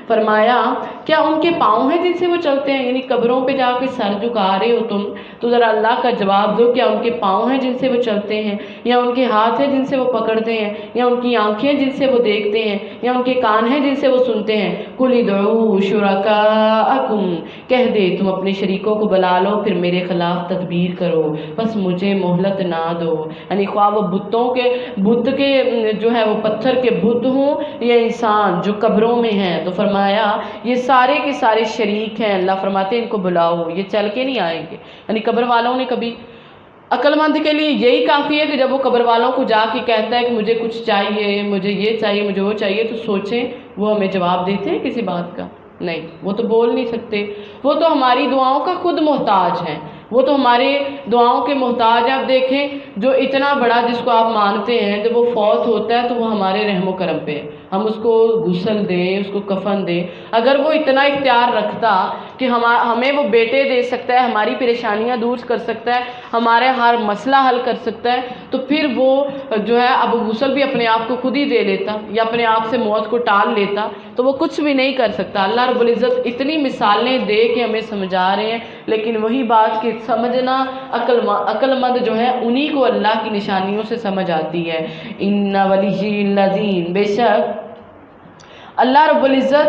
فرمایا کیا ان کے پاؤں ہیں جن سے وہ چلتے ہیں؟ یعنی قبروں پہ جا کے سر جھکا رہے ہو تم، تو ذرا اللہ کا جواب دو، کیا ان کے پاؤں ہیں جن سے وہ چلتے ہیں، یا ان کے ہاتھ ہیں جن سے وہ پکڑتے ہیں، یا ان کی آنکھیں جن سے وہ دیکھتے ہیں، یا ان کے کان ہیں جن سے وہ سنتے ہیں؟ قل ادعوا شرکاءکم، کہہ دے تم اپنے شریکوں کو بلا لو پھر میرے خلاف تدبیر کرو، بس مجھے مہلت نہ دو۔ یعنی خواہ وہ بت کے جو ہے وہ پتھر کے بت ہوں یا انسان جو قبروں میں ہیں، تو فرمایا یہ سارے کے سارے شریک ہیں، اللہ فرماتے ہیں ان کو بلاؤ، یہ چل کے نہیں آئیں گے۔ یعنی قبر والوں نے کبھی، عقل مند کے لیے یہی کافی ہے کہ جب وہ قبر والوں کو جا کے کہتا ہے کہ مجھے کچھ چاہیے، مجھے یہ چاہیے، مجھے وہ چاہیے، تو سوچیں وہ ہمیں جواب دیتے ہیں کسی بات کا؟ نہیں، وہ تو بول نہیں سکتے، وہ تو ہماری دعاؤں کا خود محتاج ہیں، وہ تو ہمارے دعاؤں کے محتاج ہیں۔ آپ دیکھیں جو اتنا بڑا جس کو آپ مانتے ہیں جب وہ فوت ہوتا ہے تو وہ ہمارے رحم و کرم پہ، ہم اس کو غسل دیں، اس کو کفن دیں، اگر وہ اتنا اختیار رکھتا کہ ہمیں وہ بیٹے دے سکتا ہے، ہماری پریشانیاں دور کر سکتا ہے، ہمارے ہر مسئلہ حل کر سکتا ہے، تو پھر وہ جو ہے اب غسل بھی اپنے آپ کو خود ہی دے لیتا یا اپنے آپ سے موت کو ٹال لیتا، تو وہ کچھ بھی نہیں کر سکتا۔ اللہ رب العزت اتنی مثالیں دے کے ہمیں سمجھا رہے ہیں، لیکن وہی بات کہ سمجھنا عقل مند جو ہے انہی کو اللہ کی نشانیوں سے سمجھ آتی ہے۔ ان ولی الذین، بے شک اللہ رب العزت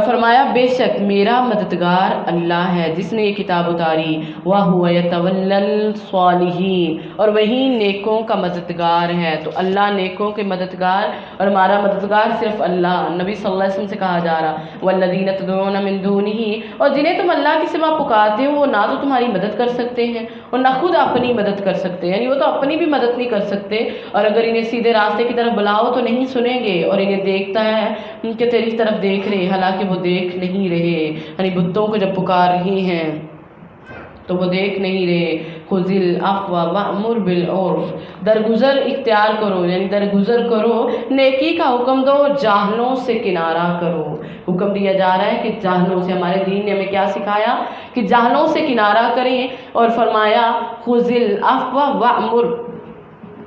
فرمایا بے شک میرا مددگار اللہ ہے جس نے یہ کتاب اتاری، وَهُوَ يَتَوَلَّى الصَّالِحِينَ، اور وہی نیکوں کا مددگار ہے۔ تو اللہ نیکوں کے مددگار، اور ہمارا مددگار صرف اللہ، نبی صلی اللہ علیہ وسلم سے کہا جا رہا وَالَّذِينَ تَدْعُونَ مِن دُونِهِ، اور جنہیں تم اللہ کی سوا پکارتے ہو وہ نہ تو تمہاری مدد کر سکتے ہیں اور نہ خود اپنی مدد کر سکتے ہیں، یعنی وہ تو اپنی بھی مدد نہیں کر سکتے، اور اگر انہیں سیدھے راستے کی طرف بلاؤ تو نہیں سنیں گے، اور انہیں دیکھتا ہے کہ تیری طرف دیکھ رہے حالانکہ وہ دیکھ نہیں رہے، یعنی بتوں کو جب پکار رہی ہیں تو وہ دیکھ نہیں رہے۔ خذ العفو وامر بالعرف، درگزر اختیار کرو، یعنی درگزر کرو، نیکی کا حکم دو، جاہلوں سے کنارہ کرو۔ حکم دیا جا رہا ہے کہ جاہلوں سے، ہمارے دین نے ہمیں کیا سکھایا کہ جاہلوں سے کنارہ کریں، اور فرمایا خذ العفو وامر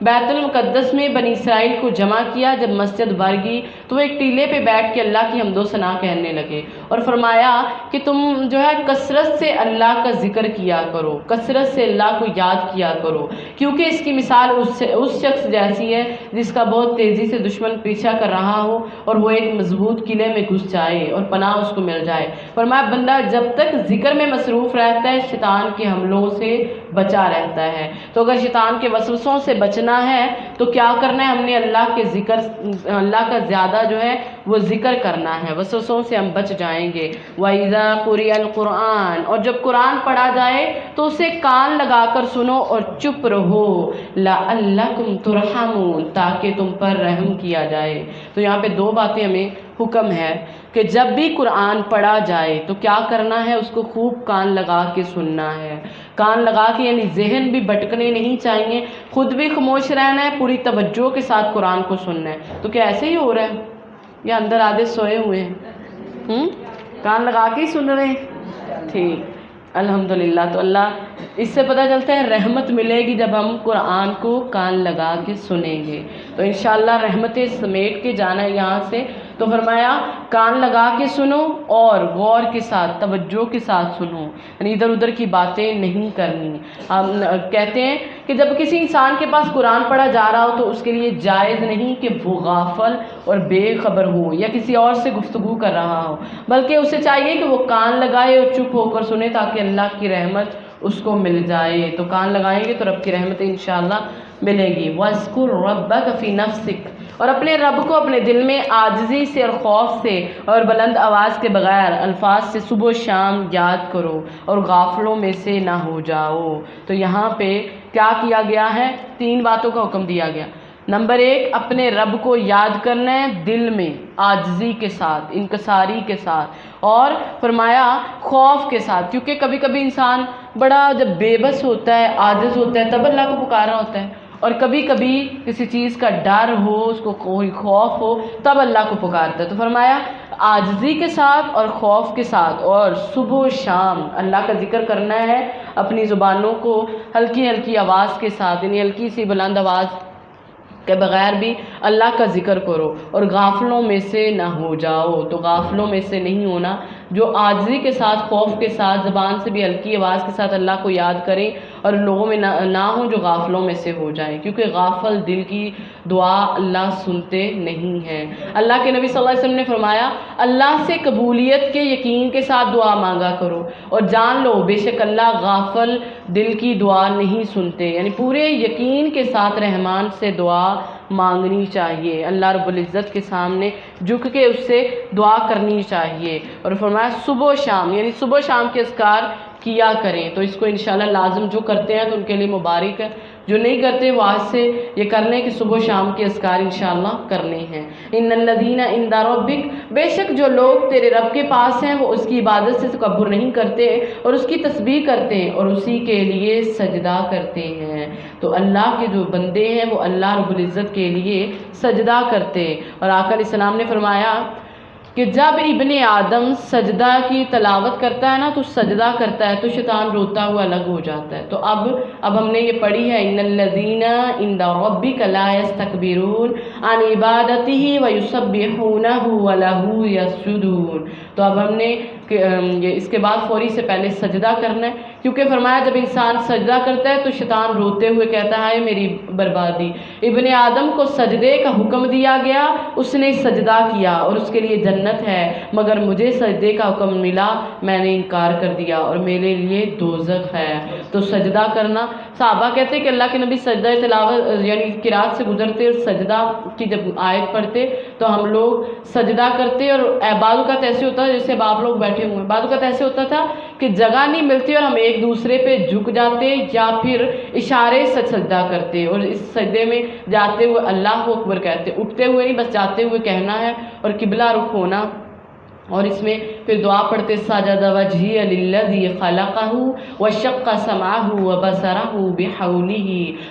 بیت المقدس میں بنی اسرائیل کو جمع کیا، جب مسجد بھر گئی تو وہ ایک ٹیلے پہ بیٹھ کے اللہ کی حمد و ثنا کہنے لگے اور فرمایا کہ تم جو ہے کثرت سے اللہ کا ذکر کیا کرو، کثرت سے اللہ کو یاد کیا کرو، کیونکہ اس کی مثال اس شخص جیسی ہے جس کا بہت تیزی سے دشمن پیچھا کر رہا ہو اور وہ ایک مضبوط قلعے میں گھس جائے اور پناہ اس کو مل جائے۔ فرمایا بندہ جب تک ذکر میں مصروف رہتا ہے شیطان کے حملوں سے بچا رہتا ہے۔ تو اگر شیطان کے وسوسوں سے بچنا ہے تو کیا کرنا ہے؟ ہم نے اللہ کا زیادہ جو ہے وہ ذکر کرنا ہے، وسوسوں سے ہم بچ جائیں گے۔ وَإِذَا قُرِئَ الْقُرْآنُ، اور جب قرآن پڑھا جائے تو اسے کان لگا کر سنو اور چپ رہو، لَعَلَّكُمْ تُرْحَمُونَ، تاکہ تم پر رحم کیا جائے۔ تو یہاں پہ دو باتیں ہمیں حکم ہے کہ جب بھی قرآن پڑھا جائے تو کیا کرنا ہے؟ اس کو خوب کان لگا کے سننا ہے، کان لگا کے، یعنی ذہن بھی بھٹکنے نہیں چاہیے، خود بھی خاموش رہنا ہے، پوری توجہ کے ساتھ قرآن کو سننا ہے۔ تو کیا ایسے ہی ہو رہا ہے یا اندر آدھے سوئے ہوئے ہیں؟ کان لگا کے ہی سن رہے ہیں؟ ٹھیک، الحمدللہ۔ تو اللہ اس سے پتہ چلتا ہے رحمت ملے گی جب ہم قرآن کو کان لگا کے سنیں گے، تو انشاءاللہ رحمتیں سمیٹ کے جانا ہے یہاں سے۔ تو فرمایا کان لگا کے سنو اور غور کے ساتھ، توجہ کے ساتھ سنو، یعنی ادھر ادھر کی باتیں نہیں کرنی۔ ہم کہتے ہیں کہ جب کسی انسان کے پاس قرآن پڑھا جا رہا ہو تو اس کے لیے جائز نہیں کہ وہ غافل اور بے خبر ہو یا کسی اور سے گفتگو کر رہا ہو، بلکہ اسے چاہیے کہ وہ کان لگائے اور چپ ہو کر سنے تاکہ اللہ کی رحمت اس کو مل جائے۔ تو کان لگائیں گے تو رب کی رحمت انشاءاللہ ملے گی۔ وَاذْكُرْ رَبَّكَ فِي نَفْسِكَ، اور اپنے رب کو اپنے دل میں عاجزی سے اور خوف سے اور بلند آواز کے بغیر الفاظ سے صبح و شام یاد کرو اور غافلوں میں سے نہ ہو جاؤ۔ تو یہاں پہ کیا کیا گیا ہے؟ 3 باتوں کا حکم دیا گیا۔ نمبر 1، اپنے رب کو یاد کرنا ہے دل میں عاجزی کے ساتھ، انکساری کے ساتھ، اور فرمایا خوف کے ساتھ، کیونکہ کبھی کبھی انسان بڑا جب بے بس ہوتا ہے، عاجز ہوتا ہے، تب اللہ کو پکارا ہوتا ہے، اور کبھی کبھی کسی چیز کا ڈر ہو، اس کو کوئی خوف ہو، تب اللہ کو پکارتا ہے۔ تو فرمایا عاجزی کے ساتھ اور خوف کے ساتھ اور صبح و شام اللہ کا ذکر کرنا ہے، اپنی زبانوں کو ہلکی ہلکی آواز کے ساتھ، یعنی ہلکی سی بلند آواز کے بغیر بھی اللہ کا ذکر کرو اور غافلوں میں سے نہ ہو جاؤ۔ تو غافلوں میں سے نہیں ہونا، جو عاجزی کے ساتھ، خوف کے ساتھ، زبان سے بھی ہلکی آواز کے ساتھ اللہ کو یاد کریں اور لوگوں میں نہ ہوں جو غافلوں میں سے ہو جائیں، کیونکہ غافل دل کی دعا اللہ سنتے نہیں ہیں۔ اللہ کے نبی صلی اللہ علیہ وسلم نے فرمایا اللہ سے قبولیت کے یقین کے ساتھ دعا مانگا کرو اور جان لو بے شک اللہ غافل دل کی دعا نہیں سنتے، یعنی پورے یقین کے ساتھ رحمان سے دعا مانگنی چاہیے، اللہ رب العزت کے سامنے جھک کے اس سے دعا کرنی چاہیے۔ اور فرمایا صبح و شام، یعنی صبح و شام کے اذکار کیا کریں۔ تو اس کو انشاءاللہ لازم جو کرتے ہیں تو ان کے لیے مبارک ہے، جو نہیں کرتے وہ آج سے یہ کر لیں کہ صبح و شام کے اذکار انشاءاللہ کرنے ہیں۔ ان الذین عند ربک، بے شک جو لوگ تیرے رب کے پاس ہیں وہ اس کی عبادت سے تکبر نہیں کرتے اور اس کی تسبیح کرتے ہیں اور اسی کے لیے سجدہ کرتے ہیں۔ تو اللہ کے جو بندے ہیں وہ اللہ رب العزت کے لیے سجدہ کرتے، اور آقا علیہ السلام نے فرمایا کہ جب ابن آدم سجدہ کی تلاوت کرتا ہے نا تو سجدہ کرتا ہے تو شیطان روتا ہوا الگ ہو جاتا ہے۔ تو اب ہم نے یہ پڑھی ہے ان الذین عند ربک لا یستکبرون عن عبادتہ ویسبحونہ ولہ یسجدون۔ تو اب ہم نے اس کے بعد فوری سے پہلے سجدہ کرنا ہے، کیونکہ فرمایا جب انسان سجدہ کرتا ہے تو شیطان روتے ہوئے کہتا ہے میری بربادی۔ ابن آدم کو سجدے کا حکم دیا گیا، اس نے سجدہ کیا اور اس کے لیے جنت ہے، مگر مجھے سجدے کا حکم ملا، میں نے انکار کر دیا اور میرے لیے دوزخ ہے۔ تو سجدہ کرنا، صحابہ کہتے کہ اللہ کے نبی سجدہ تلاوت یعنی قرات سے گزرتے اور سجدہ کی جب آیت پڑھتے تو ہم لوگ سجدہ کرتے، اور بعض اوقات ایسے ہوتا ہے جیسے آپ لوگ بیٹھے ہوئے ہیں، بعض اوقات ایسے ہوتا تھا کہ جگہ نہیں ملتی اور ہم ایک دوسرے پہ جھک جاتے یا پھر اشارے سے سجدہ کرتے، اور اس سجدے میں جاتے ہوئے اللہ اکبر کہتے، اٹھتے ہوئے نہیں بس جاتے ہوئے کہنا ہے اور قبلہ رخ ہونا، اور اس میں پھر دعا پڑھتے سجد وجہی للذی خلقہ وشق سمعہ وبصرہ بحولہ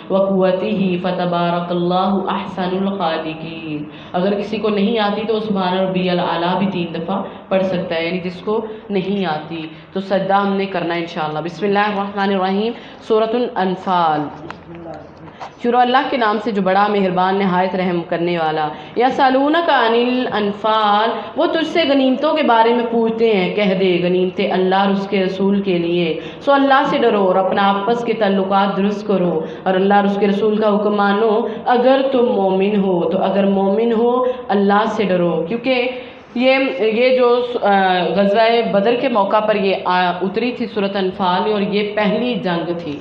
وقوتہ فتبارک اللہ احسن الخالقین۔ اگر کسی کو نہیں آتی تو سبحان ربی الاعلیٰ بھی 3 دفعہ پڑھ سکتا ہے، یعنی جس کو نہیں آتی۔ تو سجدہ ہم نے کرنا ہے انشاءاللہ۔ بسم اللہ الرحمن الرحیم، سورۃ الانفال۔ شروع اللہ کے نام سے جو بڑا مہربان نہایت رحم کرنے والا۔ یسألونک عن الانفال، وہ تجھ سے غنیمتوں کے بارے میں پوچھتے ہیں، کہہ دے غنیمتیں اللہ اور اس کے رسول کے لیے، سو اللہ سے ڈرو اور اپنا آپس کے تعلقات درست کرو اور اللہ اور اس کے رسول کا حکم مانو اگر تم مومن ہو، تو اگر مومن ہو اللہ سے ڈرو۔ کیونکہ یہ جو غزوہ بدر کے موقع پر یہ اتری تھی سورۃ انفال، اور یہ پہلی جنگ تھی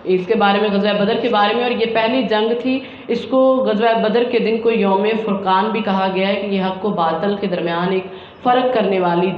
اس کے بارے میں، غزوہ بدر کے بارے میں، اور یہ پہلی جنگ تھی۔ اس کو غزوہ بدر کے دن کو یوم فرقان بھی کہا گیا ہے کہ یہ حق و باطل کے درمیان ایک فرق کرنے والی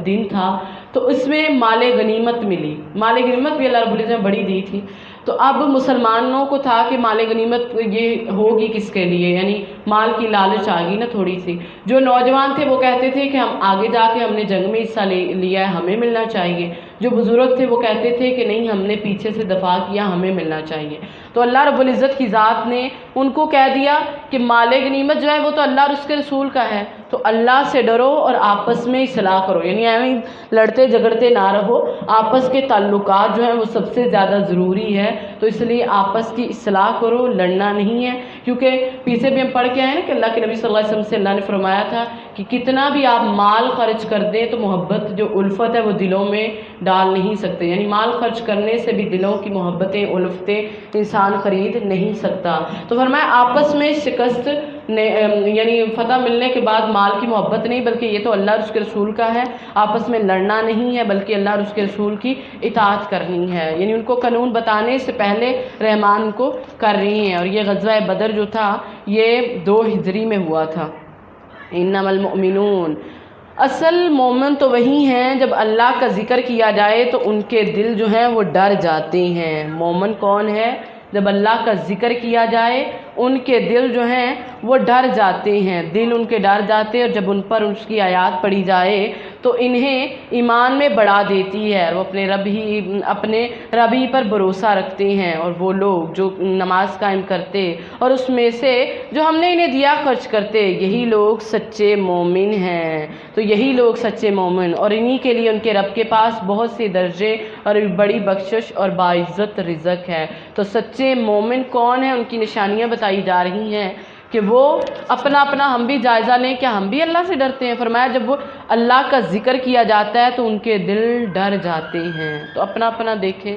دن تھا۔ تو اس میں مال غنیمت ملی، مال غنیمت بھی اللہ رب العزت نے بڑی دی تھی۔ تو اب مسلمانوں کو تھا کہ مال غنیمت یہ ہوگی کس کے لیے، یعنی مال کی لالچ آ گئی نا تھوڑی سی۔ جو نوجوان تھے وہ کہتے تھے کہ ہم آگے جا کے ہم نے جنگ میں حصہ لیا ہے، ہمیں ملنا چاہیے۔ جو بزرگ تھے وہ کہتے تھے کہ نہیں ہم نے پیچھے سے دفاع کیا، ہمیں ملنا چاہیے۔ تو اللہ رب العزت کی ذات نے ان کو کہہ دیا کہ مال غنیمت جو ہے وہ تو اللہ اور اس کے رسول کا ہے، تو اللہ سے ڈرو اور آپس میں اصلاح کرو، یعنی ایویں لڑتے جھگڑتے نہ رہو، آپس کے تعلقات جو ہیں وہ سب سے زیادہ ضروری ہے، تو اس لیے آپس کی اصلاح کرو، لڑنا نہیں ہے۔ کیونکہ پیچھے بھی ہم پڑھ کے آئے ہیں کہ اللہ کے نبی صلی اللہ علیہ وسلم سے اللہ نے فرمایا تھا کہ کتنا بھی آپ مال خرچ کر دیں تو محبت جو الفت ہے وہ دلوں میں ڈال نہیں سکتے، یعنی مال خرچ کرنے سے بھی دلوں کی محبتیں الفتیں انسان خرید نہیں سکتا۔ تو فرمایا آپس میں شکست یعنی فتح ملنے کے بعد مال کی محبت نہیں، بلکہ یہ تو اللہ اور اس کے رسول کا ہے، آپس میں لڑنا نہیں ہے بلکہ اللہ اور اس کے رسول کی اطاعت کرنی ہے، یعنی ان کو قانون بتانے سے پہلے رحمان ان کو کر رہی ہیں۔ اور یہ غزوہ بدر جو تھا یہ 2 ہجری میں ہوا تھا۔ انما المؤمنون، اصل مومن تو وہی ہیں جب اللہ کا ذکر کیا جائے تو ان کے دل جو ہیں وہ ڈر جاتے ہیں۔ مومن کون ہے؟ جب اللہ کا ذکر کیا جائے ان کے دل جو ہیں وہ ڈر جاتے ہیں، دل ان کے ڈر جاتے ہیں، اور جب ان پر اس کی آیات پڑھی جائے تو انہیں ایمان میں بڑھا دیتی ہے، اور وہ اپنے رب ہی پر بھروسہ رکھتے ہیں۔ اور وہ لوگ جو نماز قائم کرتے اور اس میں سے جو ہم نے انہیں دیا خرچ کرتے، یہی لوگ سچے مومن ہیں۔ تو یہی لوگ سچے مومن، اور انہی کے لیے ان کے رب کے پاس بہت سے درجے اور بڑی بخشش اور باعزت رزق ہے۔ تو سچے مومن کون ہیں، ان کی نشانیاں بتائی جا رہی ہیں کہ وہ اپنا ہم بھی جائزہ لیں، کیا ہم بھی اللہ سے ڈرتے ہیں؟ فرمایا جب وہ اللہ کا ذکر کیا جاتا ہے تو ان کے دل ڈر جاتے ہیں۔ تو اپنا دیکھیں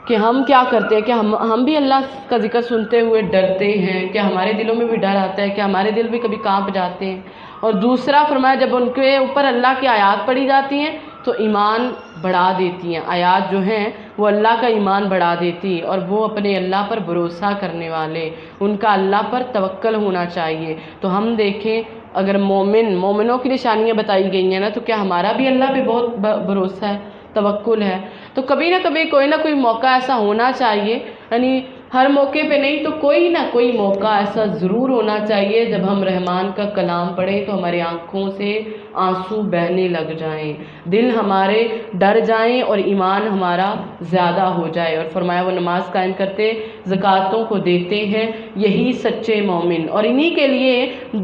کہ ہم کیا کرتے ہیں، کہ ہم بھی اللہ کا ذکر سنتے ہوئے ڈرتے ہیں، کہ ہمارے دلوں میں بھی ڈر آتا ہے، کہ ہمارے دل بھی کبھی کانپ جاتے ہیں۔ اور دوسرا فرمایا جب ان کے اوپر اللہ کی آیات پڑھی جاتی ہیں تو ایمان بڑھا دیتی ہیں، آیات جو ہیں وہ اللہ کا ایمان بڑھا دیتی، اور وہ اپنے اللہ پر بھروسہ کرنے والے، ان کا اللہ پر توکل ہونا چاہیے۔ تو ہم دیکھیں اگر مومنوں کی نشانیاں بتائی گئی ہیں نا، تو کیا ہمارا بھی اللہ پہ بہت بھروسہ ہے، توکل ہے؟ تو کبھی نہ کبھی کوئی نہ کوئی موقع ایسا ہونا چاہیے، یعنی ہر موقع پہ نہیں تو کوئی نہ کوئی موقع ایسا ضرور ہونا چاہیے جب ہم رحمان کا کلام پڑھیں تو ہماری آنکھوں سے آنسو بہنے لگ جائیں، دل ہمارے ڈر جائیں اور ایمان ہمارا زیادہ ہو جائے۔ اور فرمایا وہ نماز قائم کرتے، زکوٰۃوں کو دیتے ہیں، یہی سچے مومن، اور انہی کے لیے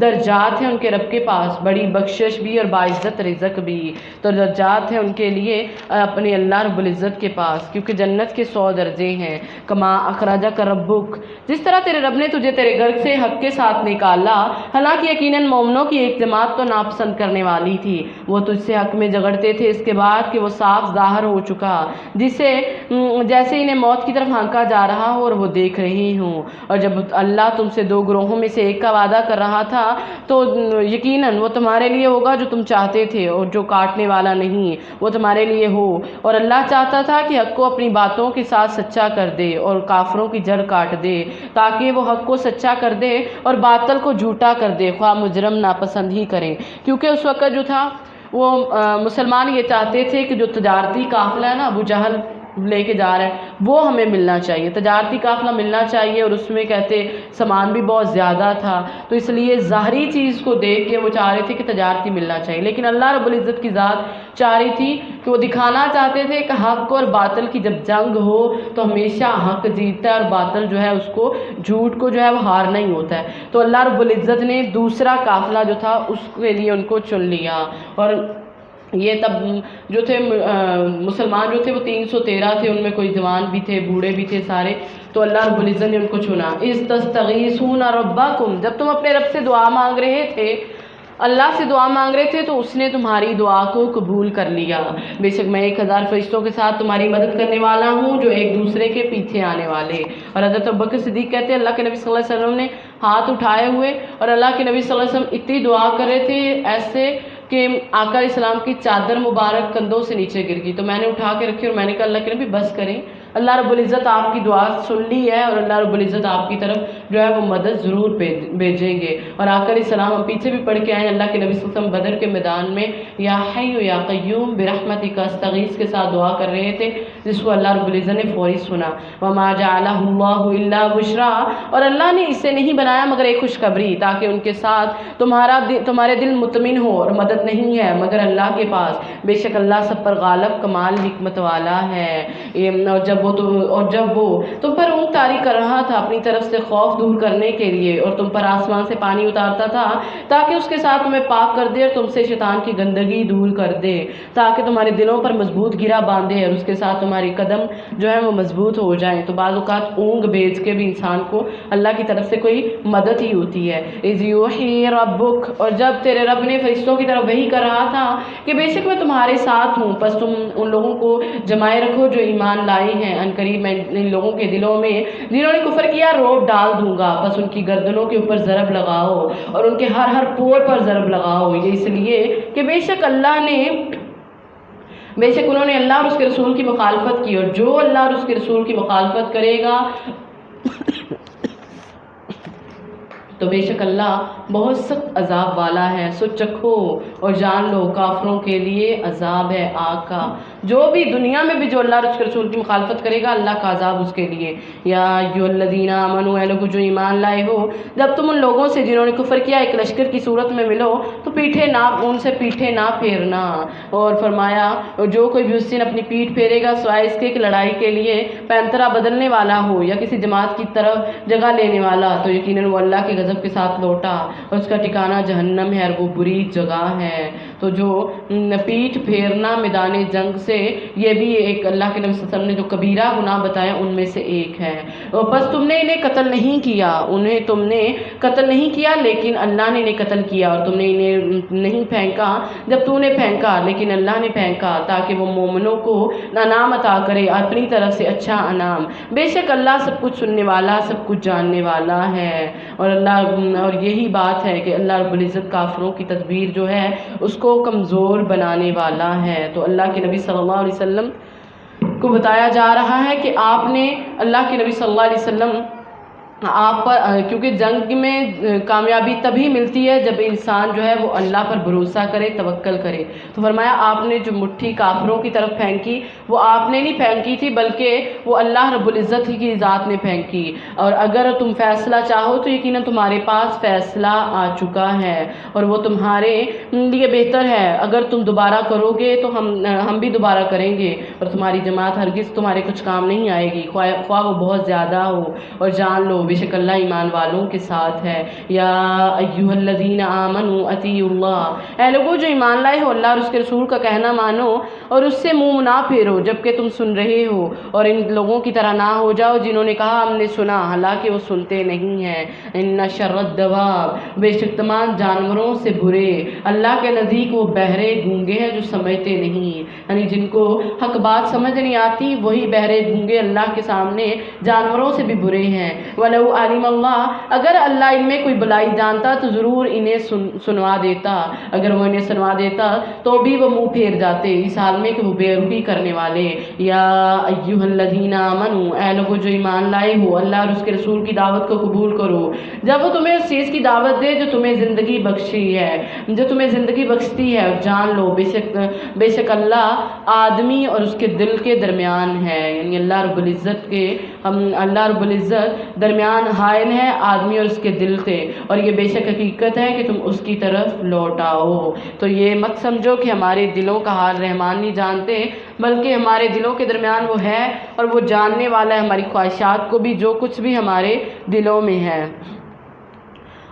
درجات ہیں ان کے رب کے پاس، بڑی بخشش بھی اور باعزت رزق بھی۔ تو درجات ہیں ان کے لیے اپنے اللہ رب العزت کے پاس، کیونکہ جنت کے 100 درجے ہیں۔ کما اخراجک ربک، جس طرح تیرے رب نے تجھے تیرے گھر سے حق کے ساتھ نکالا، حالانکہ یقیناً مومنوں کی ایک جماعت تو ناپسند کرنے والی تھی، وہ تجھ سے حق میں جھگڑتے تھے اس کے بعد کہ وہ صاف ظاہر ہو چکا، جیسے انہیں موت کی طرف ہانکا جا رہا ہو اور وہ دیکھ رہی ہوں۔ اور جب اللہ تم سے 2 گروہوں میں سے ایک کا وعدہ کر رہا تھا تو یقیناً وہ تمہارے لیے ہوگا جو تم چاہتے تھے، اور جو کاٹنے والا نہیں وہ تمہارے لیے ہو۔ اور اللہ چاہتا تھا کہ حق کو اپنی باتوں کے ساتھ سچا کر دے اور کافروں کی جڑ کاٹ دے، تاکہ وہ حق کو سچا کر دے اور باطل کو جھوٹا کر دے، خواہ مجرم ناپسند ہی کریں۔ کیونکہ اس وقت جو تھا وہ مسلمان یہ چاہتے تھے کہ جو تجارتی قافلہ ہے نا ابو جہل لے کے جا رہے ہیں وہ ہمیں ملنا چاہیے، تجارتی قافلہ ملنا چاہیے، اور اس میں کہتے سامان بھی بہت زیادہ تھا، تو اس لیے ظاہری چیز کو دیکھ کے وہ چاہ رہے تھے کہ تجارتی ملنا چاہیے، لیکن اللہ رب العزت کی ذات چاہ رہی تھی کہ وہ دکھانا چاہتے تھے کہ حق اور باطل کی جب جنگ ہو تو ہمیشہ حق جیتتا ہے اور باطل جو ہے اس کو جھوٹ کو جو ہے وہ ہارنا ہی ہوتا ہے۔ تو اللہ رب العزت نے دوسرا قافلہ جو تھا اس کے لیے ان کو چن لیا، اور یہ تب جو تھے مسلمان جو تھے وہ 313 تھے، ان میں کوئی جوان بھی تھے، بوڑھے بھی تھے سارے، تو اللہ رب العزت نے ان کو چنا۔ اذ تستغیثون ربکم، جب تم اپنے رب سے دعا مانگ رہے تھے، اللہ سے دعا مانگ رہے تھے، تو اس نے تمہاری دعا کو قبول کر لیا۔ بے شک میں 1000 فرشتوں کے ساتھ تمہاری مدد کرنے والا ہوں جو ایک دوسرے کے پیچھے آنے والے۔ اور حضرت ابوبکر صدیق کہتے ہیں اللہ کے نبی صلی اللہ علیہ وسلم نے ہاتھ اٹھائے ہوئے اور اللہ کے نبی صلی اللہ علیہ وسلم اتنی دعا کر رہے تھے ایسے کہ آقا علیہ السلام کی چادر مبارک کندھوں سے نیچے گر گئی، تو میں نے اٹھا کے رکھی اور میں نے کہا اللہ کے نبی بس کریں، اللہ رب العزت آپ کی دعا سن لی ہے اور اللہ رب العزت آپ کی طرف جو ہے وہ مدد ضرور بھیجیں گے۔ اور آقا علیہ السلام ہم پیچھے بھی پڑھ کے آئے ہیں، اللہ کے نبی صلی اللہ علیہ وسلم بدر کے میدان میں یا حی یا قیوم برحمتک استغیث کے ساتھ دعا کر رہے تھے، جس کو اللہ رب العزت نے فوری سنا۔ وما جعلہ اللہ الا بشرا، اور اللہ نے اسے نہیں بنایا مگر ایک خوشخبری، تاکہ ان کے ساتھ تمہارے دل مطمئن ہو، اور مدد نہیں ہے مگر اللہ کے پاس، بے شک اللہ سب پر غالب کمال حکمت والا ہے۔ اور جب وہ تم پر اونگ طاری کر رہا تھا اپنی طرف سے خوف دور کرنے کے لیے، اور تم پر آسمان سے پانی اتارتا تھا تاکہ اس کے ساتھ تمہیں پاک کر دے اور تم سے شیطان کی گندگی دور کر دے، تاکہ تمہارے دلوں پر مضبوط گرہ باندھے اور اس کے ساتھ تمہاری قدم جو ہے وہ مضبوط ہو جائیں۔ تو بعض اوقات اونگ بیچ کے بھی انسان کو اللہ کی طرف سے کوئی مدد ہی ہوتی ہے۔ اذ یوحی ربک، اور جب تیرے رب نے فرشتوں کی طرف وحی کر رہا تھا کہ بے شک میں تمہارے ساتھ ہوں، پس تم ان لوگوں کو جمائے رکھو جو ایمان لائے ہیں، ان قریب میں ان لوگوں کے دلوں میں جنہوں نے کفر کیا روب ڈال دوں گا، بس ان کی گردنوں کے اوپر ضرب لگاؤ اور ان کے ہر پور پر ضرب لگاؤ، یہ اس لیے کہ بے شک انہوں نے اللہ اور اس کے رسول کی مخالفت کی، اور جو اللہ اور اس کے رسول کی مخالفت کرے گا تو بے شک اللہ بہت سخت عذاب والا ہے۔ سو چکھو اور جان لو کافروں کے لیے عذاب ہے آگ کا۔ جو بھی دنیا میں بھی جو اللہ اور اس کے رسول کی مخالفت کرے گا اللہ کا عذاب اس کے لیے۔ یا ایھا الذین آمنوا، اے لوگو جو ایمان لائے ہو، جب تم ان لوگوں سے جنہوں نے کفر کیا ایک لشکر کی صورت میں ملو تو ان سے پیٹھیں نہ پھیرنا، اور فرمایا جو کوئی بھی اس دن اپنی پیٹھ پھیرے گا سوائے اس کے کہ لڑائی کے لیے پینترا بدلنے والا ہو یا کسی جماعت کی طرف جگہ لینے والا، تو یقیناً وہ اللہ کے غضب کے ساتھ لوٹا اور اس کا ٹھکانہ جہنم ہے اور وہ بری جگہ ہے۔ تو جو پیٹھ پھیرنا میدان جنگ سے، یہ بھی ایک اللہ کے نبی صلی اللہ علیہ وسلم نے جو کبیرہ گناہ بتایا ان میں سے ایک ہے۔ بس تم نے انہیں قتل نہیں کیا لیکن اللہ نے انہیں قتل کیا، اور تم نے انہیں نہیں پھینکا جب تو نے پھینکا لیکن اللہ نے پھینکا، تاکہ وہ مومنوں کو انعام عطا کرے اپنی طرف سے اچھا انعام۔ بے شک اللہ سب کچھ سننے والا سب کچھ جاننے والا ہے۔ اور یہی بات ہے کہ اللہ رب العزت کافروں کی تدبیر جو ہے اس کو کمزور بنانے والا ہے۔ تو اللہ کے نبی صلی اللہ علیہ وسلم کو بتایا جا رہا ہے کہ آپ نے اللہ کے نبی صلی اللہ علیہ وسلم آپ پر، کیونکہ جنگ میں کامیابی تبھی ملتی ہے جب انسان جو ہے وہ اللہ پر بھروسہ کرے، توکل کرے۔ تو فرمایا آپ نے جو مٹھی کافروں کی طرف پھینکی وہ آپ نے نہیں پھینکی تھی بلکہ وہ اللہ رب العزت ہی کی ذات نے پھینکی، اور اگر تم فیصلہ چاہو تو یقیناً تمہارے پاس فیصلہ آ چکا ہے اور وہ تمہارے لیے بہتر ہے۔ اگر تم دوبارہ کرو گے تو ہم بھی دوبارہ کریں گے، اور تمہاری جماعت ہرگز تمہارے کچھ کام نہیں آئے گی، خواہ وہ بہت زیادہ ہو، اور جان لو بے شک اللہ ایمان والوں کے ساتھ ہے۔ یا ایھا الذین آمنوا اطیعوا اللہ، اے لوگو جو ایمان لائے ہو اللہ اور اس کے رسول کا کہنا مانو اور اس سے منہ نہ پھیرو جبکہ تم سن رہے ہو، اور ان لوگوں کی طرح نہ ہو جاؤ جنہوں نے کہا ہم نے سنا حالانکہ وہ سنتے نہیں ہیں۔ ان شر الدواب، بے شک تمام جانوروں سے برے اللہ کے نزدیک وہ بہرے گونگے ہیں جو سمجھتے نہیں، یعنی جن کو حق بات سمجھ نہیں آتی وہی بہرے گونگے اللہ کے سامنے جانوروں سے بھی برے ہیں۔ وَلَوْ عَلِمَ اللَّهُ، اگر اللہ ان میں کوئی بلائی جانتا تو ضرور انہیں سنوا دیتا، اگر وہ انہیں سنوا دیتا تو بھی وہ منہ پھیر جاتے اس حال میں کہ وہ بیوقوفی کرنے والے۔ یا ایھا الذین آمنوا، اے لوگو جو ایمان لائے ہو اللہ اور اس کے رسول کی دعوت کو قبول کرو جب وہ تمہیں اس چیز کی دعوت دے جو تمہیں زندگی بخشی ہے، جو تمہیں زندگی بخشتی ہے، اور جان لو بے شک اللہ آدمی اور اس کے دل کے درمیان ہے، یعنی اللہ رب العزت درمیان حائل ہے آدمی اور اس کے دل سے، اور یہ بے شک حقیقت ہے کہ تم اس کی طرف لوٹ آؤ۔ تو یہ مت سمجھو کہ ہمارے دلوں کا حال رحمان نہیں جانتے، بلکہ ہمارے دلوں کے درمیان وہ ہے اور وہ جاننے والا ہے ہماری خواہشات کو بھی، جو کچھ بھی ہمارے دلوں میں ہے۔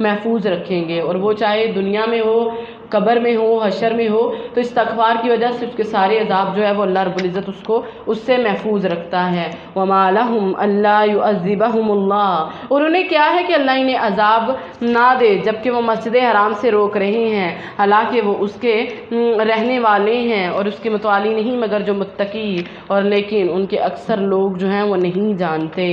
محفوظ رکھیں گے، اور وہ چاہے دنیا میں ہو، قبر میں ہو، حشر میں ہو، تو استغفار کی وجہ سے اس کے سارے عذاب جو ہے وہ اللہ رب العزت اس سے محفوظ رکھتا ہے۔ وَمَا لَهُمْ أَلَّا يُعَذِّبَهُمُ اللَّهُ، اور انہیں کیا ہے کہ اللہ انہیں عذاب نہ دے جبکہ وہ مسجد حرام سے روک رہے ہیں، حالانکہ وہ اس کے رہنے والے ہیں اور اس کے متوالی نہیں مگر جو متقی، اور لیکن ان کے اکثر لوگ جو ہیں وہ نہیں جانتے،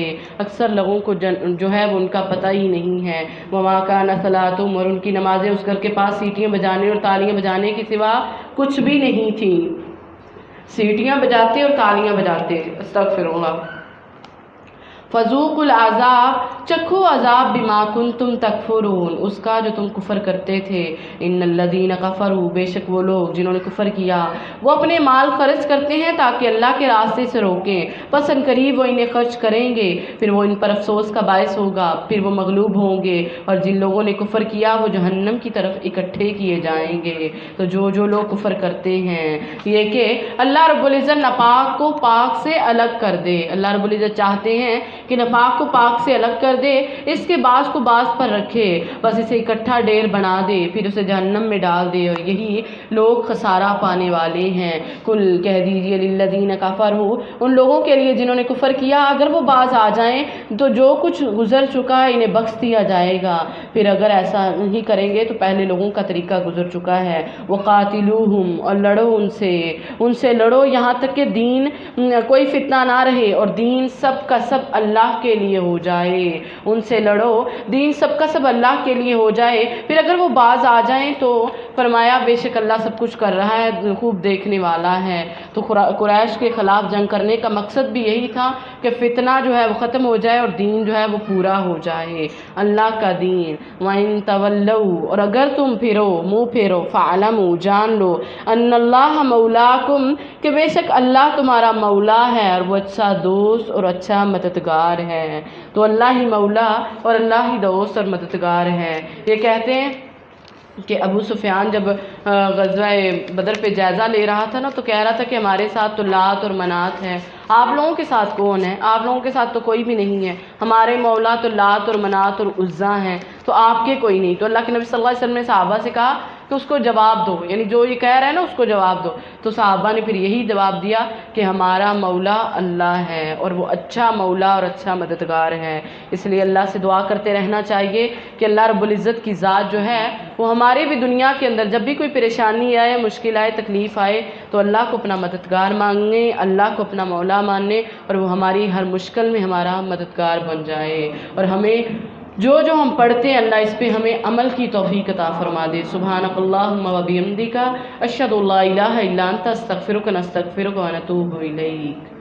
اکثر لوگوں کو جو ہے وہ ان کا پتہ ہی نہیں ہے۔ وَمَا كَانَ صَلَاتُهُمْ، اور ان کی نمازیں اس گھر کے پاس سیٹیاں بجانے اور تالیاں بجانے کے سوا کچھ بھی نہیں تھیں۔ سیٹیاں بجاتے اور تالیاں بجاتے، استغفر اللہ۔ فذوقوا العذاب، چکھو عذاب بما کنتم تکفرون، اس کا جو تم کفر کرتے تھے۔ ان الذین کفروا، بے شک وہ لوگ جنہوں نے کفر کیا، وہ اپنے مال خرچ کرتے ہیں تاکہ اللہ کے راستے سے روکیں، پس ان قریب وہ انہیں خرچ کریں گے، پھر وہ ان پر افسوس کا باعث ہوگا، پھر وہ مغلوب ہوں گے، اور جن لوگوں نے کفر کیا وہ جہنم کی طرف اکٹھے کیے جائیں گے۔ تو جو لوگ کفر کرتے ہیں، یہ کہ اللہ رب العزت ناپاک کو پاک سے الگ کر دے، اللہ رب العزت چاہتے ہیں کہ ناپاک کو پاک سے الگ کر دے، اس کے باز کو باز پر رکھے، بس اسے اکٹھا ڈھیر بنا دے، پھر اسے جہنم میں ڈال دے، اور یہی لوگ خسارہ پانے والے ہیں۔ کل کہہ دیجئے للذین کفروا، ان لوگوں کے لیے جنہوں نے کفر کیا، اگر وہ باز آ جائیں تو جو کچھ گزر چکا ہے انہیں بخش دیا جائے گا، پھر اگر ایسا نہیں کریں گے تو پہلے لوگوں کا طریقہ گزر چکا ہے۔ وقاتلوہم، اور لڑو ان سے لڑو یہاں تک کہ دین کوئی فتنہ نہ رہے اور دین سب کا سب اللہ کے لیے ہو جائے، ان سے لڑو، دین سب کا سب اللہ کے لیے ہو جائے، پھر اگر وہ باز آ جائیں تو فرمایا بے شک اللہ سب کچھ کر رہا ہے، خوب دیکھنے والا ہے۔ تو قریش کے خلاف جنگ کرنے کا مقصد بھی یہی تھا کہ فتنہ جو ہے وہ ختم ہو جائے اور دین جو ہے وہ پورا ہو جائے، اللہ کا دین۔ وَإِن تَوَلَّوْا، اور اگر تم پھرو، منہ پھیرو، فَاعْلَمُوا، جان لو، أَنَّ اللَّهَ مَوْلَاكُمْ، کہ بے شک اللہ تمہارا مولا ہے اور وہ اچھا دوست اور اچھا مددگار ہے۔ تو اللہ ہی مولا اور اللہ ہی دوست اور مددگار ہے۔ یہ کہتے ہیں کہ ابو سفیان جب غزوہ بدر پہ جائزہ لے رہا تھا نا، تو کہہ رہا تھا کہ ہمارے ساتھ تو لات اور منات ہے، آپ لوگوں کے ساتھ کون ہے؟ آپ لوگوں کے ساتھ تو کوئی بھی نہیں ہے، ہمارے مولا تو لات اور منات اور عزا ہیں، تو آپ کے کوئی نہیں۔ تو اللہ کے نبی صلی اللہ علیہ وسلم نے صحابہ سے کہا کہ اس کو جواب دو، یعنی جو یہ کہہ رہا ہے نا اس کو جواب دو۔ تو صحابہ نے پھر یہی جواب دیا کہ ہمارا مولا اللہ ہے اور وہ اچھا مولا اور اچھا مددگار ہے۔ اس لیے اللہ سے دعا کرتے رہنا چاہیے کہ اللہ رب العزت کی ذات جو ہے وہ ہمارے بھی دنیا کے اندر جب بھی کوئی پریشانی آئے، مشکل آئے، تکلیف آئے، تو اللہ کو اپنا مددگار مانگیں، اللہ کو اپنا مولا ماننے، اور وہ ہماری ہر مشکل میں ہمارا مددگار بن جائے، اور ہمیں جو ہم پڑھتے ہیں اللہ اس پہ ہمیں عمل کی توفیق عطا فرما دے۔ سبحانک اللہم و بحمدک، اشہد ان لا الہ الا انت، استغفرک و نستغفرک و نتوب الیک۔